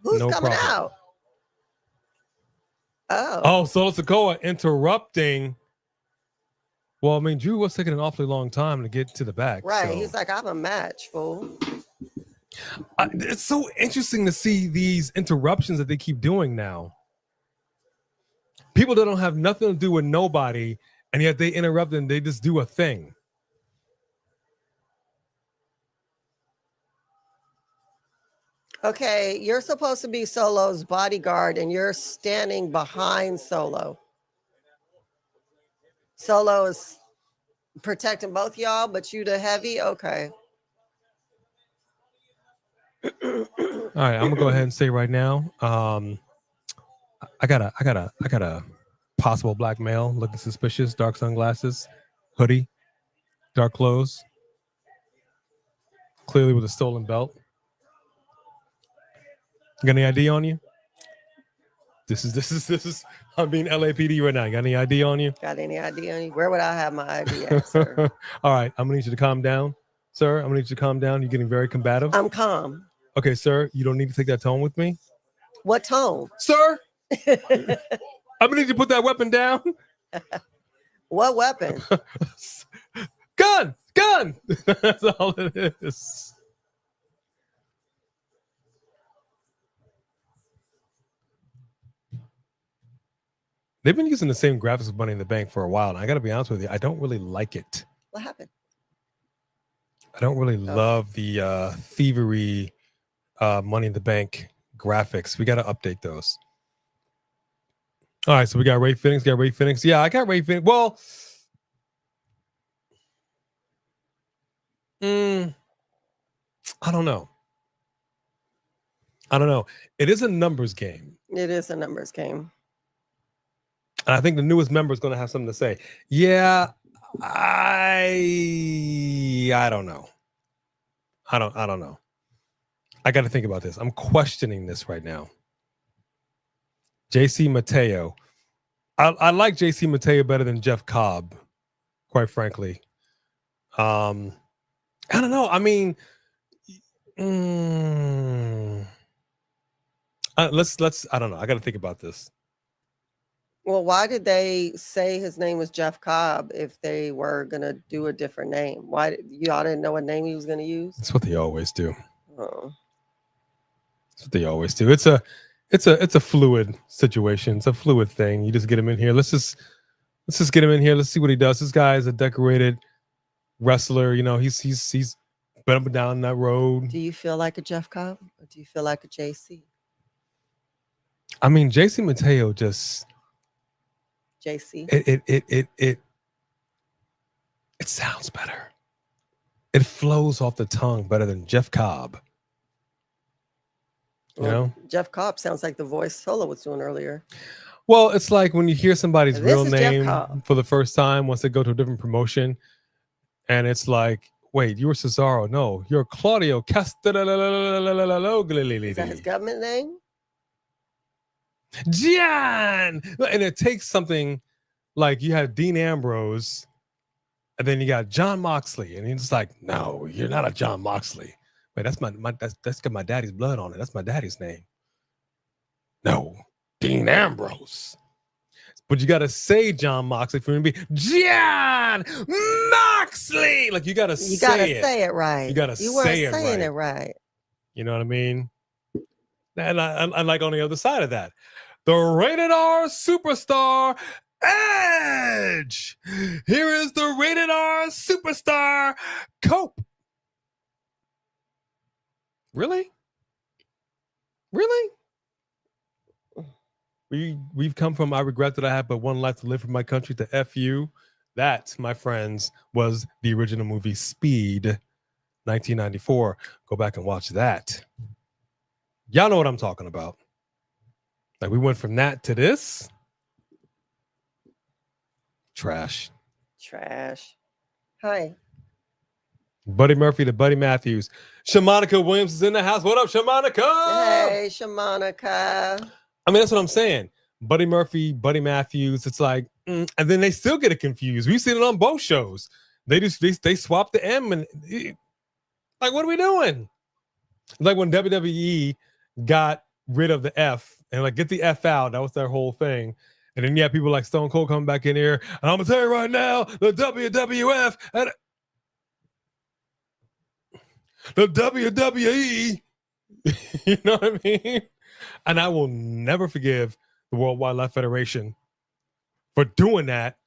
Who's No coming problem. out? Oh, Solo Sikoa interrupting. Well, I mean, Drew was taking an awfully long time to get to the back. Right. So. He's like, I have a match, fool. It's so interesting to see these interruptions that they keep doing now. People that don't have nothing to do with nobody, and yet they interrupt and they just do a thing. Okay, you're supposed to be Solo's bodyguard, and you're standing behind Solo. Solo is protecting both y'all, but you the heavy. Okay. All right, I'm gonna go ahead and say right now, I got a possible black male looking suspicious, dark sunglasses, hoodie, dark clothes, clearly with a stolen belt. You got any ID on you? This is. I'm being LAPD right now. You got any ID on you? Got any ID on you? Where would I have my ID at, sir? All right, I'm gonna need you to calm down, sir. I'm gonna need you to calm down. You're getting very combative. I'm calm. Okay, sir. You don't need to take that tone with me. What tone? Sir, I'm gonna need you to put that weapon down. What weapon? Gun. That's all it is. They've been using the same graphics of Money in the Bank for a while, and I got to be honest with you, I don't really like it. What happened? I don't really love the thievery Money in the Bank graphics. We got to update those. All right, so we got Rey Fenix. Yeah, I got Rey Fenix. Well, I don't know. It is a numbers game. It is a numbers game. And I think the newest member is going to have something to say. Yeah, I don't know. I don't know. I got to think about this. I'm questioning this right now. JC Mateo. I like JC Mateo better than Jeff Cobb, quite frankly. I don't know. I mean, let's. I don't know. I got to think about this. Well, why did they say his name was Jeff Cobb if they were gonna do a different name? Why y'all didn't know what name he was gonna use? That's what they always do. Oh. That's what they always do. It's a fluid situation. It's a fluid thing. You just get him in here. Let's just get him in here. Let's see what he does. This guy is a decorated wrestler. You know, he's been up and down that road. Do you feel like a Jeff Cobb or do you feel like a JC? I mean, JC Mateo just JC. It sounds better. It flows off the tongue better than Jeff Cobb. You know, Jeff Cobb sounds like the voice Solo was doing earlier. Well, it's like when you hear somebody's This real is Jeff name Cobb. for the first time once they go to a different promotion, and it's like, wait, you were Cesaro? No, you're Claudio Castagnoli. Is that his government name? Gian! And it takes something like you have Dean Ambrose, and then you got John Moxley, and he's like, no, you're not a John Moxley. Wait, that's that's got my daddy's blood on it. That's my daddy's name. No, Dean Ambrose. But you got to say John Moxley for him to be John Moxley. Like you got to say it right. You got to You weren't say it saying right. it right. You know what I mean? And I like on the other side of that, the rated R superstar Edge. Here is the rated R superstar Cope. Really? We've come from I regret that I have but one life to live for my country to F you. That, my friends, was the original movie Speed, 1994. Go back and watch that. Y'all know what I'm talking about. Like we went from that to this. Trash. Hi. Buddy Murphy to Buddy Matthews. Shamanica Williams is in the house. What up, Shamanica? Hey, Shamanica. I mean, that's what I'm saying. Buddy Murphy, Buddy Matthews. It's like, and then they still get it confused. We've seen it on both shows. They swap the M and like, what are we doing? Like when WWE got rid of the F and like get the F out. That was their whole thing. And then you have people like Stone Cold coming back in here. And I'm gonna tell you right now, the WWF and the WWE. You know what I mean? And I will never forgive the World Wildlife Federation for doing that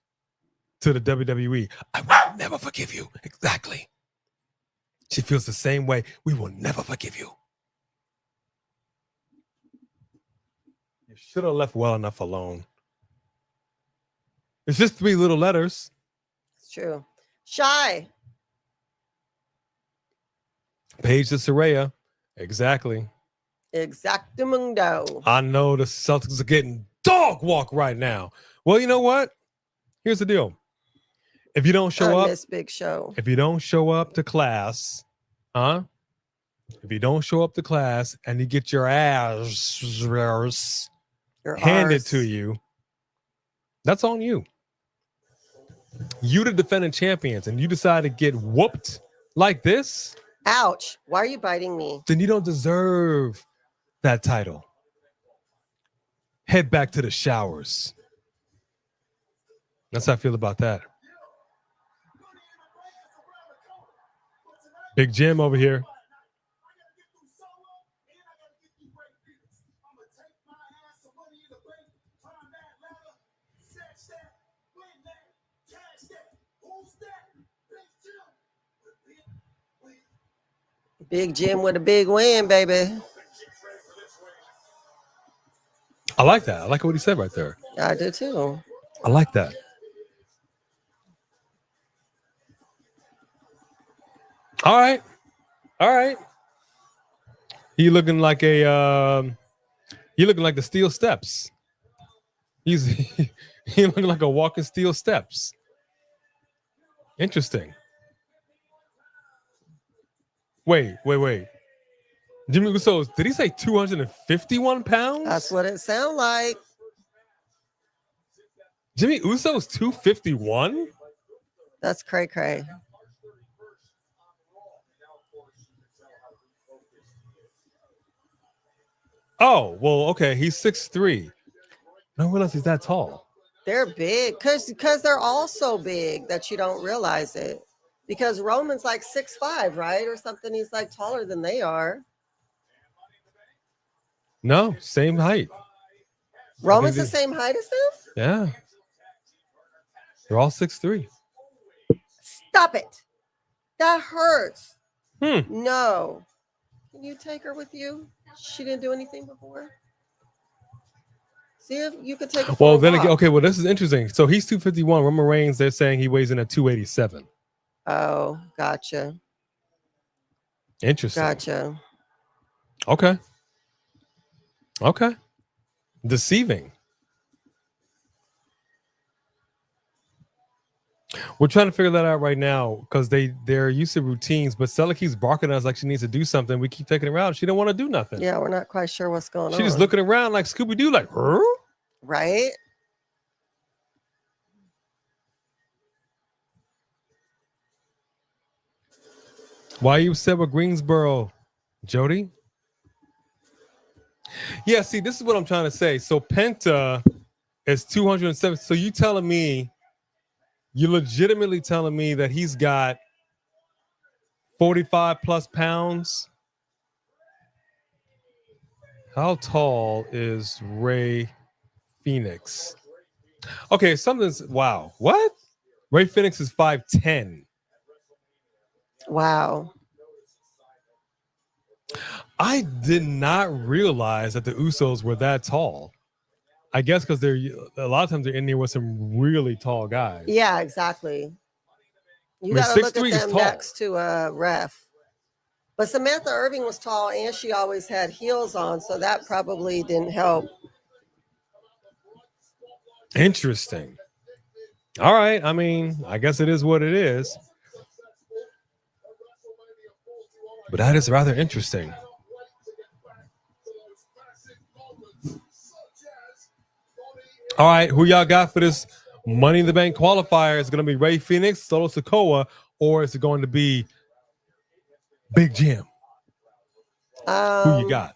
to the WWE. I will never forgive you. Exactly. She feels the same way. We will never forgive you. You should have left well enough alone. It's just 3 little letters. It's true. Shy. Paige to Saraya. Exactly. Exactamundo. I know the Celtics are getting dog walk right now. Well, you know what? Here's the deal. If you don't show up, this big show. if you don't show up to class, if you don't show up to class and you get your ass handed to you, that's on you. You the defending champions and you decide to get whooped like this. Ouch. Why are you biting me? Then you don't deserve that title. Head back to the showers. That's how I feel about that. Big Jim over here. Big Jim with a big win, baby. I like that. I like what he said right there. I do too. I like that. All right. He looking like the steel steps. He's He looked like a walking steel steps. Interesting. Wait. Jimmy Uso, did he say 251 pounds? That's what it sounds like. Jimmy Uso's 251? That's cray cray. Oh, well, okay. He's 6'3". I don't realize he's that tall. They're big because they're all so big that you don't realize it. Because Roman's like 6'5", right? Or something. He's like taller than they are. No, same height. Roman's the same height as them? Yeah. They're all 6'3". Stop it. That hurts. Hmm. No. Can you take her with you? She didn't do anything before. See if you could take her for Well, a then walk. again, okay, well, this is interesting. So he's 251. Roman Reigns, they're saying he weighs in at 287. Oh, gotcha. Interesting. Gotcha. Okay. Deceiving. We're trying to figure that out right now because they're used to routines, but Stella keeps barking at us like she needs to do something. We keep taking her out. She don't want to do nothing. Yeah, we're not quite sure what's going on. She's just looking around like Scooby-Doo, like, huh? Right? Why you upset with Greensboro, Jody? Yeah, see, this is what I'm trying to say. So Penta is 207. So you telling me, you're legitimately telling me that he's got 45 plus pounds? How tall is Rey Fenix? Okay, wow. What? Rey Fenix is 5'10". Wow. I did not realize that the Usos were that tall. I guess because they're a lot of times they're in there with some really tall guys. Yeah, exactly. You I mean, got to look at 6'3" is them tall. next to a ref. But Samantha Irving was tall and she always had heels on, so that probably didn't help. Interesting. All right. I mean, I guess it is what it is. But that is rather interesting. All right, who y'all got for this Money in the Bank qualifier? Is it going to be Rey Fenix, Solo Sikoa, or is it going to be Big Jim? Who you got?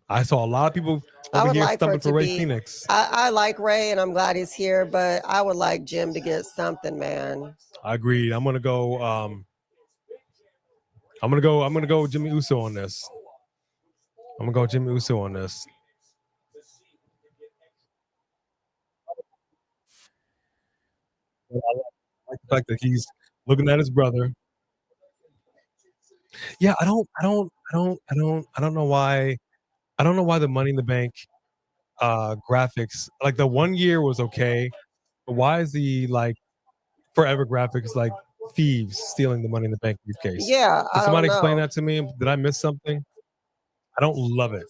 I saw a lot of people over here stumping for Rey Fenix. I like Rey, and I'm glad he's here, but I would like Jim to get something, man. I agreed. I'm gonna go. I'm gonna go Jimmy Uso on this. I'm gonna go Jimmy Uso on this. I like the fact that he's looking at his brother. Yeah, I don't know why. I don't know why the Money in the Bank graphics, like the 1 year was okay, but why is the like forever graphics like thieves stealing the Money in the Bank briefcase? Yeah, Did I somebody don't explain know. that to me? Did I miss something? I don't love it.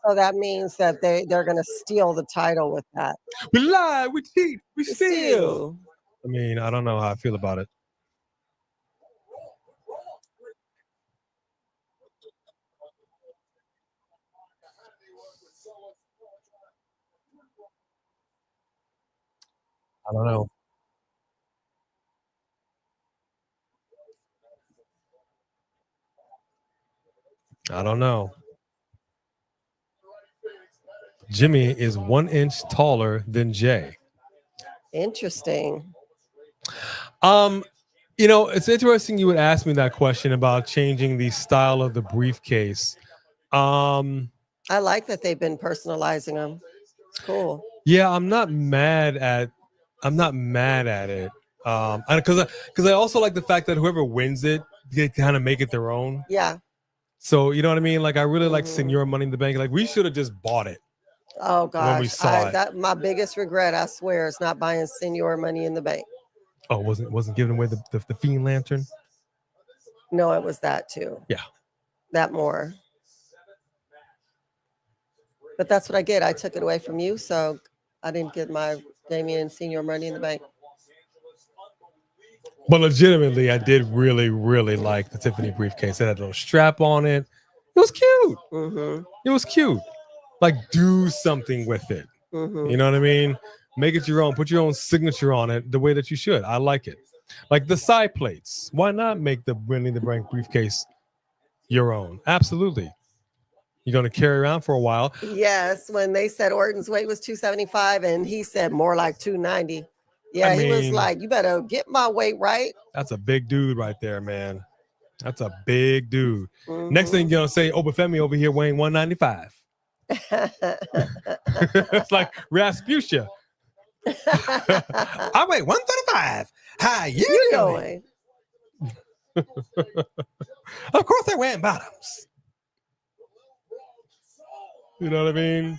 So that means that they're going to steal the title with that. We lie, we cheat, we steal. Steal. I mean, I don't know how I feel about it. I don't know. I don't know. Jimmy is 1 inch taller than Jay. Interesting. You know, it's interesting you would ask me that question about changing the style of the briefcase. I like that they've been personalizing them. It's cool. Yeah, I'm not mad at it. Because I also like the fact that whoever wins it, they kind of make it their own. Yeah. So you know what I mean? Like I really like Senor Money in the Bank. Like we should have just bought it. Oh gosh. When we saw it. That my biggest regret, I swear, is not buying Senior Money in the Bank. Oh, wasn't giving away the Fiend Lantern? No, it was that too. Yeah. That more. But that's what I get. I took it away from you, so I didn't get my Damien Senior Money in the Bank. But legitimately, I did really, really like the Tiffany briefcase. It had a little strap on it. It was cute. Mm-hmm. It was cute. Like, do something with it. Mm-hmm. You know what I mean? Make it your own. Put your own signature on it the way that you should. I like it. Like the side plates. Why not make the Winning the Bank briefcase your own? Absolutely. You're going to carry around for a while. Yes, when they said Orton's weight was 275 and he said more like 290. Yeah, he was mean, like, you better get my weight right. That's a big dude right there, man. That's a big dude. Mhm. Next thing you're going to say, Obafemi over here weighing 195. It's like Rasputia. I weigh 135. How you doing? Of course they're wearing bottoms. You know what I mean?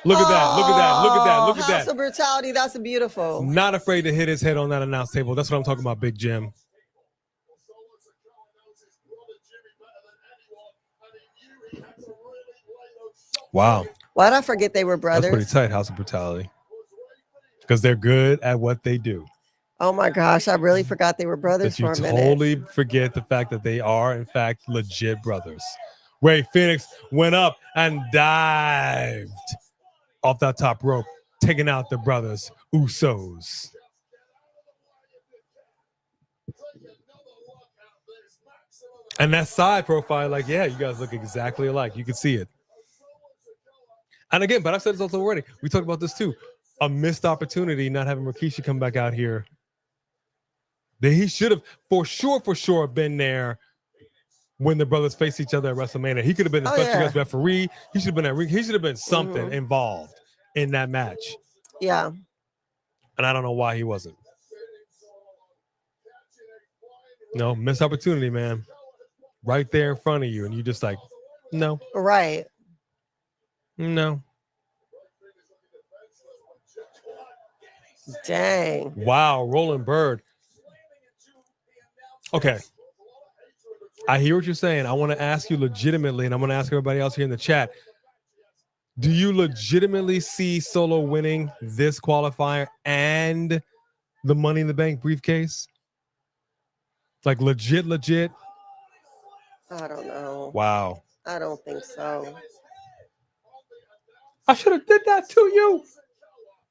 Look at that. Look at that. Look at that. Look at House that. of Brutality. That's beautiful. Not afraid to hit his head on that announce table. That's what I'm talking about, Big Jim. Wow. Why'd I forget they were brothers? That's pretty tight, House of Brutality. Because they're good at what they do. Oh my gosh, I really forgot they were brothers That you for a minute. totally forget the fact that they are, in fact, legit brothers. Rey Fenix went up and dived off that top rope, taking out the brothers Usos. And that side profile, like, yeah, you guys look exactly alike. You can see it. And again, but I've said this also already. We talked about this too. A missed opportunity not having Rikishi come back out here. That he should have for sure been there when the brothers faced each other at WrestleMania. He could have been a special guest referee. He should have been at ring. He should have been something involved in that match. Yeah. And I don't know why he wasn't. No, missed opportunity, man. Right there in front of you. And you just like, no. Right. No. Dang. Wow, Roland Bird. Okay. I hear what you're saying. I want to ask you legitimately, and I'm going to ask everybody else here in the chat. Do you legitimately see Solo winning this qualifier and the Money in the Bank briefcase? Like legit? I don't know. Wow. I don't think so. I should have did that to you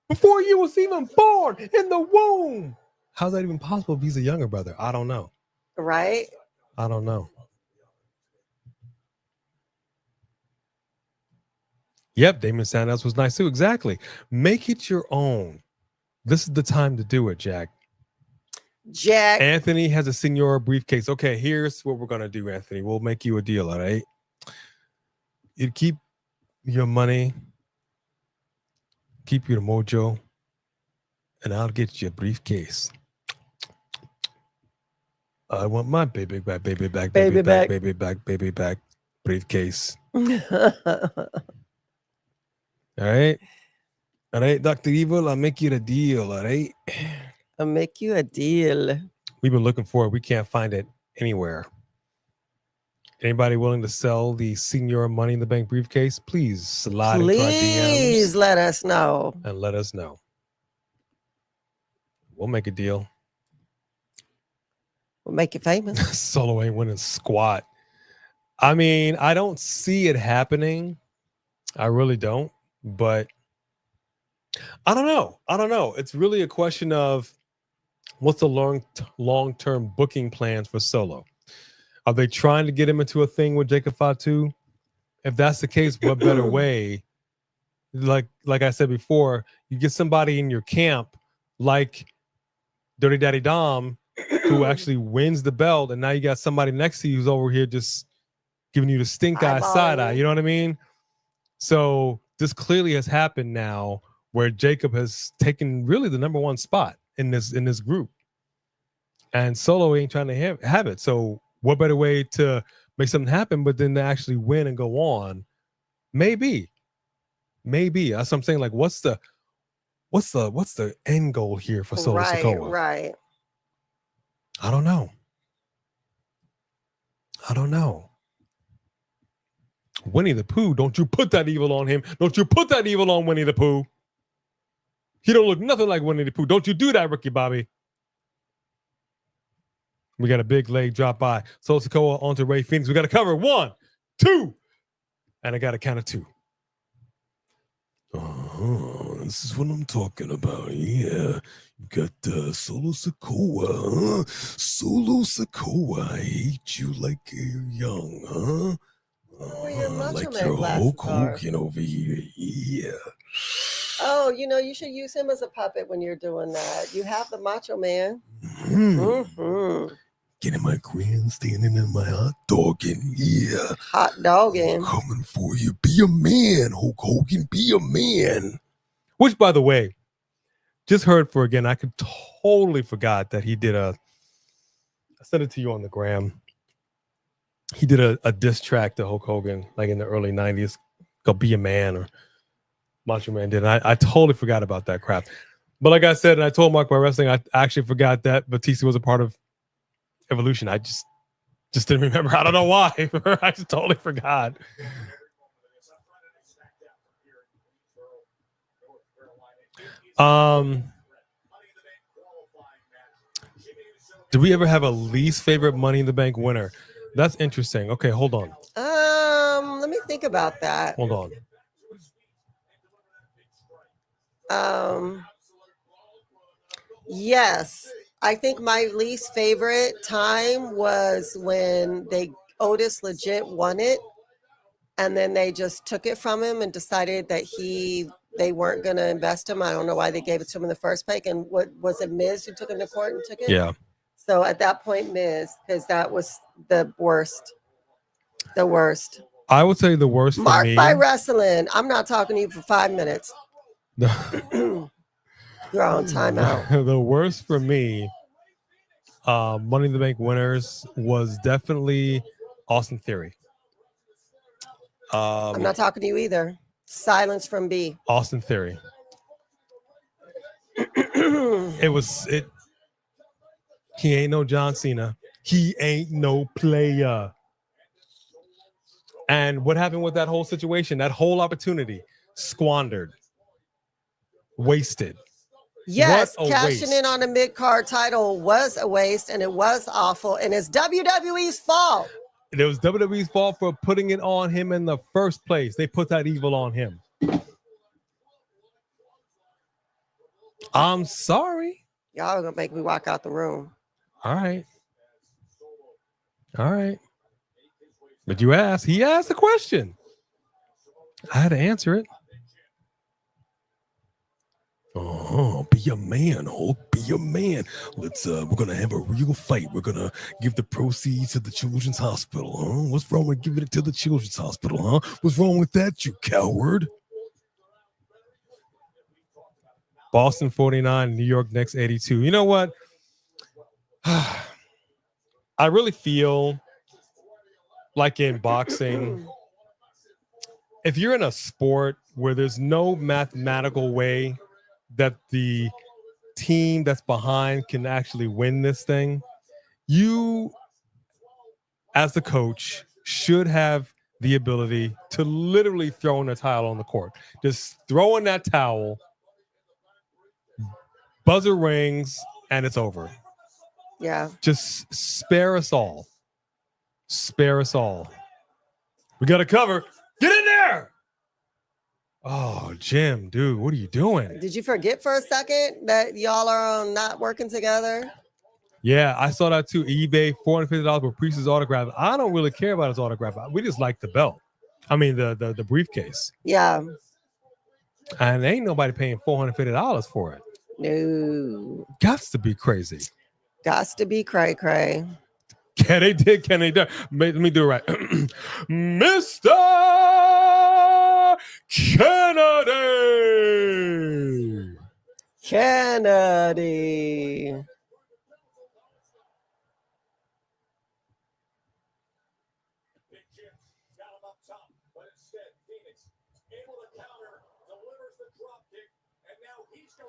before you was even born in the womb. How's that even possible if he's a younger brother? I don't know. Right? I don't know. Yep, Damon Sandows was nice too. Exactly. Make it your own. This is the time to do it, Jack. Anthony has a senior briefcase. Okay, here's what we're going to do, Anthony. We'll make you a deal, all right? You keep your money, keep your mojo, and I'll get you a briefcase. I want my baby back briefcase. All right, Dr. Evil, I'll make you the deal. All right, I'll make you a deal. We've been looking for it. We can't find it anywhere. Anybody willing to sell the Senior Money in the Bank briefcase? Please slide into our DMs. Please let us know. And let us know. We'll make a deal. We'll make it famous. Solo ain't winning squat. I mean, I don't see it happening. I really don't. But I don't know. It's really a question of what's the long-term booking plans for Solo? Are they trying to get him into a thing with Jacob Fatu? If that's the case, what better way? Like I said before, you get somebody in your camp like Dirty Daddy Dom who actually wins the belt, and now you got somebody next to you who's over here just giving you the stink eye side eye. You know what I mean? So this clearly has happened now where Jacob has taken really the number one spot in this group. And Solo ain't trying to have it. So what better way to make something happen but then to actually win and go on? Maybe. That's what I'm saying. Like, what's the end goal here for Solo Sikoa? Right. I don't know. Winnie the Pooh, don't you put that evil on him. Don't you put that evil on Winnie the Pooh. He don't look nothing like Winnie the Pooh. Don't you do that, Ricky Bobby. We got a big leg drop by. So Sikoa onto Rey Fenix. We got to cover 1, 2. And I got a count of 2. This is what I'm talking about. Yeah. You got Solo Sikoa. Solo Sikoa. I hate you like you're young, huh? Like your Hulk Hogan over here. Yeah. Oh, you should use him as a puppet when you're doing that. You have the Macho Man. Getting my grandstanding and my hot dogging. Yeah. Hot dogging. Coming for you. Be a man, Hulk Hogan. Be a man. Which, by the way, just heard for again, I could totally forgot that he did I sent it to you on the gram. He did a diss track to Hulk Hogan, like in the early 90s, called Be a Man, or Macho Man did. I totally forgot about that crap. But like I said, and I told Mark by Wrestling, I actually forgot that Batista was a part of Evolution. I just didn't remember. I don't know why. I just totally forgot. Do we ever have a least favorite Money in the Bank winner? That's interesting. Okay, hold on. Let me think about that. Hold on. Yes, I think my least favorite time was when Otis legit won it, and then they just took it from him and decided that they weren't going to invest him. I don't know why they gave it to him in the first place. And what was it, Miz who took him to court and took it? Yeah. So at that point, Miz, because that was the worst. The worst. I would say the worst for Mark me. by Wrestling. I'm not talking to you for 5 minutes. You're on timeout. The worst for me, Money in the Bank winners, was definitely Austin Theory. I'm not talking to you either. Silence from B. Austin Theory. He ain't no John Cena. He ain't no player. And what happened with that whole situation? That whole opportunity squandered, wasted. Yes, What a cashing waste. in on the mid-card title was a waste, and it was awful, and it's WWE's fault. It was WWE's fault for putting it on him in the first place. They put that evil on him. I'm sorry. Y'all are gonna make me walk out the room. All right. But you asked. He asked a question. I had to answer it. Oh, be a man, Hulk. Be a man. We're gonna have a real fight. We're gonna give the proceeds to the children's hospital, huh? What's wrong with giving it to the children's hospital, huh? What's wrong with that, you coward? Boston 49, New York Knicks 82. You know what? I really feel like in boxing, if you're in a sport where there's no mathematical way that the team that's behind can actually win this thing, you, as the coach, should have the ability to literally throw in a towel on the court. Just throw in that towel, buzzer rings, and it's over. Yeah. Just spare us all. Spare us all. We got to cover. Get in there. Oh, Jim, dude, what are you doing? Did you forget for a second that y'all are not working together? Yeah, I saw that too. eBay, $450 for Priest's autograph. I don't really care about his autograph. We just like the belt. I mean, the briefcase. Yeah. And ain't nobody paying $450 for it. No. Gots to be crazy. Gots to be cray-cray. Can they do? Let me do it right. Mr. Kennedy.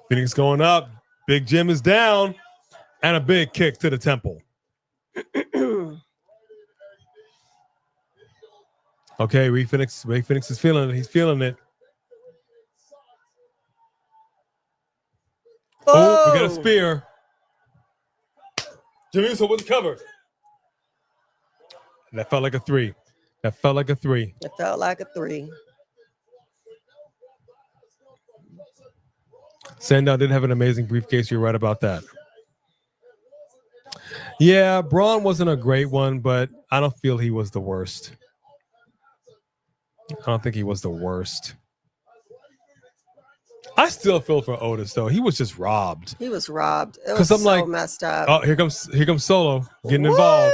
Phoenix going up. Big Jim is down. And a big kick to the temple. Okay, Rey Fenix is feeling it. He's feeling it. Oh, we got a spear. Jimmy Uso with the cover. That felt like a 3. That felt like a 3. It felt like a 3. Sandow did have an amazing briefcase. You're right about that. Yeah, Braun wasn't a great one, but I don't feel he was the worst. I don't think he was the worst. I still feel for Otis though. He was just robbed. He was robbed. It was so messed up. Oh, here comes Solo getting involved.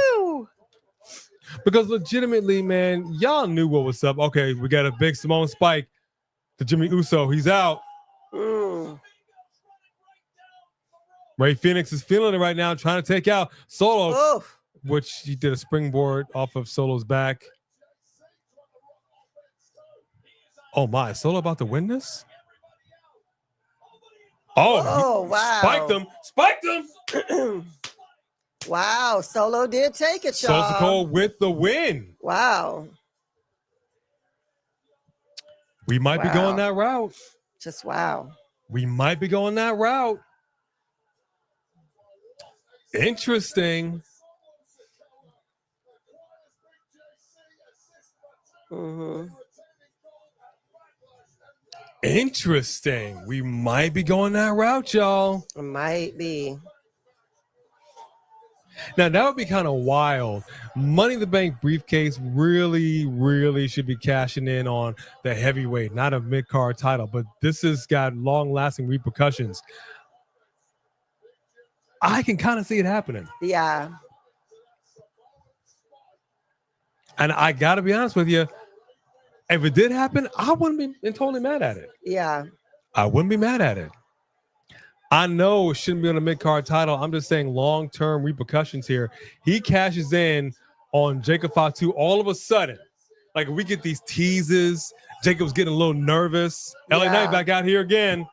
Because legitimately, man, y'all knew what was up. Okay, we got a big Simone Spike to Jimmy Uso. He's out. Rey Fenix is feeling it right now, trying to take out Solo, which he did a springboard off of Solo's back. Oh my, Solo about to win this? Oh, wow. Spiked him. Wow, Solo did take it, y'all. Sikoa with the win. Wow. We might be going that route. Just wow. We might be going that route. Interesting. Interesting. We might be going that route, y'all. It might be. Now, that would be kind of wild. Money in the Bank briefcase really should be cashing in on the heavyweight, not a mid-card title, but this has got long-lasting repercussions. I can kind of see it happening. Yeah. And I got to be honest with you, if it did happen, I wouldn't be totally mad at it. Yeah. I wouldn't be mad at it. I know it shouldn't be on a mid-card title. I'm just saying long-term repercussions here. He cashes in on Jacob Fatu all of a sudden. Like, we get these teases. Jacob's getting a little nervous. LA Knight back out here again.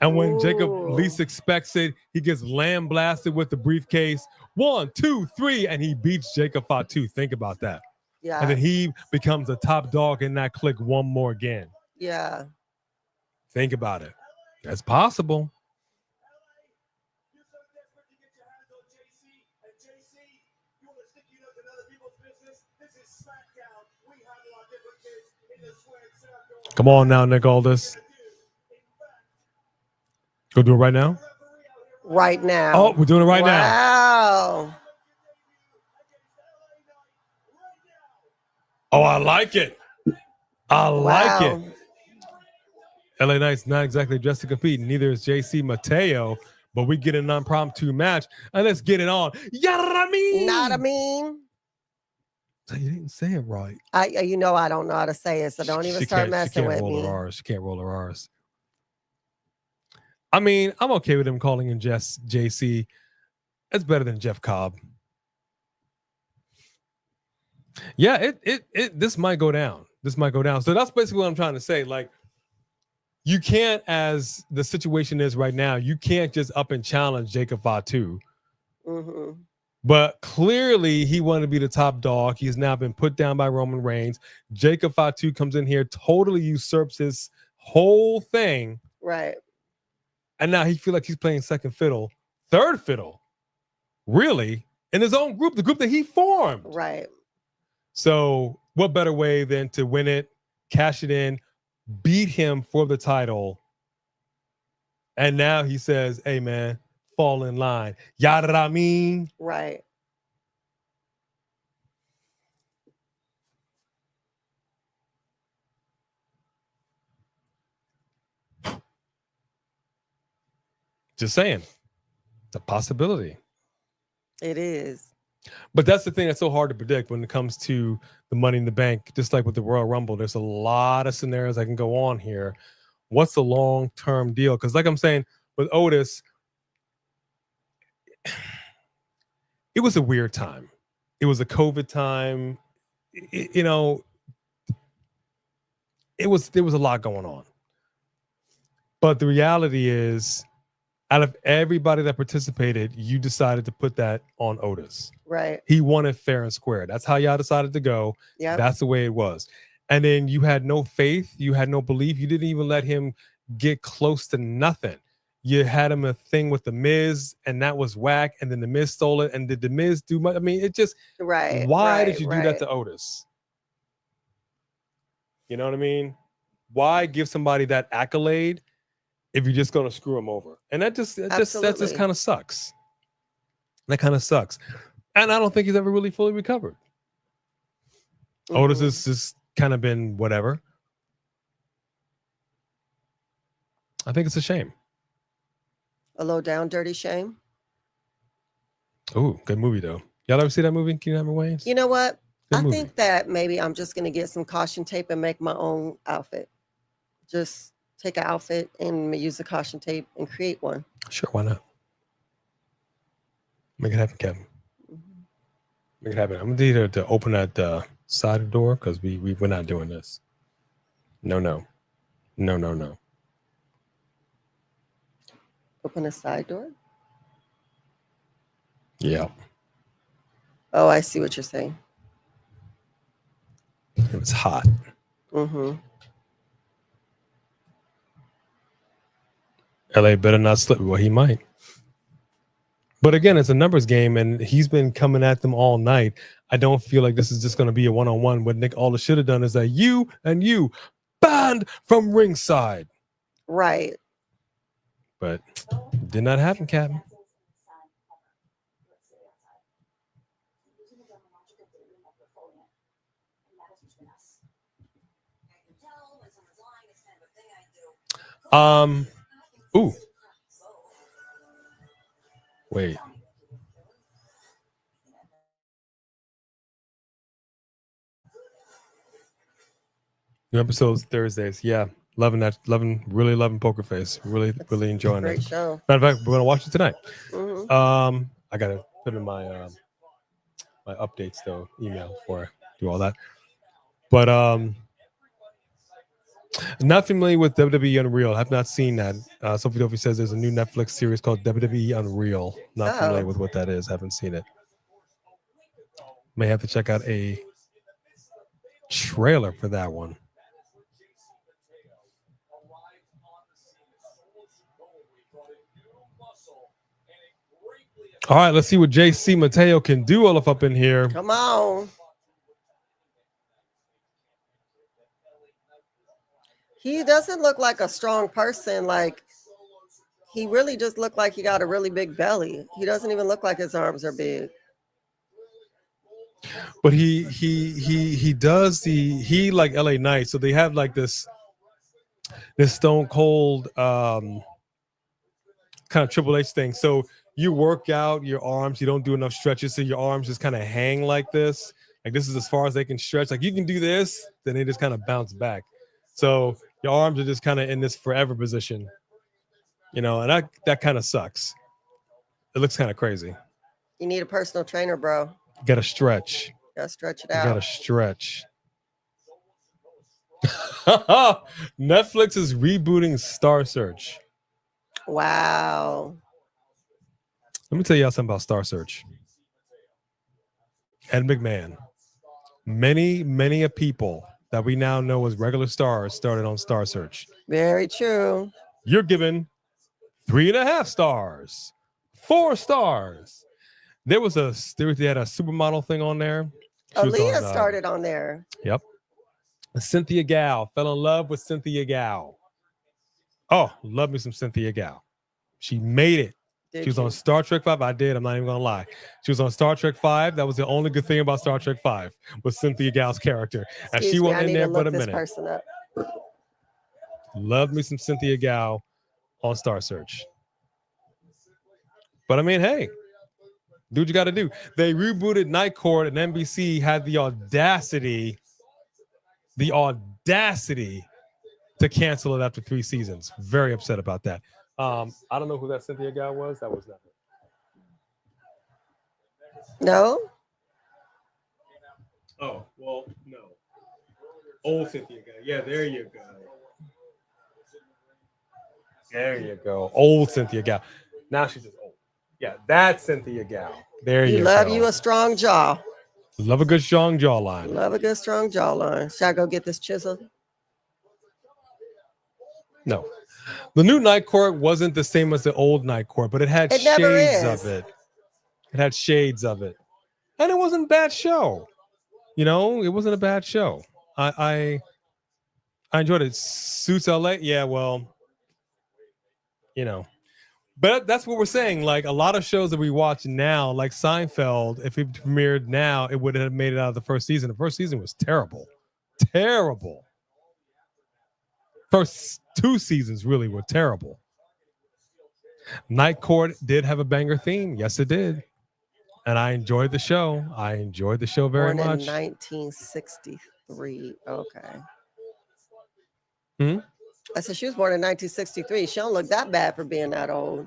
And when Jacob least expects it, he gets lamb-blasted with the briefcase. 1, 2, 3, and he beats Jacob Fatu. Think about that. Yeah. And then he becomes a top dog in that clique one more again. Yeah. Think about it. That's possible. Come on now, Nick Aldis. Go do it right now? Right now. Oh, we're doing it right now. Wow. Oh, I like it. I like it. LA Knight's not exactly dressed to compete. Neither is JC Mateo, but we get an impromptu match, and let's get it on. Yarameen. Not a mean. You didn't say it right. I don't know how to say it, so don't even start messing with me. She can't roll her R's. I mean, I'm okay with him calling him JC. It's better than Jeff Cobb. Yeah, this might go down. This might go down. So that's basically what I'm trying to say. Like, you can't, as the situation is right now, you can't just up and challenge Jacob Fatu. But clearly, he wanted to be the top dog. He's now been put down by Roman Reigns. Jacob Fatu comes in here, totally usurps his whole thing. Right. And now he feels like he's playing second fiddle, third fiddle, really, in his own group, the group that he formed. Right. So what better way than to win it, cash it in, beat him for the title. And now he says, hey, man, fall in line. Yada I mean. Right. Just saying. It's a possibility. It is. But that's the thing that's so hard to predict when it comes to the Money in the Bank. Just like with the Royal Rumble, there's a lot of scenarios that can go on here. What's the long-term deal? Because like I'm saying, with Otis, it was a weird time. It was a COVID time. There was a lot going on. But the reality is, Out of everybody that participated, you decided to put that on Otis. Right. He won it fair and square. That's how y'all decided to go. Yeah. That's the way it was. And then you had no faith. You had no belief. You didn't even let him get close to nothing. You had him a thing with the Miz, and that was whack. And then the Miz stole it. And did the Miz do much? I mean, it just Right. Why right, did you do that to Otis? You know what I mean? Why give somebody that accolade if you're just gonna screw him over? And that just Absolutely. kind of sucks. That kind of sucks. And I don't think he's ever really fully recovered. Otis Mhm. has just kind of been whatever. I think it's a shame. A low down, dirty shame. Ooh, good movie though. Y'all ever see that movie? Can you remember Wayne's? You know what? Good I movie. think that maybe I'm just gonna get some caution tape and make my own outfit. Just take an outfit and use the caution tape and create one. Sure, why not? Make it happen, Kevin. Mhm. Make it happen. I'm gonna need her to open that side door because we're not doing this. No. Open a side door. Yeah, Oh, I see what you're saying. it was hot. Mm-hmm. LA better not slip. Well, he might. But again, it's a numbers game, and he's been coming at them all night. I don't feel like this is just going to be a one-on-one. What Nick Aldis should have done is that you and you banned from ringside. Right. But did not happen, Captain. Ooh. Wait. New episodes Thursdays. Yeah. Really loving Poker Face. Really enjoying Great it. show. Matter of fact, we're gonna watch it tonight. Mm-hmm. I gotta put in my my updates though, email before I do all that. But not familiar with WWE Unreal. Have not seen that. Sophie Duffy says there's a new Netflix series called WWE Unreal. Not familiar with what that is. Haven't seen it. May have to check out a trailer for that one. All right, let's see what JC Mateo can do all up in here. Come on. He doesn't look like a strong person. Like, he really just looked like he got a really big belly. He doesn't even look like his arms are big. But he does he like LA Knight, so they have like this Stone Cold kind of Triple H thing. So you work out your arms, you don't do enough stretches, so your arms just kind of hang like this. Like this is as far as they can stretch. Like you can do this, then they just kind of bounce back. So your arms are just kind of in this forever position, you know, and that kind of sucks. It looks kind of crazy. You need a personal trainer, bro. You gotta stretch. Gotta stretch it You out. gotta stretch. Netflix is rebooting Star Search. Wow. Let me tell y'all something about Star Search. Ed McMahon. Many a people that we now know as regular stars started on Star Search. Very true. You're given 3.5 stars, 4 stars. They had a supermodel thing on there. Aaliyah started on there. Yep. Cynthia Gal. Fell in love with Cynthia Gal. Oh, love me some Cynthia Gal. She made it. She was on Star Trek 5. I did. I'm not even going to lie. She was on Star Trek 5. That was the only good thing about Star Trek 5 was Cynthia Gal's character. And she wasn't in there but a minute. Person up. Love me some Cynthia Gal on Star Search. But I mean, hey, do what you got to do. They rebooted Night Court, and NBC had the audacity to cancel it after 3 seasons. Very upset about that. I don't know who that Cynthia Gal was. That was nothing. No? Oh, well, no. Old Cynthia Gal. Yeah, there you go. There you go. Old Cynthia Gal. Now she's just old. Yeah, that's Cynthia Gal. There you You love go. you a strong jaw. Love a good strong jawline. Love a good strong jawline. Should I go get this chisel? No. The new Night Court wasn't the same as the old Night Court, but it had It never shades is. of it. It had shades of it. And it wasn't a bad show. You know, it wasn't a bad show. I enjoyed it. Suits LA. Yeah, well, you know. But that's what we're saying. Like a lot of shows that we watch now, like Seinfeld, if it premiered now, it would have made it out of the first season. The first season was terrible. Terrible. First 2 seasons really were terrible. Night Court did have a banger theme. Yes, it did. And I enjoyed the show. I enjoyed the show very Born much. in 1963. Okay. Hmm? I said she was born in 1963. She don't look that bad for being that old.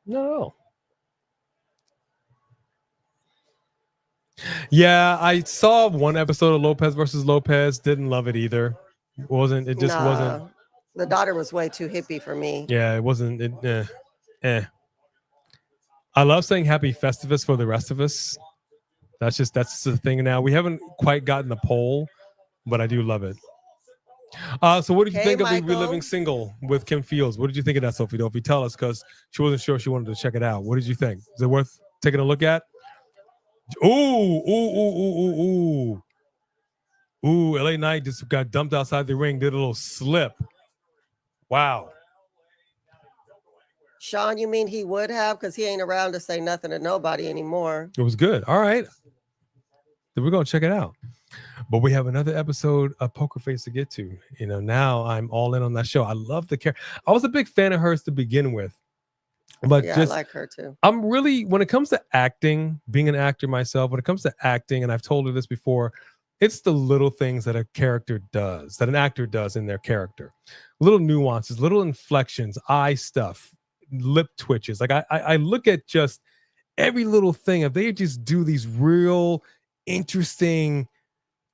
No. Yeah, I saw one episode of Lopez versus Lopez. Didn't love it either. It wasn't. It just wasn't. The daughter was way too hippie for me. Yeah, it wasn't. I love saying Happy Festivus for the rest of us. That's the thing now. We haven't quite gotten the poll, but I do love it. So what did you think of the Reliving Single with Kim Fields? What did you think of that, Sophie? Don't tell us because she wasn't sure she wanted to check it out. What did you think? Is it worth taking a look at? Ooh. LA Knight just got dumped outside the ring, did a little slip. Wow. Sean, you mean he would have? Because he ain't around to say nothing to nobody anymore. It was good. All right. Then we're going to check it out. But we have another episode of Poker Face to get to. You know, now I'm all in on that show. I love the character. I was a big fan of hers to begin with. But yeah, just, I like her too. I'm really, when it comes to acting, being an actor myself, when it comes to acting, and I've told her this before, it's the little things that a character does, that an actor does in their character. Little nuances, little inflections, eye stuff, lip twitches. Like I look at just every little thing. If they just do these real interesting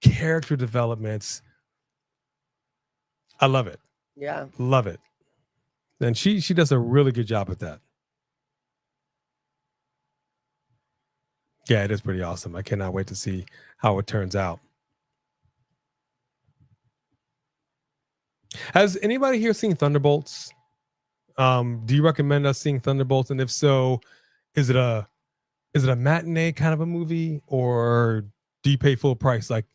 character developments, I love it. Yeah. Love it. And she does a really good job at that. Yeah, it is pretty awesome. I cannot wait to see how it turns out. Has anybody here seen Thunderbolts? Do you recommend us seeing Thunderbolts? And if so, is it a matinee kind of a movie, or do you pay full price? Like,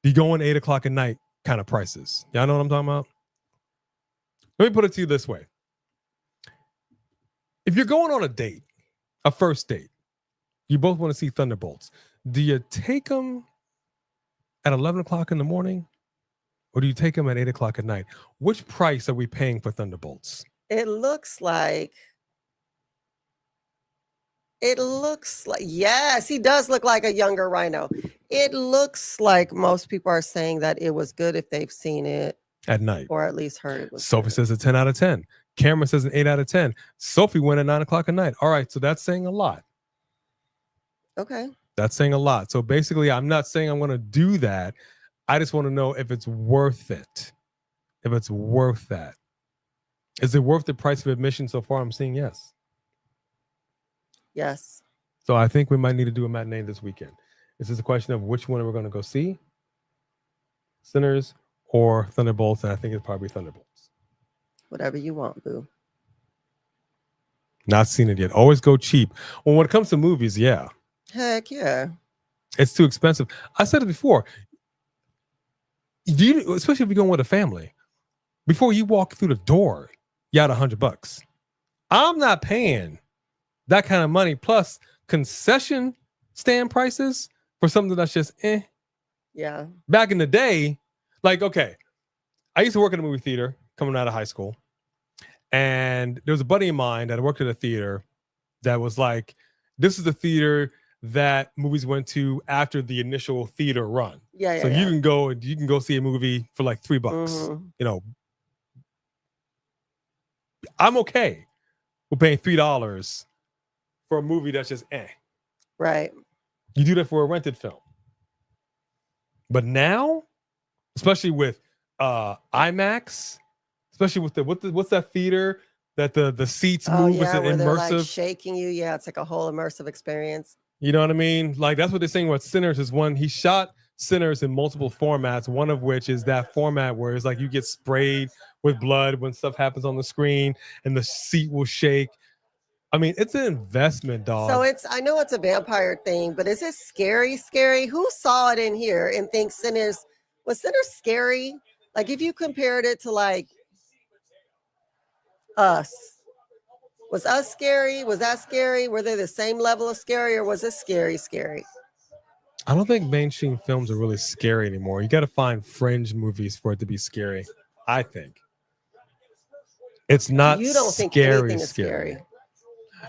do you go in 8 o'clock at night kind of prices? Y'all know what I'm talking about? Let me put it to you this way. If you're going on a date, a first date, you both want to see Thunderbolts. Do you take them at 11 o'clock in the morning, or do you take them at 8 o'clock at night? Which price are we paying for Thunderbolts? It looks like, yes, he does look like a younger Rhino. It looks like most people are saying that it was good if they've seen it at night, or at least heard it was Sophie good. says a 10 out of 10. Cameron says an 8 out of 10. Sophie went at 9 o'clock at night. All right, so that's saying a lot. Okay. That's saying a lot. So basically, I'm not saying I'm going to do that. I just want to know if it's worth it. If it's worth that. Is it worth the price of admission so far? I'm saying yes. Yes. So I think we might need to do a matinee this weekend. This is a question of which one we're going to go see. Sinners or Thunderbolts. And I think it's probably Thunderbolts. Whatever you want, boo. Not seen it yet. Always go cheap. Well, when it comes to movies, yeah. Heck yeah. It's too expensive. I said it before. Especially if you're going with a family. Before you walk through the door, you got $100. I'm not paying that kind of money plus concession stand prices for something that's just Yeah. Back in the day, like, okay, I used to work in a movie theater coming out of high school. And there was a buddy of mine that worked at a theater that was like, this is the theater that movies went to after the initial theater run. Yeah. So you can go see a movie for like $3. Mm-hmm. You know, I'm okay with paying $3 for a movie that's just Right. You do that for a rented film. But now, especially with IMAX, especially with what's that theater that the seats Oh move. It's yeah, an where they're like immersive. shaking you. Yeah, it's like a whole immersive experience. You know what I mean? Like that's what they're saying. What Sinners is one. He shot Sinners in multiple formats. One of which is that format where it's like you get sprayed with blood when stuff happens on the screen, and the seat will shake. I mean, it's an investment, dog. So I know it's a vampire thing, but is it scary? Scary? Who saw it in here and thinks was Sinners scary? Like if you compared it to like Us, was Us scary? Was that scary? Were they the same level of scary, or was it scary? I don't think mainstream films are really scary anymore. You got to find fringe movies for it to be scary. I think it's not. You don't think scary, anything is scary?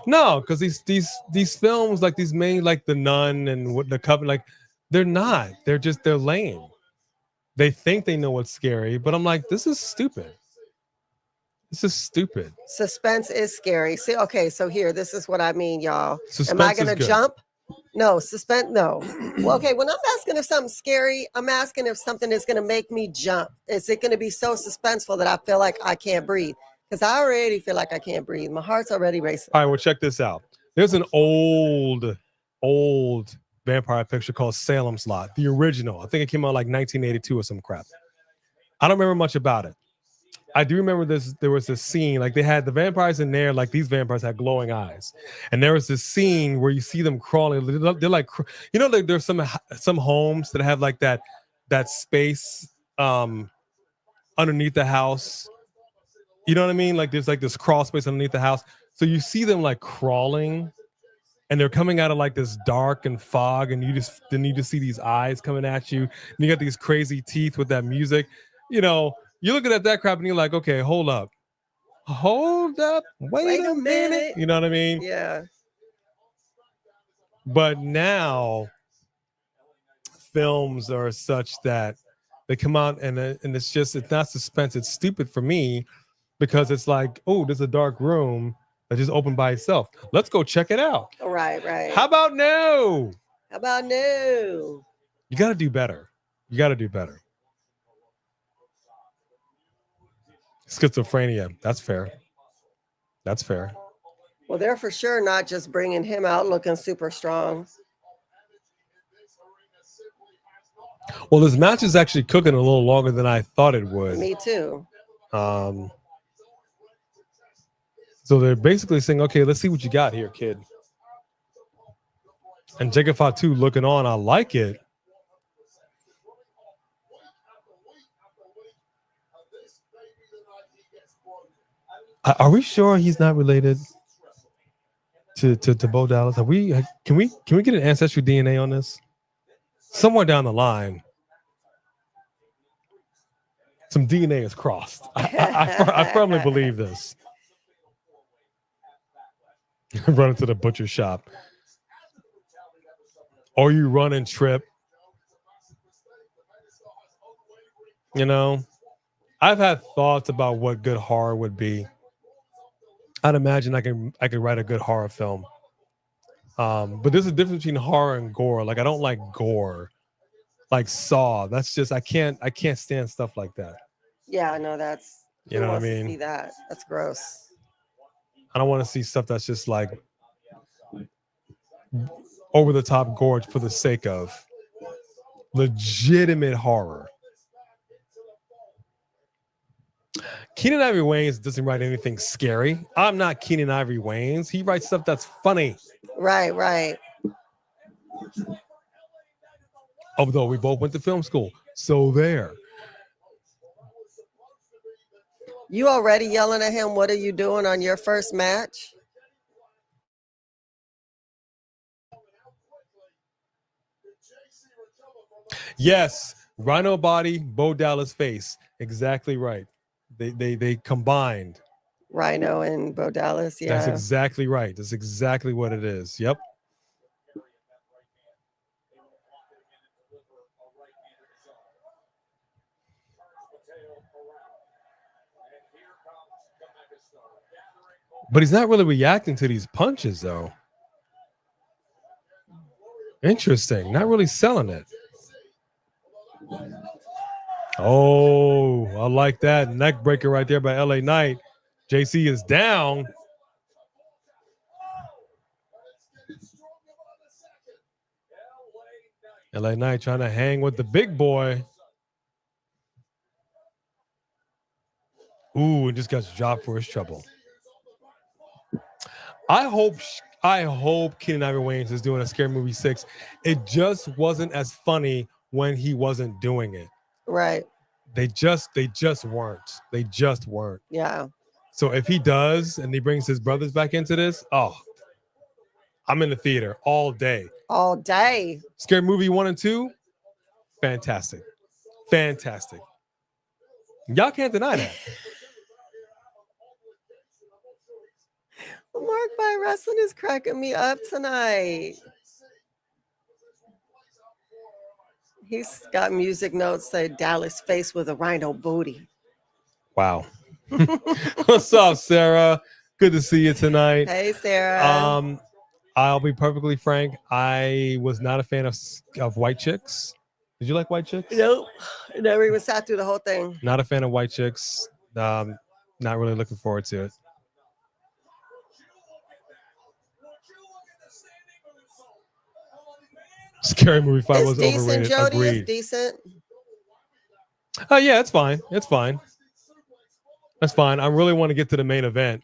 No, because these films like these main like The Nun and what the Covenant, like they're not. They're lame. They think they know what's scary, but I'm like, this is stupid. This is stupid. Suspense is scary. See, okay, so here, this is what I mean, y'all. Suspense Am I is gonna good. jump? No, suspense. No. Well, okay, when I'm asking if something's scary, I'm asking if something is gonna make me jump. Is it gonna be so suspenseful that I feel like I can't breathe? Because I already feel like I can't breathe. My heart's already racing. All right, well, check this out. There's an old vampire picture called Salem's Lot, the original. I think it came out like 1982 or some crap. I don't remember much about it. I do remember this. There was this scene, like they had the vampires in there, like these vampires had glowing eyes, and there was this scene where you see them crawling. They're like, you know, like there's some homes that have like that space underneath the house. You know what I mean? Like there's like this crawl space underneath the house. So you see them like crawling, and they're coming out of like this dark and fog, and you just see these eyes coming at you, and you got these crazy teeth with that music, you know. You're looking at that crap and you're like, okay, hold up, wait a minute. You know what I mean? Yeah. But now films are such that they come out and it's not suspense. It's stupid for me because it's like, oh, there's a dark room that just opened by itself. Let's go check it out. Right. How about no? How about no? You got to do better. Schizophrenia. That's fair. Well, they're for sure not just bringing him out looking super strong. Well, this match is actually cooking a little longer than I thought it would. Me too. So they're basically saying, okay, let's see what you got here, kid. And Jacob Fatu looking on. I like it. Are we sure he's not related to Bo Dallas? Can we get an ancestry DNA on this? Somewhere down the line, some DNA is crossed. I firmly believe this. Run into the butcher shop, or you run and trip. You know, I've had thoughts about what good horror would be. I'd imagine I could write a good horror film. But there's a difference between horror and gore. Like I don't like gore, like Saw. That's just I can't stand stuff like that. Yeah, no, that's you know what I mean. See that? That's gross. I don't want to see stuff that's just like over the top gore for the sake of legitimate horror. Keenan Ivory Wayans doesn't write anything scary. I'm not Keenan Ivory Wayans. He writes stuff that's funny. Right. Although we both went to film school. So there. You already yelling at him, what are you doing on your first match? Yes. Rhino body, Bo Dallas face. Exactly right. They combined. Rhino and Bo Dallas, yeah. That's exactly right. That's exactly what it is. Yep. But he's not really reacting to these punches, though. Interesting. Not really selling it. Oh, I like that neck breaker right there by LA Knight. JC is down. LA Knight trying to hang with the big boy. Ooh, and just got dropped for his trouble. I hope Keenan Ivory Wayans is doing a Scary Movie 6. It just wasn't as funny when he wasn't doing it. Right. They just weren't. They just weren't. Yeah. So if he does and he brings his brothers back into this, oh, I'm in the theater all day. All day. Scary Movie 1 and 2, fantastic. Fantastic. Y'all can't deny that. Mark by Wrestling is cracking me up tonight. He's got music notes say Dallas face with a rhino booty. Wow. What's up, Sarah? Good to see you tonight. Hey, Sarah. I'll be perfectly frank. I was not a fan of White Chicks. Did you like White Chicks? Nope. Never even sat through the whole thing. Not a fan of White Chicks. Not really looking forward to it. Scary Movie 5 was decent, overrated. Jody. Agreed. It's decent. Oh yeah, it's fine. It's fine. That's fine. I really want to get to the main event.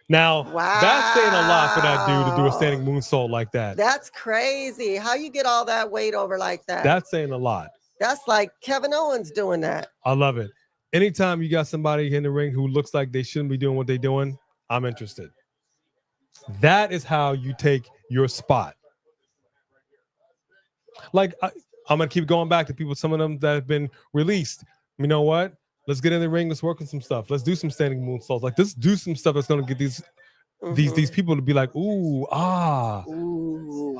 Now, that's saying a lot for that dude to do a standing moonsault like that. That's crazy. How you get all that weight over like that? That's saying a lot. That's like Kevin Owens doing that. I love it. Anytime you got somebody in the ring who looks like they shouldn't be doing what they're doing, I'm interested. That is how you take your spot. Like, I'm going to keep going back to people, some of them that have been released. You know what? Let's get in the ring. Let's work on some stuff. Let's do some standing moonsaults. Like, let's do some stuff that's going to get these people to be like, ooh, ah. Ooh.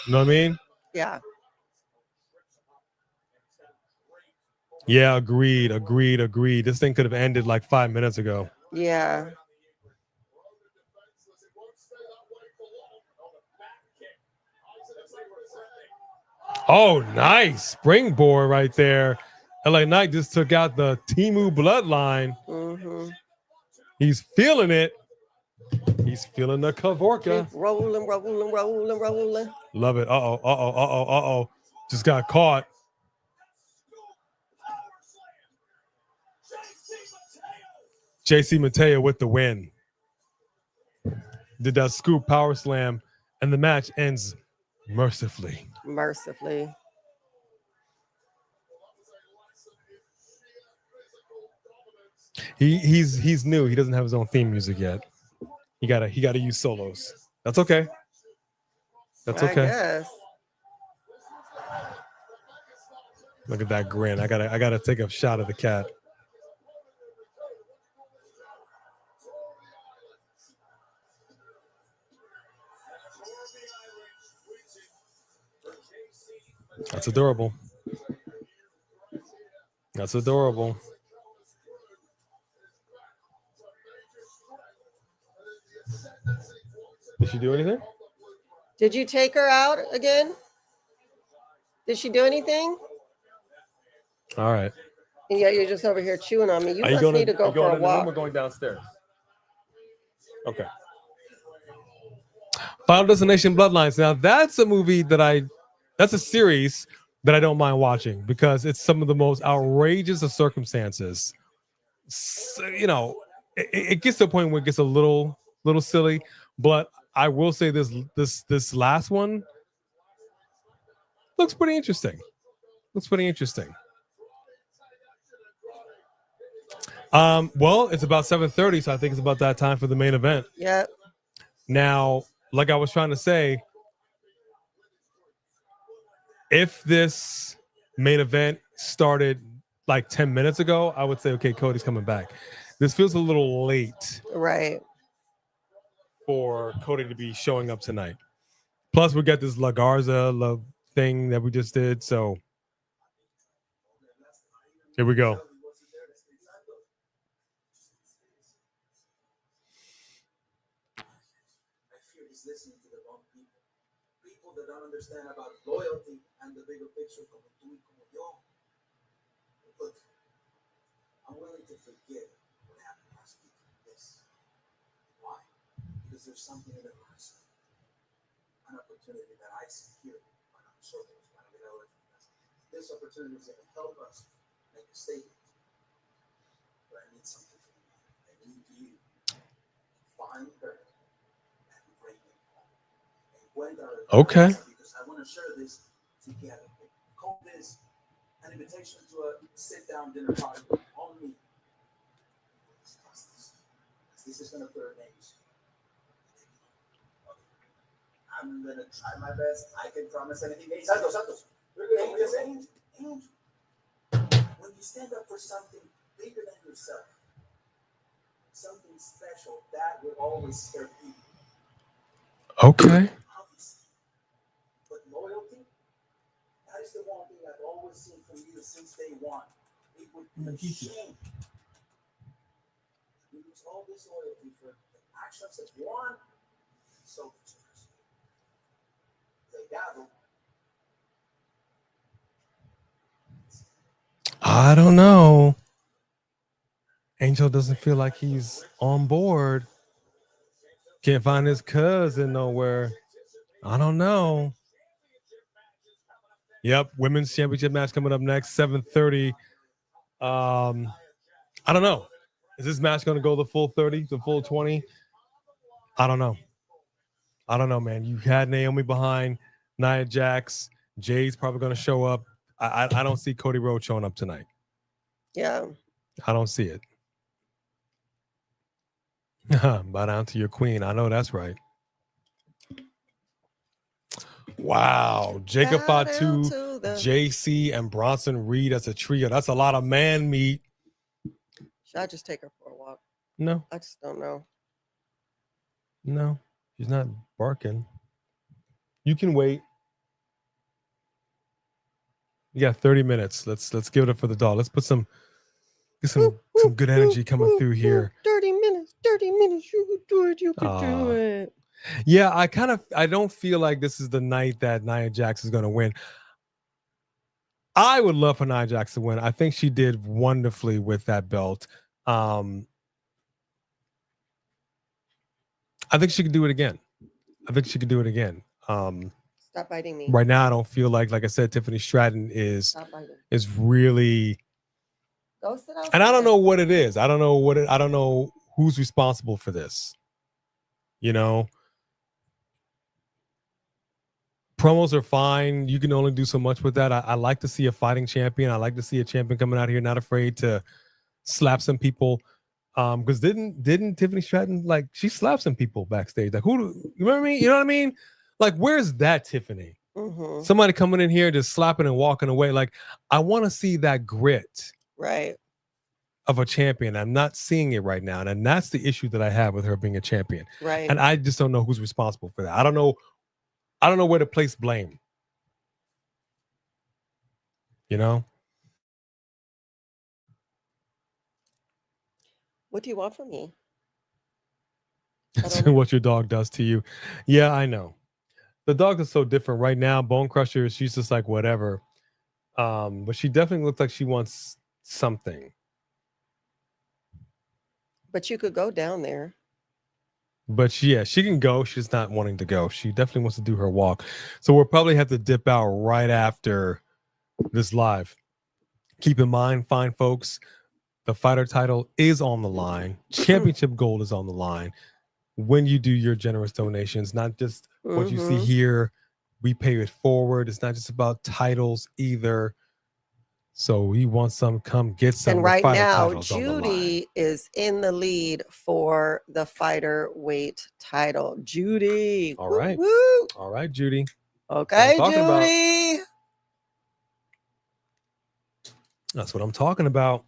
You know what I mean? Yeah. Yeah, agreed. This thing could have ended like 5 minutes ago. Yeah. Oh, nice. Springboard right there. LA Knight just took out the Timu bloodline. Mm-hmm. He's feeling it. He's feeling the Kavorka. Keep rolling. Love it. Uh-oh. Just got caught. JC Mateo with the win. Did that scoop power slam, and the match ends mercifully. He's new. He doesn't have his own theme music yet. He gotta use solos. That's okay. That's okay. I guess. Look at that grin. I gotta take a shot of the cat. That's adorable. That's adorable. Did she do anything? Did you take her out again? Did she do anything? All right. And yeah, you're just over here chewing on me. You Are must need to go for a walk. We're going downstairs. Okay. Final Destination Bloodlines. Now that's a movie that's a series that I don't mind watching because it's some of the most outrageous of circumstances. So, you know, it gets to a point where it gets a little silly, but I will say this last one looks pretty interesting. Well, it's about 7:30, so I think it's about that time for the main event. Yep. Now, like I was trying to say, if this main event started like 10 minutes ago, I would say, okay, Cody's coming back. This feels a little late. Right. For Cody to be showing up tonight. Plus, we got this La Garza love thing that we just did. So here we go. People that don't understand about loyalty and the bigger picture, como tú y como yo. Look, I'm willing to forgive what happened last week. Yes. because there's something in the horizon, an opportunity that I see here, but I'm sure there's going to be other things. This opportunity is going to help us make a statement. But I need something from you. I need you to find her and bring it home. Encuentra her. Okay. Because I want to share this together. Call this an invitation to a sit-down dinner party on me. This is going to put our names. I'm going to try my best. I can promise anything. Hey, Santos. Angel. When you stand up for something bigger than yourself, something special, that will always scare people. Okay. Obviously. But loyalty, that is the one thing I've always seen from you since day one. It would be a shame. You lose all this loyalty for the actions of one selfish person. Legado. I don't know. Angel doesn't feel like he's on board. Can't find his cousin nowhere. I don't know. Yep, women's championship match coming up next, 7:30. I don't know. Is this match going to go the full 30, the full 20? I don't know. I don't know, man. You had Naomi behind Nia Jax. Jay's probably going to show up. I don't see Cody Rhodes showing up tonight. Yeah. I don't see it. Bow down to your queen. I know that's right. Wow. Jacob Bow down Fatu, to the- JC, and Bronson Reed as a trio. That's a lot of man meat. Should I just take her for a walk? No, I just don't know. no. She's not barking. You can wait. You got 30 minutes. Let's give it up for the dog. Let's put some good energy coming through here. 30 minutes. 30 minutes. You could do it. You could do it. Yeah, I don't feel like this is the night that Nia Jax is going to win. I would love for Nia Jax to win. I think she did wonderfully with that belt. I think she could do it again. Stop biting me. Right now, I don't feel like I said, Tiffany Stratton is Stop biting. really, Go sit outside. and I don't know what it is. I don't know who's responsible for this. You know, promos are fine. You can only do so much with that. I like to see a fighting champion. I like to see a champion coming out here not afraid to slap some people. Because didn't Tiffany Stratton, like, she slapped some people backstage? Like, you remember me? You know what I mean? Like, where's that Tiffany? Mm-hmm. Somebody coming in here just slapping and walking away. Like, I want to see that grit Right. of a champion. I'm not seeing it right now. And that's the issue that I have with her being a champion. Right. And I just don't know who's responsible for that. I don't know where to place blame. You know? What do you want from me? What your dog does to you. Yeah, I know. The dog is so different right now. Bone Crusher, she's just like whatever. But she definitely looks like she wants something. But you could go down there. But she can go. She's not wanting to go. She definitely wants to do her walk. So we'll probably have to dip out right after this live. Keep in mind, fine folks, the fighter title is on the line. Championship gold is on the line. When you do your generous donations, not just what you see here, we pay it forward. It's not just about titles either. So we want some, come get some. And right now, Judy is in the lead for the fighter weight title. Judy. All right. Woo. All right, Judy. Okay, Judy. That's what I'm talking about.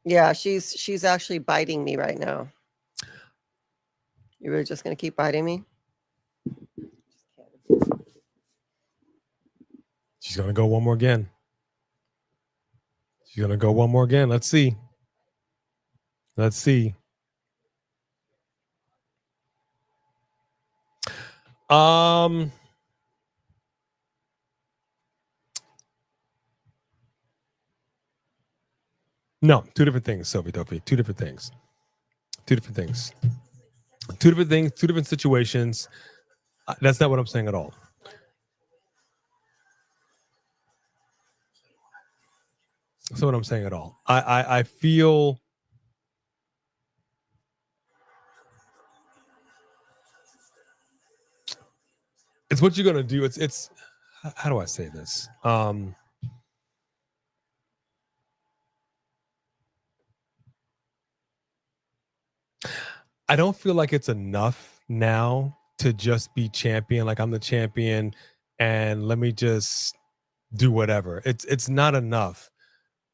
Yeah, she's actually biting me right now. You really just gonna keep biting me? She's gonna go one more again. Let's see. No, two different things, Sophie Duffy. Two different things. Two different things. Two different things. Two different situations. That's not what I'm saying at all. That's not what I'm saying at all. I feel it's what you're gonna do. It's how do I say this? I don't feel like it's enough now to just be champion. Like I'm the champion, and let me just do whatever. It's not enough.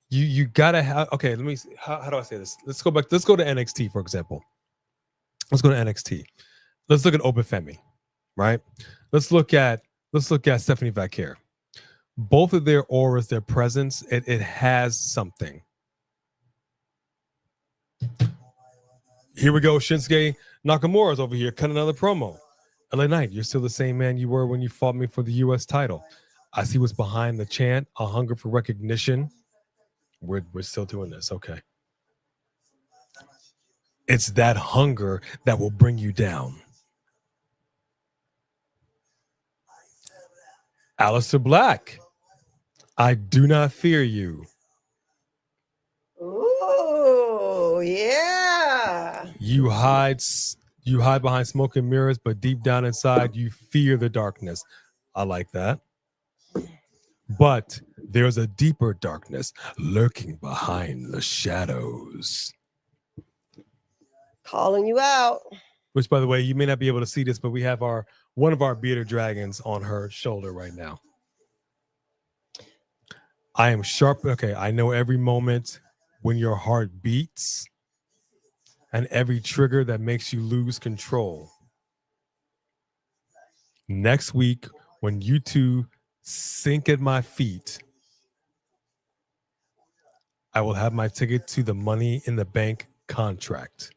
You gotta have. Okay, let me. How do I say this? Let's go back. Let's go to NXT for example. Let's go to NXT. Let's look at Obafemi, right? Let's look at Stephanie Vaquer. Both of their auras, their presence, it has something. Here we go. Shinsuke Nakamura's over here cutting another promo. LA Knight, you're still the same man you were when you fought me for the U.S. title. I see what's behind the chant, a hunger for recognition. We're still doing this. Okay. It's that hunger that will bring you down. Aleister Black, I do not fear you. Ooh, yeah. You hide behind smoke and mirrors, but deep down inside, you fear the darkness. I like that. But there's a deeper darkness lurking behind the shadows. Calling you out. Which, by the way, you may not be able to see this, but we have one of our bearded dragons on her shoulder right now. I am sharp. Okay, I know every moment when your heart beats and every trigger that makes you lose control. Next week, when you two sink at my feet, I will have my ticket to the Money in the Bank contract.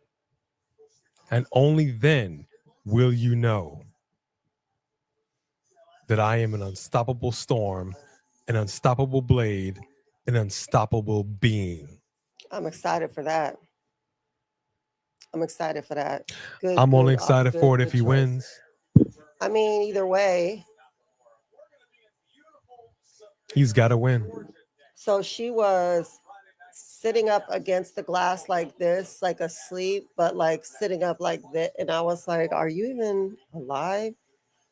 And only then will you know that I am an unstoppable storm, an unstoppable blade, an unstoppable being. I'm excited for that. Good, I'm only good, excited good, for it good if he choice. wins. I mean, either way. He's got to win. So she was sitting up against the glass like this, like asleep, but like sitting up like that. And I was like, are you even alive?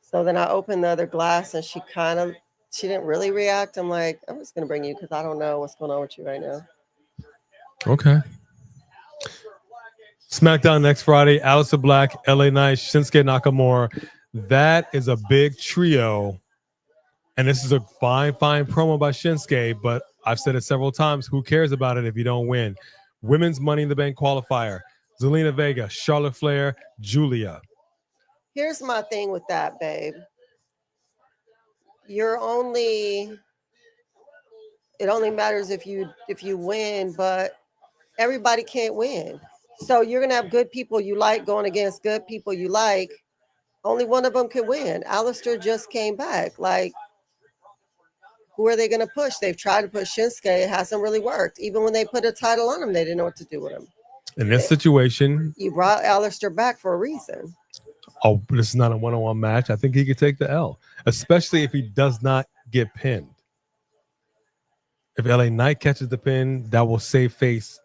So then I opened the other glass and she didn't really react. I'm like, I'm just going to bring you because I don't know what's going on with you right now. Okay. SmackDown next Friday. Aleister Black, LA Knight, Shinsuke Nakamura. That is a big trio. And this is a fine promo by Shinsuke, but I've said it several times. Who cares about it if you don't win? Women's Money in the Bank qualifier. Zelina Vega, Charlotte Flair, Julia. Here's my thing with that, babe. It only matters if you win, but everybody can't win. So you're gonna have good people you like going against good people you like. Only one of them can win. Aleister just came back. Like, who are they gonna push? They've tried to push Shinsuke. It hasn't really worked. Even when they put a title on him, they didn't know what to do with him. In this situation, you brought Aleister back for a reason. Oh, this is not a one-on-one match. I think he could take the L, especially if he does not get pinned. If LA Knight catches the pin, that will save face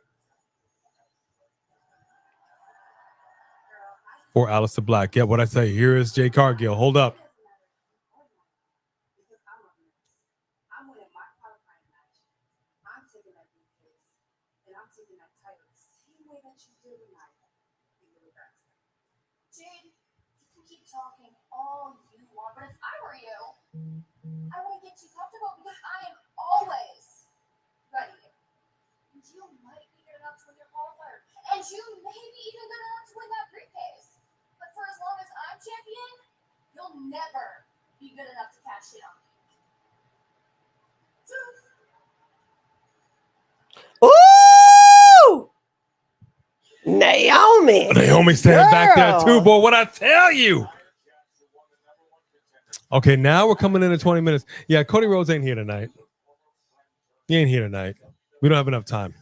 for Aleister Black. Yeah, what I say. Here is Jay Cargill. Hold up. Jade, you can keep talking all you want, but if I were you, I wouldn't get too comfortable because I am always ready. And you might be good enough to win your qualifier. And you may be even good enough to win that briefcase. But for as long as I'm champion, you'll never be good enough to catch it on me. Ooh! Naomi standing back there too, boy. What I tell you. Okay, now we're coming into 20 minutes. Yeah, Cody Rhodes ain't here tonight. He ain't here tonight. We don't have enough time.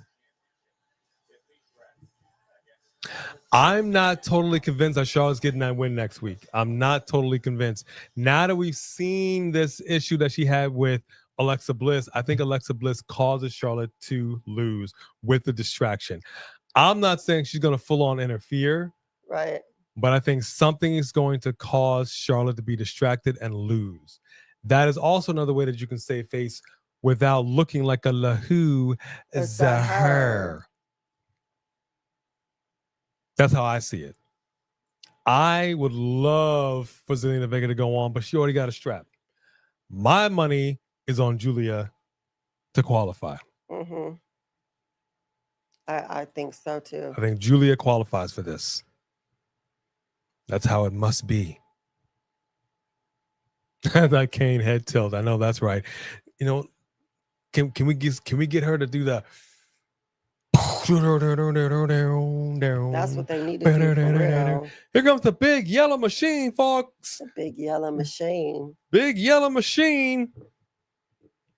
I'm not totally convinced that Charlotte's getting that win next week. I'm not totally convinced. Now that we've seen this issue that she had with Alexa Bliss, I think Alexa Bliss causes Charlotte to lose with the distraction. I'm not saying she's going to full on interfere, Right. but I think something is going to cause Charlotte to be distracted and lose. That is also another way that you can save face without looking like a Lahu Zahar. That's how I see it. I would love for Zelina Vega to go on, but she already got a strap. My money is on Julia to qualify. Mm-hmm. I think so too. I think Julia qualifies for this. That's how it must be. That Kane head tilt. I know that's right. You know, can we get her to do the? That's what they need to do for real. Here comes the big yellow machine, folks. The big yellow machine. Big yellow machine.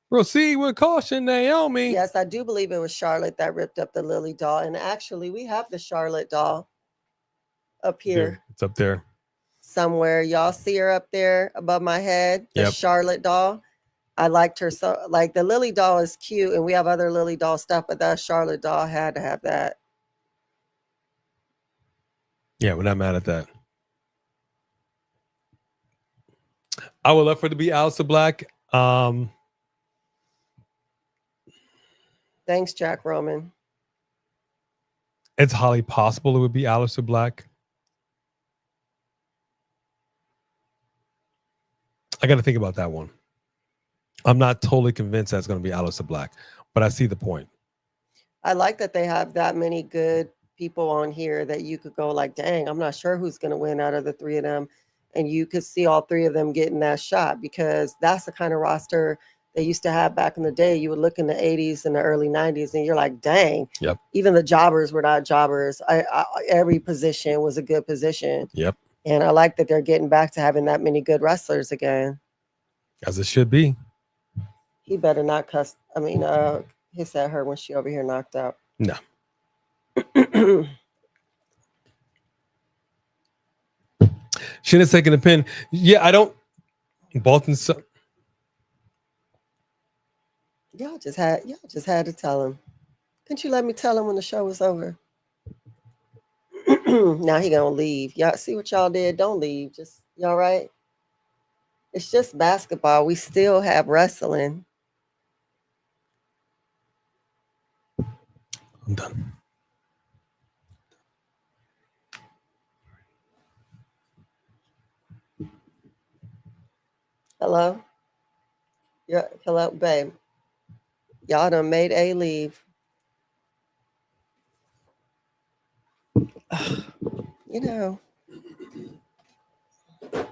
Proceed with caution, Naomi. Yes, I do believe it was Charlotte that ripped up the Lily doll. And actually, we have the Charlotte doll up here. It's up there. Somewhere. Y'all see her up there above my head? The Charlotte doll. I liked her so. Like, the Lily doll is cute, and we have other Lily doll stuff, but that Charlotte doll had to have that. Yeah, we're not mad at that. I would love for it to be Aleister Black. Thanks, Jack Roman. It's highly possible it would be Aleister Black. I got to think about that one. I'm not totally convinced that's going to be Aleister Black, but I see the point. I like that they have that many good people on here that you could go like, dang, I'm not sure who's going to win out of the three of them. And you could see all three of them getting that shot, because that's the kind of roster they used to have back in the day. You would look in the 80s and the early 90s and you're like, dang, yep. Even the jobbers were not jobbers. Every position was a good position. Yep. And I like that they're getting back to having that many good wrestlers again. As it should be. He better not cuss. I mean, hiss at her when she over here knocked out. No. She didn't taking a pin. Yeah, I don't. Bolton. Y'all just had to tell him. Couldn't you let me tell him when the show was over? Now he gonna leave. Y'all see what y'all did? Don't leave. Just y'all right. It's just basketball. We still have wrestling. I'm done. Hello? Yeah, hello, babe. Y'all done made A leave. You know. This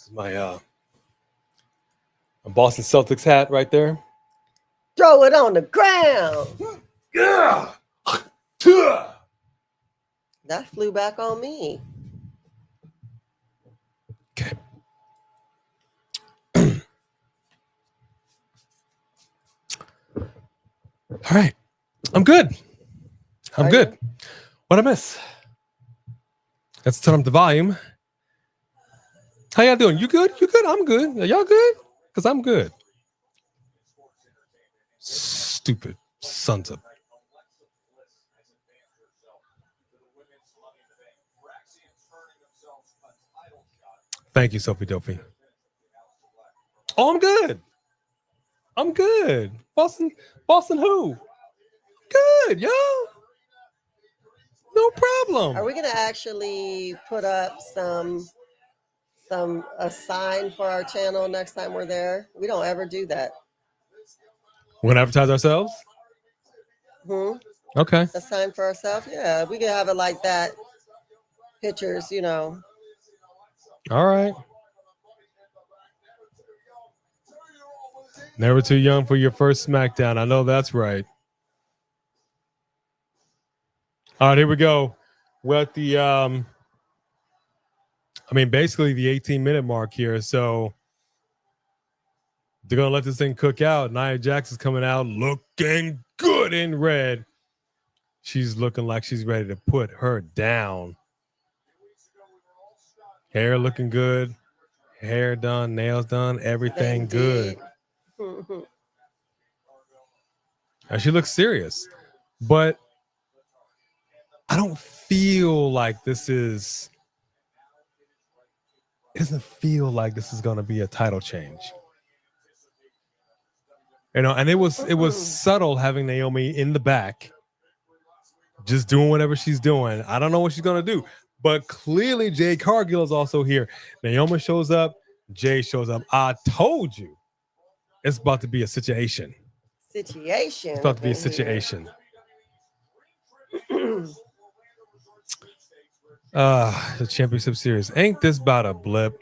is my Boston Celtics hat right there. Throw it on the ground. Yeah. That flew back on me. Okay. All right. I'm good. I'm good. What'd I miss? Let's turn up the volume. How y'all doing? You good? You good? I'm good. Are y'all good? Because I'm good. Stupid sons of. Thank you, Sophie Dopey. Oh, I'm good. I'm good. Boston who? Good, yo. No problem. Are we gonna actually put up a sign for our channel next time we're there? We don't ever do that. We're gonna advertise ourselves? Okay. A sign for ourselves? Yeah, we can have it like that. Pictures, you know. All right. Never too young for your first SmackDown. I know that's right. All right, here we go. We're at the basically the 18-minute mark here. So They're going to let this thing cook out. Nia Jax is coming out looking good in red. She's looking like she's ready to put her down. Hair looking good. Hair done, nails done, everything good. And she looks serious. But I don't feel like this is... It doesn't feel like this is going to be a title change. You know, and it was subtle having Naomi in the back, just doing whatever she's doing. I don't know what she's gonna do, but clearly Jade Cargill is also here. Naomi shows up, Jade shows up. I told you, it's about to be a situation. Situation. It's about to be a situation. The championship series. Ain't this about a blip?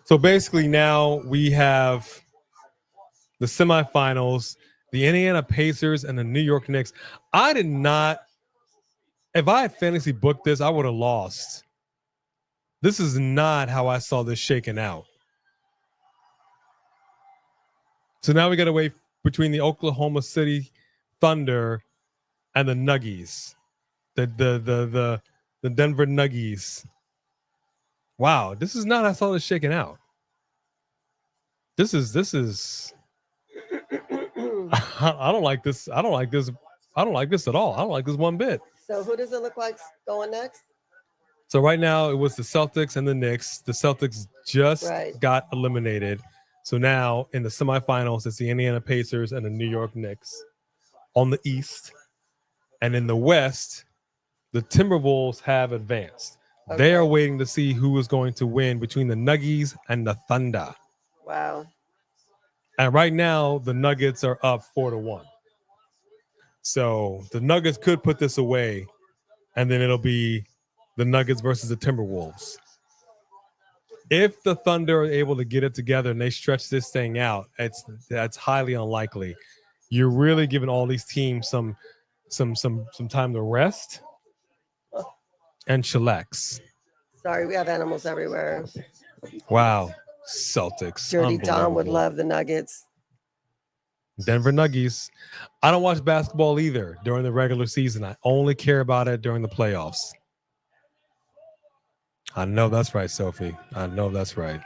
So basically now we have the semifinals, the Indiana Pacers and the New York Knicks. I did not, if I had fantasy booked this, I would have lost. This is not how I saw this shaking out. So now we got to wait between the Oklahoma City Thunder and the Nuggies. The Denver Nuggies. Wow, this is not how I saw this shaking out. This is I don't like this. I don't like this. I don't like this at all. I don't like this one bit. So who does it look like going next? So right now it was the Celtics and the Knicks. The Celtics just got eliminated. So now in the semifinals, it's the Indiana Pacers and the New York Knicks on the East. And in the West, the Timberwolves have advanced. Okay. They are waiting to see who is going to win between the Nuggies and the Thunder. Wow. And right now, the Nuggets are up 4-1. So the Nuggets could put this away, and then it'll be the Nuggets versus the Timberwolves. If the Thunder are able to get it together and they stretch this thing out, that's highly unlikely. You're really giving all these teams some time to rest and chillax. Sorry, we have animals everywhere. Wow. Celtics. Dirty Don would love the Nuggets. Denver Nuggies. I don't watch basketball either during the regular season. I only care about it during the playoffs. I know that's right, Sophie. I know that's right.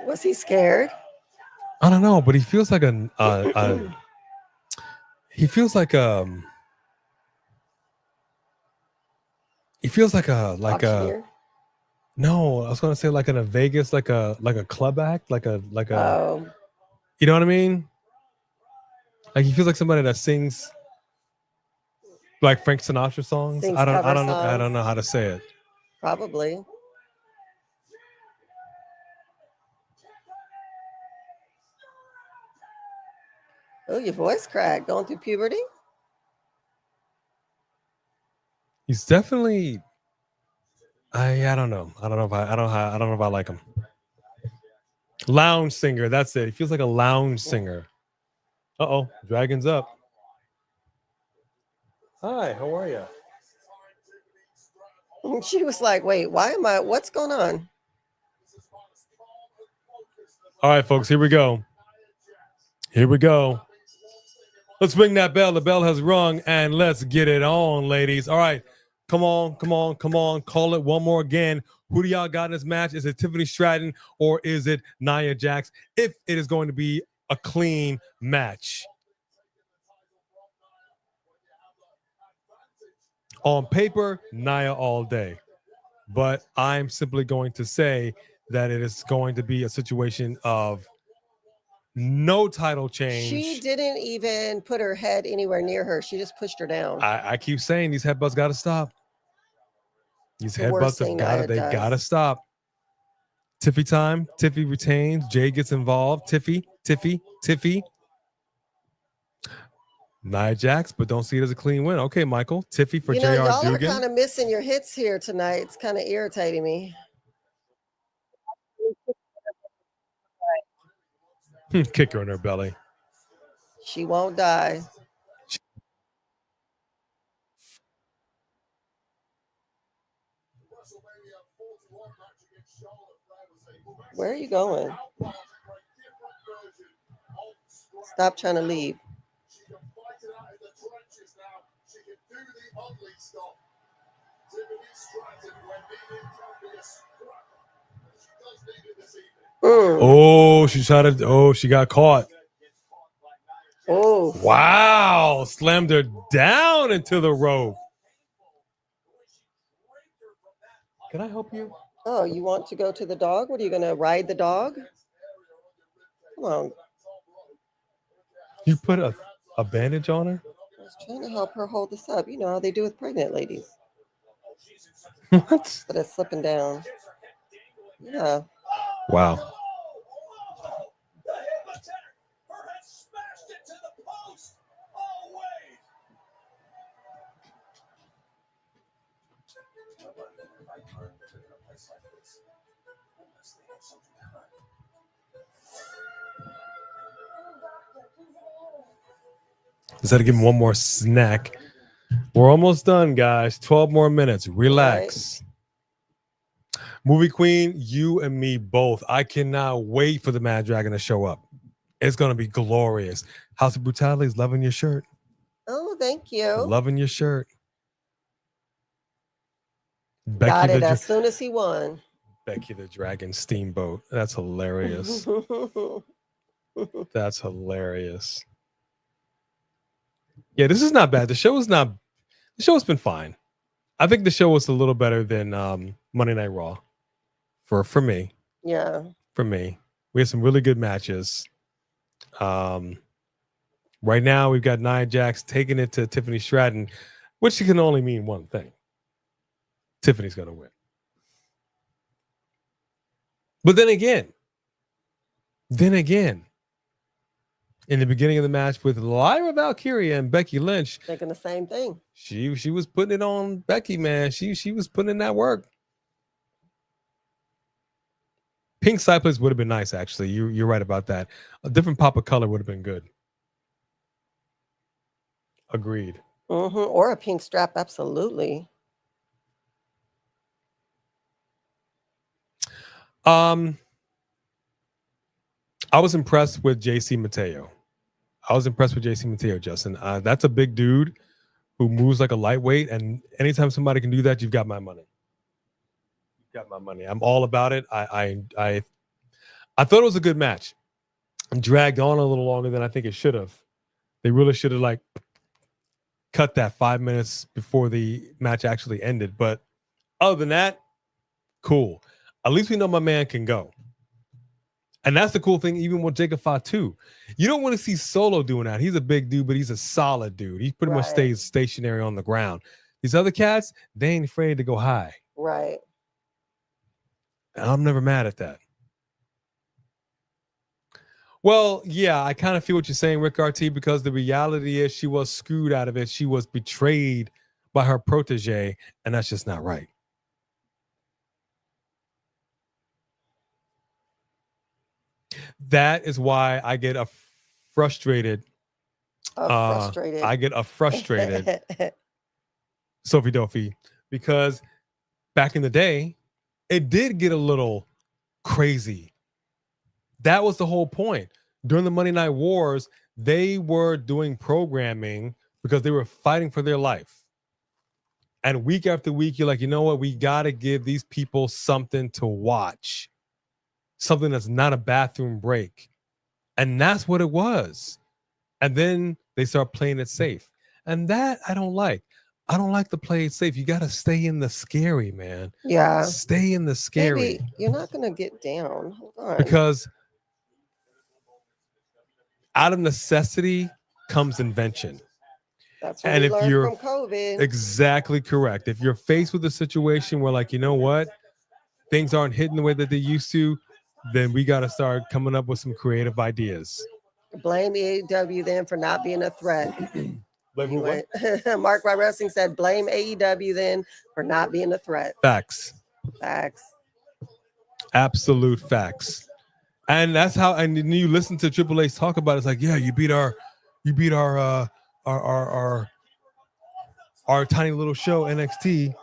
Was he scared? I don't know, but he feels like he feels like a no, I was gonna say like in a Vegas, like a club act, like a you know what I mean? Like he feels like somebody that sings like Frank Sinatra songs. I don't know how to say it. Probably. Oh, your voice cracked. Going through puberty? He's definitely. I don't know. I don't know if I like him. Lounge singer. That's it. He feels like a lounge singer. Uh-oh. Dragon's up. Hi. How are you? And she was like, "Wait, what's going on?" All right, folks. Here we go. Here we go. Let's ring that bell. The bell has rung, and let's get it on, ladies. All right. Come on. Call it one more again. Who do y'all got in this match? Is it Tiffany Stratton or is it Nia Jax? If it is going to be a clean match. On paper, Nia all day. But I'm simply going to say that it is going to be a situation of no title change. She didn't even put her head anywhere near her. She just pushed her down. I keep saying these headbutts got to stop. These headbutts have gotta stop. Tiffy time. Tiffy retains. Jay gets involved. Tiffy. Nia Jax, but don't see it as a clean win. Okay, Michael. Tiffy for JR y'all Dugan. are kind of missing your hits here tonight. It's kind of irritating me. Kick her in her belly. She won't die. Where are you going? Stop trying to leave. She can fight it out in the trenches now. She can do the ugly stuff. Tiffany Stratton, when needed, can be a scrapper. She does need it this evening. Oh, she tried to. Oh, she got caught. Oh, Wow. Slammed her down into the rope. Can I help you? oh, you want to go to the dog? What are you going to ride the dog? Come on. You put a bandage on her? I was trying to help her hold this up. You know how they do with pregnant ladies. What? But it's slipping down. Yeah. Wow. Instead of giving one more snack. We're almost done, guys. 12 more minutes. Relax. Right. Movie Queen, you and me both. I cannot wait for the Mad Dragon to show up. It's going to be glorious. House of Brutality is loving your shirt. Oh, thank you. Loving your shirt. Got it as soon as he won. Becky the Dragon Steamboat. That's hilarious. That's hilarious. Yeah, this is not bad. The show's been fine. I think the show was a little better than Monday Night Raw for me. Yeah. For me. We had some really good matches. Right now we've got Nia Jax taking it to Tiffany Stratton, which can only mean one thing. Tiffany's going to win. But then again, in the beginning of the match with Lyra Valkyria and Becky Lynch, thinking the same thing. She was putting it on Becky, man. She was putting in that work. Pink Cypress would have been nice, actually. You're right about that. A different pop of color would have been good. Agreed. Mm-hmm. Or a pink strap, absolutely. I was impressed with JC Mateo. Justin. That's a big dude who moves like a lightweight, and anytime somebody can do that, you've got my money. I'm all about it. I thought it was a good match. It dragged on a little longer than I think it should have. They really should have cut that 5 minutes before the match actually ended. But other than that, cool. At least we know my man can go. And that's the cool thing, even with Jacob Fatu. You don't want to see Solo doing that. He's a big dude, but he's a solid dude. He pretty much stays stationary on the ground. These other cats, they ain't afraid to go high. Right. And I'm never mad at that. Well, yeah, I kind of feel what you're saying, Rick RT, because the reality is she was screwed out of it. She was betrayed by her protege, and that's just not right. That is why I get frustrated. I get a frustrated Sophie Dophie, because back in the day, it did get a little crazy. That was the whole point. During the Monday Night Wars, they were doing programming because they were fighting for their life. And week after week, you're like, you know what? We got to give these people something to watch. Something that's not a bathroom break. And that's what it was. And then they start playing it safe. And that I don't like. I don't like to play it safe. You got to stay in the scary, man. Yeah. Stay in the scary. Baby, you're not going to get down. Hold on. Because out of necessity comes invention. That's what we learned from COVID. Exactly correct. If you're faced with a situation where, like, you know what? Things aren't hitting the way that they used to, then we got to start coming up with some creative ideas. Blame AEW then for not being a threat. Anyway, Mark by Wrestling said, blame AEW then for not being a threat. Facts. Absolute facts. And that's how, and you listen to Triple H talk about it, it's like, yeah, you beat our You beat our tiny little show NXT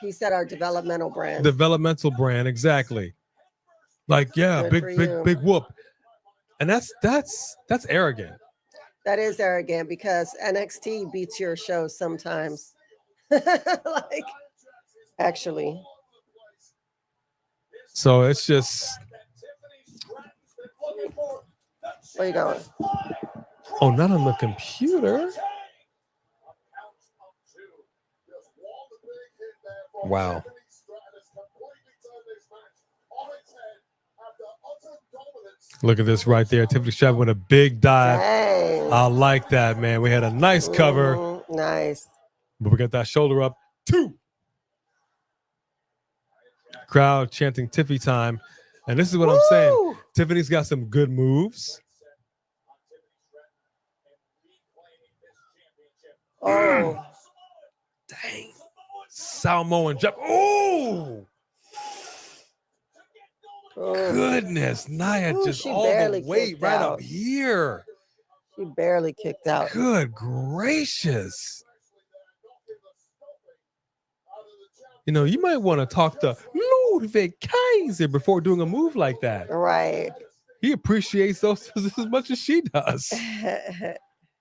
He said our developmental brand. developmental brand, exactly. Like, yeah, Good big for big you. big whoop. And that's arrogant. That is arrogant because NXT beats your show sometimes. Like, actually. So it's just, Where you going? oh, not on the computer. Wow. Look at this right there. Tiffany Stratton with a big dive. Dang. I like that, man. We had a nice cover, Mhm, nice. but we got that shoulder up. 2. Crowd chanting Tiffy time. And this is what I'm saying. Woo! Tiffany's got some good moves. Oh, Dang. Samoan jump. Oh, oh, goodness. Nia Ooh, just she all barely the weight kicked right out. up here. she barely kicked out. Good gracious. You know, you might want to talk to Ludwig Kaiser before doing a move like that. Right. He appreciates those as much as she does.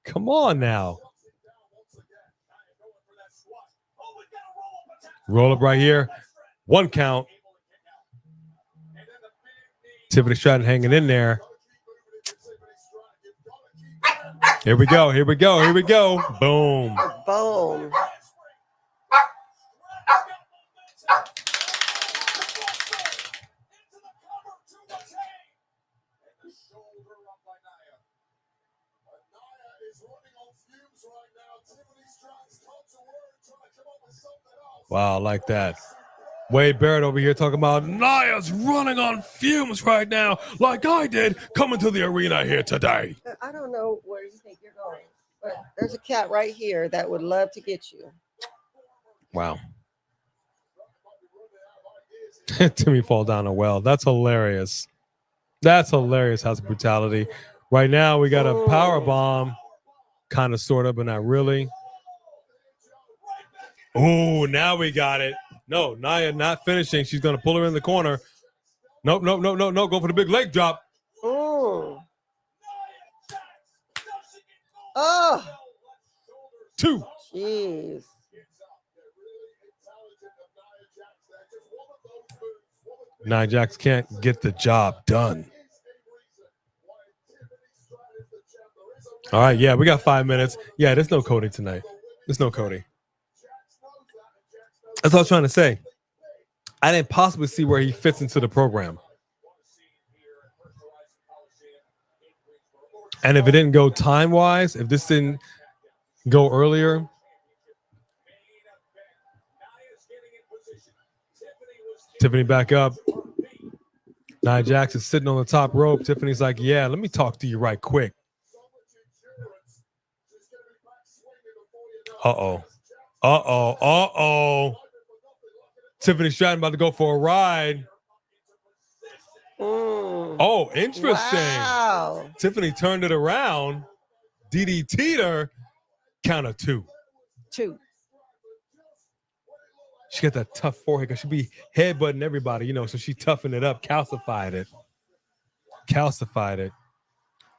Come on now. Roll up right here. 1 count. Tiffany Stratton hanging in there. Here we go. Here we go. Here we go. Boom. Boom. Wow, I like that. Wade Barrett over here talking about Nia's running on fumes right now, like I did coming to the arena here today. I don't know where you think you're going, but there's a cat right here that would love to get you. Wow. Timmy fall down a well. That's hilarious. That's hilarious. House of brutality. Right now we got a power bomb, kind of, sort of, but not really. Oh, now we got it. No, Nia not finishing. She's going to pull her in the corner. Nope, nope, nope, nope, nope. Go for the big leg drop. Oh. Oh. 2. Jeez. Nia Jax can't get the job done. All right, yeah, we got 5 minutes. Yeah, there's no Cody tonight. There's no Cody. That's what I was trying to say. I didn't possibly see where he fits into the program. And if it didn't go time-wise, if this didn't go earlier, Tiffany back up. Nia Jax is sitting on the top rope. Tiffany's like, yeah, let me talk to you right quick. Uh-oh. Uh-oh. Uh-oh. Tiffany Stratton about to go for a ride. Oh, interesting. Wow. Tiffany turned it around. DDT'd her. Count of 2. 2. She got that tough forehead because she be headbutting everybody, you know, so she toughened it up, calcified it. Calcified it.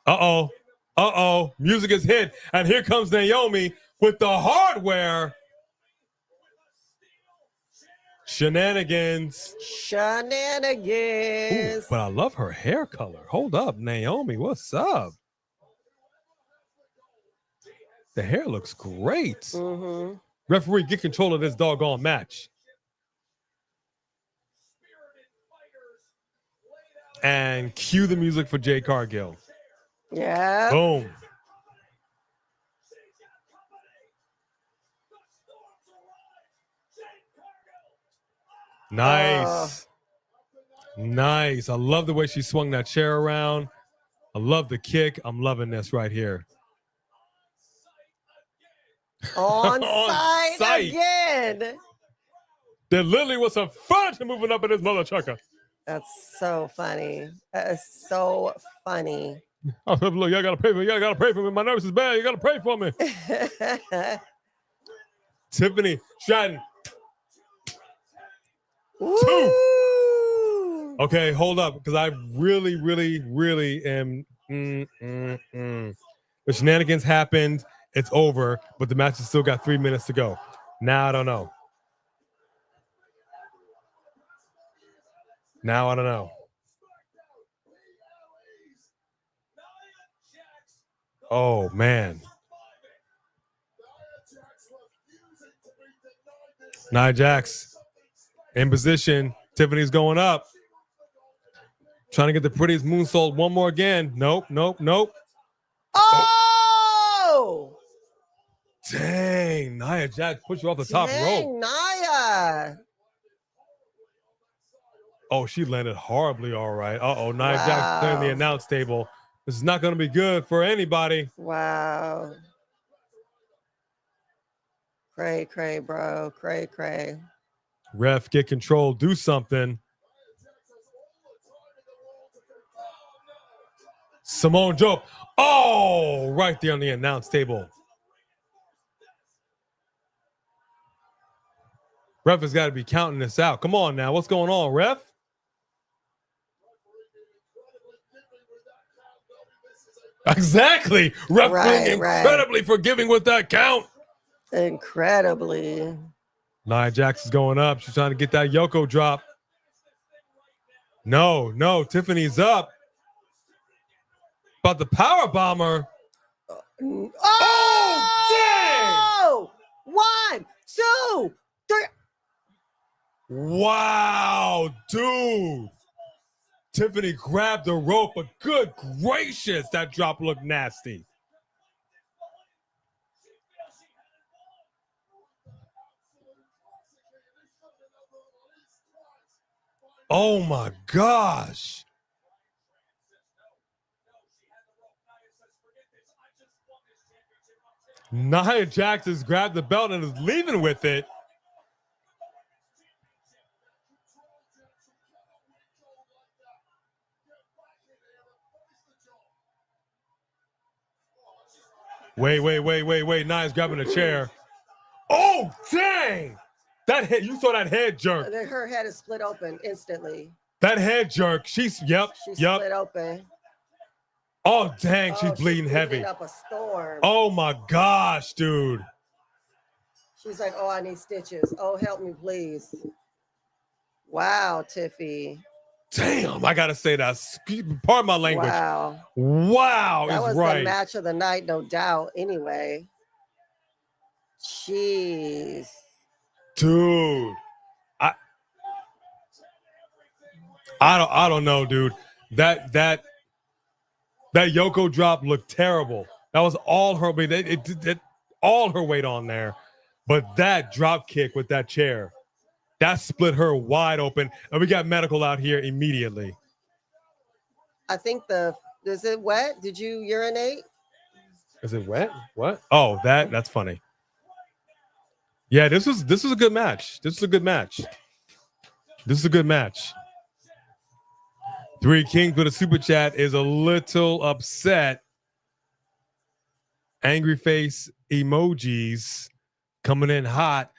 Uh-oh. Uh-oh. Music is hit. And here comes Naomi with the hardware. Shenanigans. Shenanigans. Ooh, but I love her hair color. Hold up, Naomi. What's up? The hair looks great. Mm-hmm. Referee, get control of this doggone match. And cue the music for Jay Cargill. Yeah. Boom. Nice. Nice. I love the way she swung that chair around. I love the kick. I'm loving this right here. On On site site. again. There literally was some furniture moving up in this mother trucker. That's so funny. That is so funny. Oh, look, y'all gotta pray for me. Y'all gotta pray for me. My nerves is bad. You gotta pray for me. Tiffany Stratton. Woo! Okay, hold up, because I really am. The shenanigans happened. It's over, but the match has still got 3 minutes to go. Now I don't know. Now I don't know. Oh man. Nia Jax in position. Tiffany's going up. Trying to get the prettiest moonsault one more again. Nope. Oh! Dang, Nia Jax pushed you off the top rope. Dang, Nia. Oh, she landed horribly all right. Uh-oh, Nia Jax Wow. clearing the announce table. This is not going to be good for anybody. Wow. Cray, bro. Cray. Ref, get control. Do something. Simone Joe. Oh, right there on the announce table. Ref has got to be counting this out. Come on now. What's going on, Ref? Exactly. Ref being incredibly forgiving with that count. Incredibly. Nia Jax is going up. She's trying to get that Yoko drop. No. Tiffany's up. But the power bomber. Oh, dang! 1, 2, 3. Wow, dude. Tiffany grabbed the rope, but good gracious, that drop looked nasty. Oh my gosh. Nia Jax has grabbed the belt and is leaving with it. Wait. Nia's grabbing a chair. Oh, dang. That head, you saw that head jerk. Her head is split open instantly. That head jerk. She's split open. Oh, dang, she's bleeding heavy. Up a storm. Oh my gosh, dude. She's like, oh, I need stitches. Oh, help me, please. Wow, Tiffy. Damn, I gotta say that. Pardon my language. Wow, that was right. The match of the night, no doubt. Anyway, jeez, dude, I don't know, dude. That Yoko drop looked terrible. That was all her weight. It all her weight on there, but that drop kick with that chair. That split her wide open, and we got medical out here immediately. I think is it wet? Did you urinate? Is it wet? What? Oh, that's funny. Yeah, this was a good match. This is a good match. Three Kings with a super chat is a little upset. Angry face emojis coming in hot.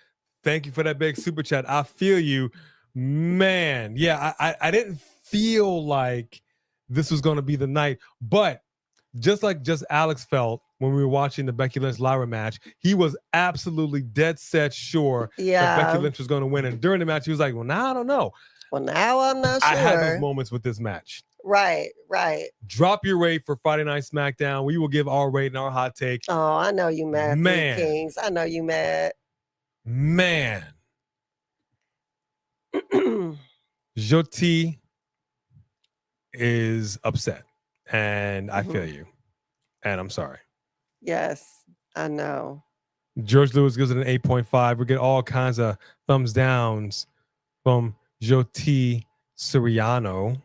Thank you for that big super chat. I feel you, man. Yeah, I didn't feel like this was going to be the night, but just Alex felt when we were watching the Becky Lynch Lyra match, he was absolutely dead set sure that Becky Lynch was going to win. And during the match, he was like, well, now I don't know. Well, now I'm not sure. I had those moments with this match. Right. Drop your rate for Friday Night Smackdown. We will give our rate and our hot take. Oh, I know you mad, man. Three Kings. I know you mad. Man. Joti is upset, and I feel you, and I'm sorry. Yes, I know. George Lewis gives it an 8.5. We get all kinds of thumbs downs from Joti Siriano.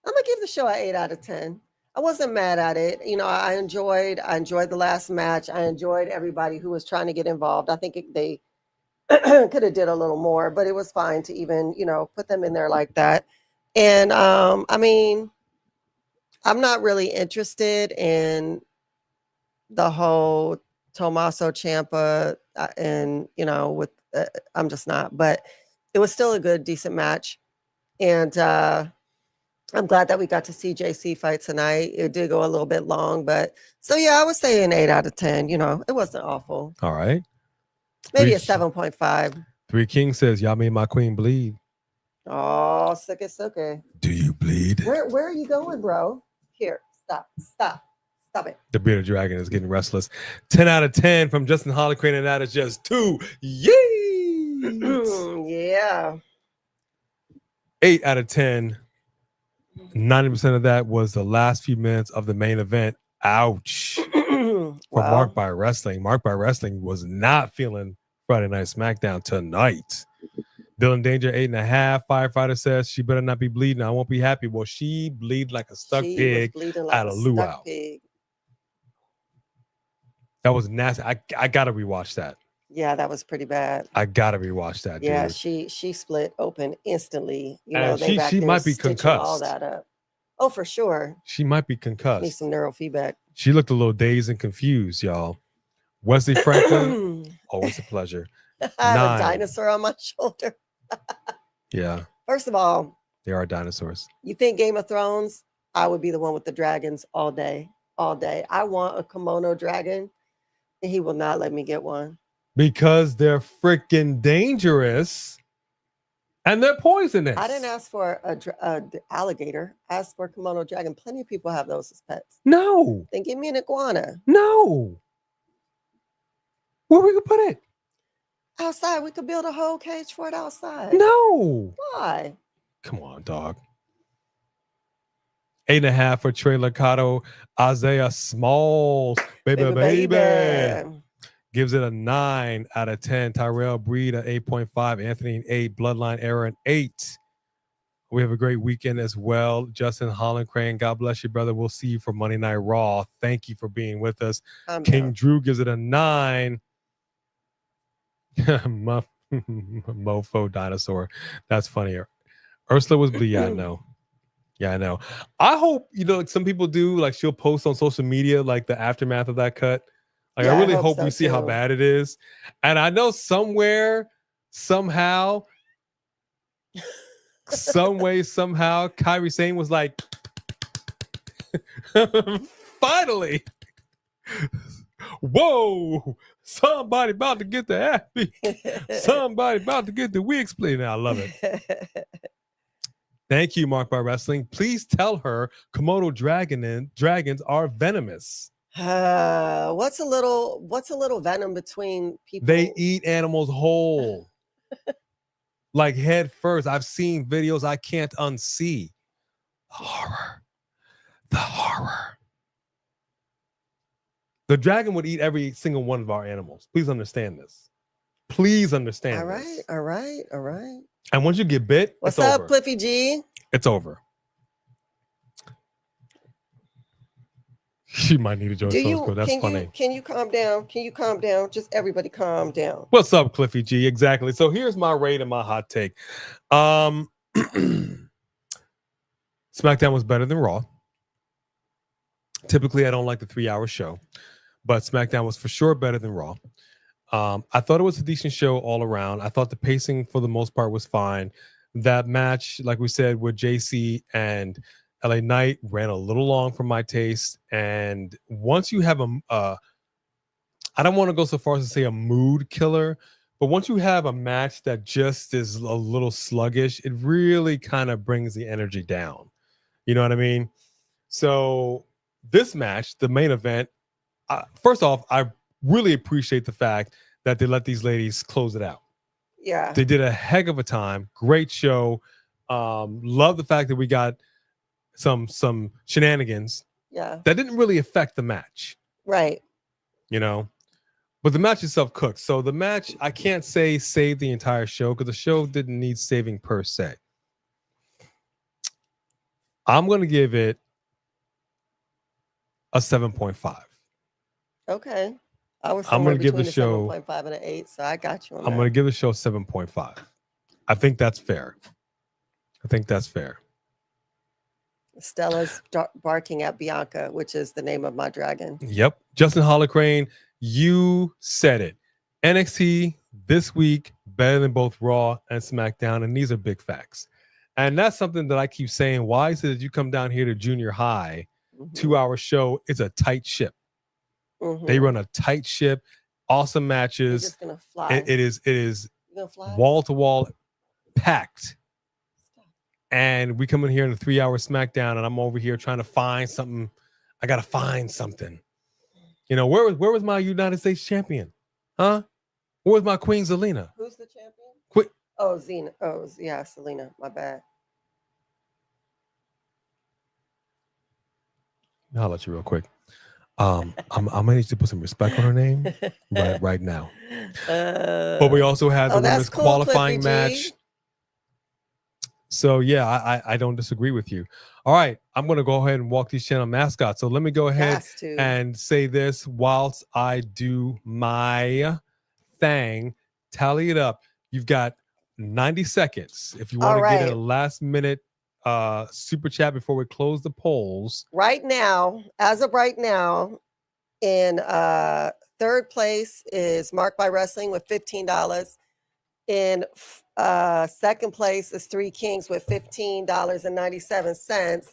I'm gonna give the show an 8 out of 10. I wasn't mad at it. You know, I enjoyed the last match. I enjoyed everybody who was trying to get involved. I think they could have did a little more, but it was fine to even, put them in there like that. And I mean, I'm not really interested in the whole Tommaso Ciampa and with I'm just not, but it was still a good, decent match. And I'm glad that we got to see JC fight tonight. It did go a little bit long, but so yeah, I would say an 8 out of 10. It wasn't awful. All right. Maybe a 7.5. Three King says, y'all made my queen bleed. Oh, suke. Do you bleed? Where are you going, bro? Here, stop it. The bearded dragon is getting restless. 10 out of 10 from Justin Hollicrane, and that is just 2. Yay! Yeah. 8 out of 10. 90% of that was the last few minutes of the main event. Ouch. For Mark by Wrestling. Mark by Wrestling was not feeling Friday Night Smackdown tonight. Dylan Danger, 8.5. Firefighter says she better not be bleeding. I won't be happy. Well, she bleed like a stuck pig out of luau. That was nasty. I gotta rewatch that. Yeah, that was pretty bad. I gotta rewatch that. Yeah, dude. she split open instantly. She might be concussed. All that up. Oh, for sure. She might be concussed. Need some neurofeedback. She looked a little dazed and confused, y'all. Wesley Franklin, always a pleasure. I have a dinosaur on my shoulder. Yeah. First of all, there are dinosaurs. You think Game of Thrones? I would be the one with the dragons all day. I want a kimono dragon, and he will not let me get one. Because they're freaking dangerous and they're poisonous. I didn't ask for a alligator. I asked for a kimono dragon. Plenty of people have those as pets. No. Then give me an iguana. No. Where we could put it? Outside. We could build a whole cage for it outside. No. Why? Come on, dog. 8.5 for Trey Licata. Isaiah Smalls. Baby. Gives it a 9 out of 10. Tyrell Breed an 8.5. Anthony an 8. Bloodline Era an 8. We have a great weekend as well. Justin Hollencrane, God bless you, brother. We'll see you for Monday Night Raw. Thank you for being with us. King Drew gives it a 9. Mofo dinosaur. That's funnier. Ursula was bleed. Yeah, I know. Yeah, I know. I hope, like some people do, like she'll post on social media, like the aftermath of that cut. Like, I really hope we see how bad it is. And I know somewhere, somehow, some way, somehow, Kairi Sane was like, finally, whoa, somebody about to get the happy. Somebody about to get the wig split. I love it. Thank you, Mark by Wrestling. Please tell her Komodo dragons are venomous. What's a little venom between people? They eat animals whole. Like head first. I've seen videos I can't unsee. The horror. The dragon would eat every single one of our animals. Please understand this. Please understand this. All right. And once you get bit, what's it's up, over. Cliffy G? It's over. She might need to join Scope. That's funny. Can you calm down? Just everybody calm down. What's up, Cliffy G? Exactly. So here's my rate and my hot take. SmackDown was better than Raw. Typically, I don't like the 3-hour show, but SmackDown was for sure better than Raw. I thought it was a decent show all around. I thought the pacing for the most part was fine. That match, like we said, with JC and LA Knight ran a little long for my taste. And once you have I don't want to go so far as to say a mood killer, but once you have a match that just is a little sluggish, it really kind of brings the energy down. You know what I mean? So this match, the main event, first off, I really appreciate the fact that they let these ladies close it out. Yeah. They did a heck of a time. Great show. Love the fact that we got some shenanigans. Yeah. That didn't really affect the match. Right. But the match itself cooked. So the match, I can't say saved the entire show because the show didn't need saving per se. I'm going to give it a 7.5. Okay. I'm going to give the show 7.5 and an 8, so I got you on I'm going to give the show 7.5. I think that's fair. Stella's barking at Bianca, which is the name of my dragon. Yep. Justin Hollicrane, you said it. NXT this week better than both Raw and SmackDown, and these are big facts. And that's something that I keep saying. Why is it that you come down here to junior high, 2-hour show? It's a tight ship. They run a tight ship, awesome matches. You're just gonna fly. It is You're gonna fly? wall to wall packed. And we come in here in a 3-hour SmackDown, and I'm over here trying to find something. I gotta find something. You know, where was my United States champion? Huh? Where was my Queen Zelina? Who's the champion? Quit. Xena. Oh, yeah, Selena. My bad. I'll let you real quick. I'm gonna need to put some respect on her name right now. But we also had the women's cool, qualifying Cliffy G. match. So yeah, I don't disagree with you. All right, I'm gonna go ahead and walk these channel mascots. So let me go ahead Has to. and say this whilst I do my thing. Tally it up. You've got 90 seconds if you want to get a last minute super chat before we close the polls. Right now, as of right now, in third place is Marked by Wrestling with $15. In second place is Three Kings with $15.97.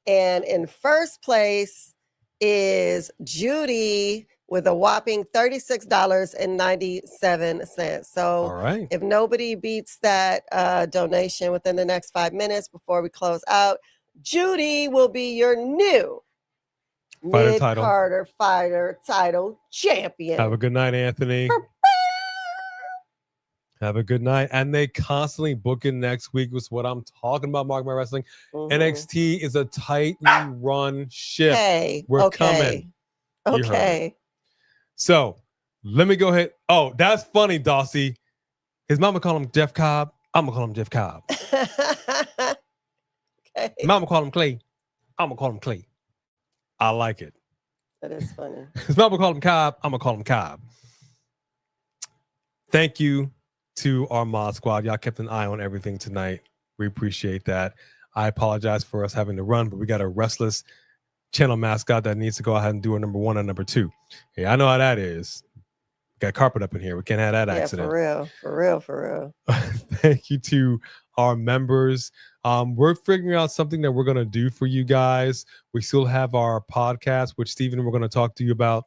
And in first place is Judy with a whopping $36.97. So All right. if nobody beats that donation within the next 5 minutes before we close out, Judy will be your new mid-Carter fighter title champion. Have a good night, Anthony. Have a good night. And they constantly book it next week was what I'm talking about, Mark My Wrestling. NXT is a tightly run ship. Hey, We're coming. You heard Okay. So let me go ahead. Oh, that's funny, Dossie. His mama call him Jeff Cobb. I'm gonna call him Jeff Cobb. Okay. Mama call him Clay. I'm gonna call him Clay. I like it. That is funny. His mama call him Cobb. I'm gonna call him Cobb. Thank you to our mod squad. Y'all kept an eye on everything tonight. We appreciate that. I apologize for us having to run, but we got a restless channel mascot that needs to go ahead and do a number 1 and number 2. Hey, I know how that is. Got carpet up in here. We can't have that accident. For real. Thank you to our members. We're figuring out something that we're going to do for you guys. We still have our podcast, which Steven, we're going to talk to you about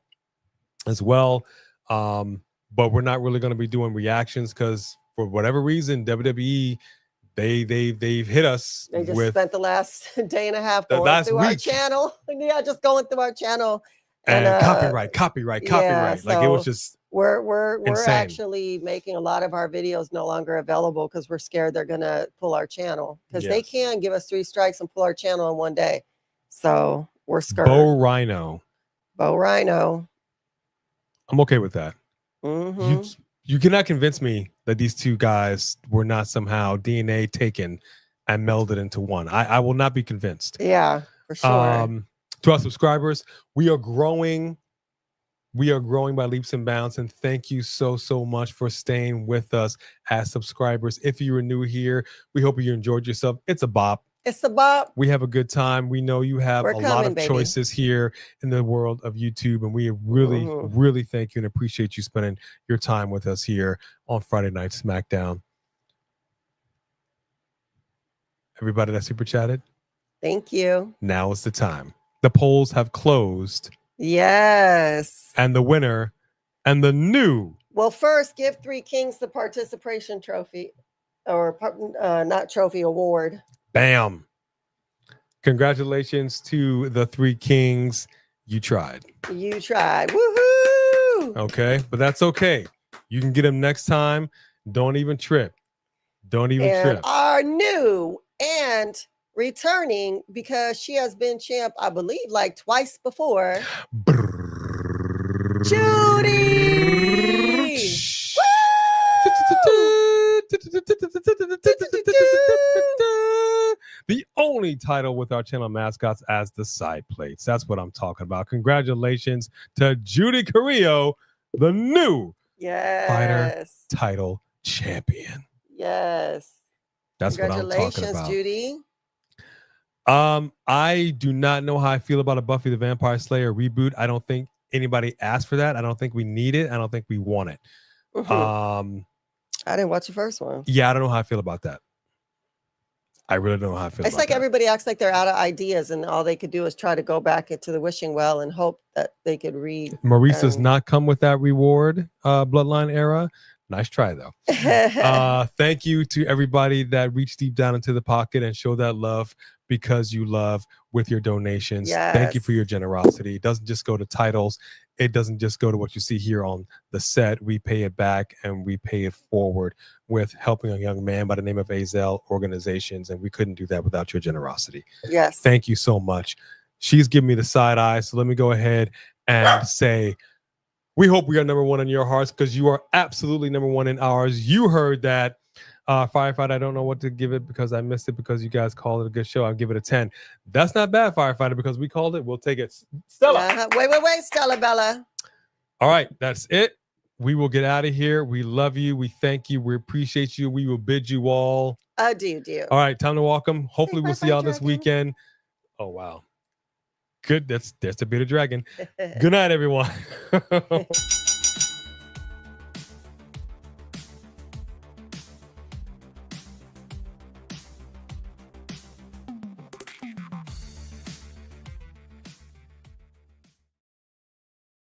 as well. But we're not really going to be doing reactions because for whatever reason, WWE, they've hit us. They just with spent the last day and a half going through our channel. Yeah, just going through our channel. And copyright. Yeah, Like it was just we're insane. actually making a lot of our videos no longer available because we're scared they're gonna pull our channel because they can give us 3 strikes and pull our channel in one day. So we're scared. Bo Rhino. I'm okay with that. You cannot convince me that these two guys were not somehow DNA taken and melded into one. I will not be convinced. Yeah, for sure. To our subscribers, we are growing. We are growing by leaps and bounds. And thank you so much for staying with us as subscribers. If you are new here, we hope you enjoyed yourself. It's a bop. It's a bop. We have a good time. We know you have a lot of choices here in the world of YouTube. And we really thank you and appreciate you spending your time with us here on Friday Night Smackdown. Everybody that super chatted, thank you. Now is the time. The polls have closed. Yes. And the winner and the new. Well, first, give Three Kings the participation trophy or not trophy, award. Bam. Congratulations to the Three Kings. You tried. Woohoo! Okay, but that's okay. You can get them next time. Don't even trip. Trip. Our new and returning, because she has been champ, I believe, like twice before. Judy! The only title with our channel mascots as the side plates. That's what I'm talking about. Congratulations to Judy Carrillo, the new fighter title champion. Yes. That's what I'm talking about. Congratulations, Judy. I do not know how I feel about a Buffy the Vampire Slayer reboot. I don't think anybody asked for that. I don't think we need it. I don't think we want it. Mhm. I didn't watch the first one. Yeah, I don't know how I feel about that. I really don't know how I feel It's about like that. everybody acts like they're out of ideas, and all they could do is try to go back into the wishing well and hope that they could read. Maurice does not come with that reward, Bloodline era. Nice try, though. Thank you to everybody that reached deep down into the pocket and showed that love because you love with your donations. Thank you for your generosity. It doesn't just go to titles. It doesn't just go to what you see here on the set. We pay it back and we pay it forward with helping a young man by the name of Azel organizations. And we couldn't do that without your generosity. Yes. Thank you so much. She's giving me the side eye. So let me go ahead and say, we hope we are number one in your hearts because you are absolutely number one in ours. You heard that. Firefighter, I don't know what to give it because I missed it because you guys called it a good show. I'll give it a 10. That's not bad, Firefighter, because we called it. We'll take it. Stella. Wait, Stella Bella. All right, that's it. We will get out of here. We love you. We thank you. We appreciate you. We will bid you all adieu. All right, time to walk them. Hopefully we'll see y'all this weekend. Oh, wow. Good. That's the bearded dragon. Good night, everyone.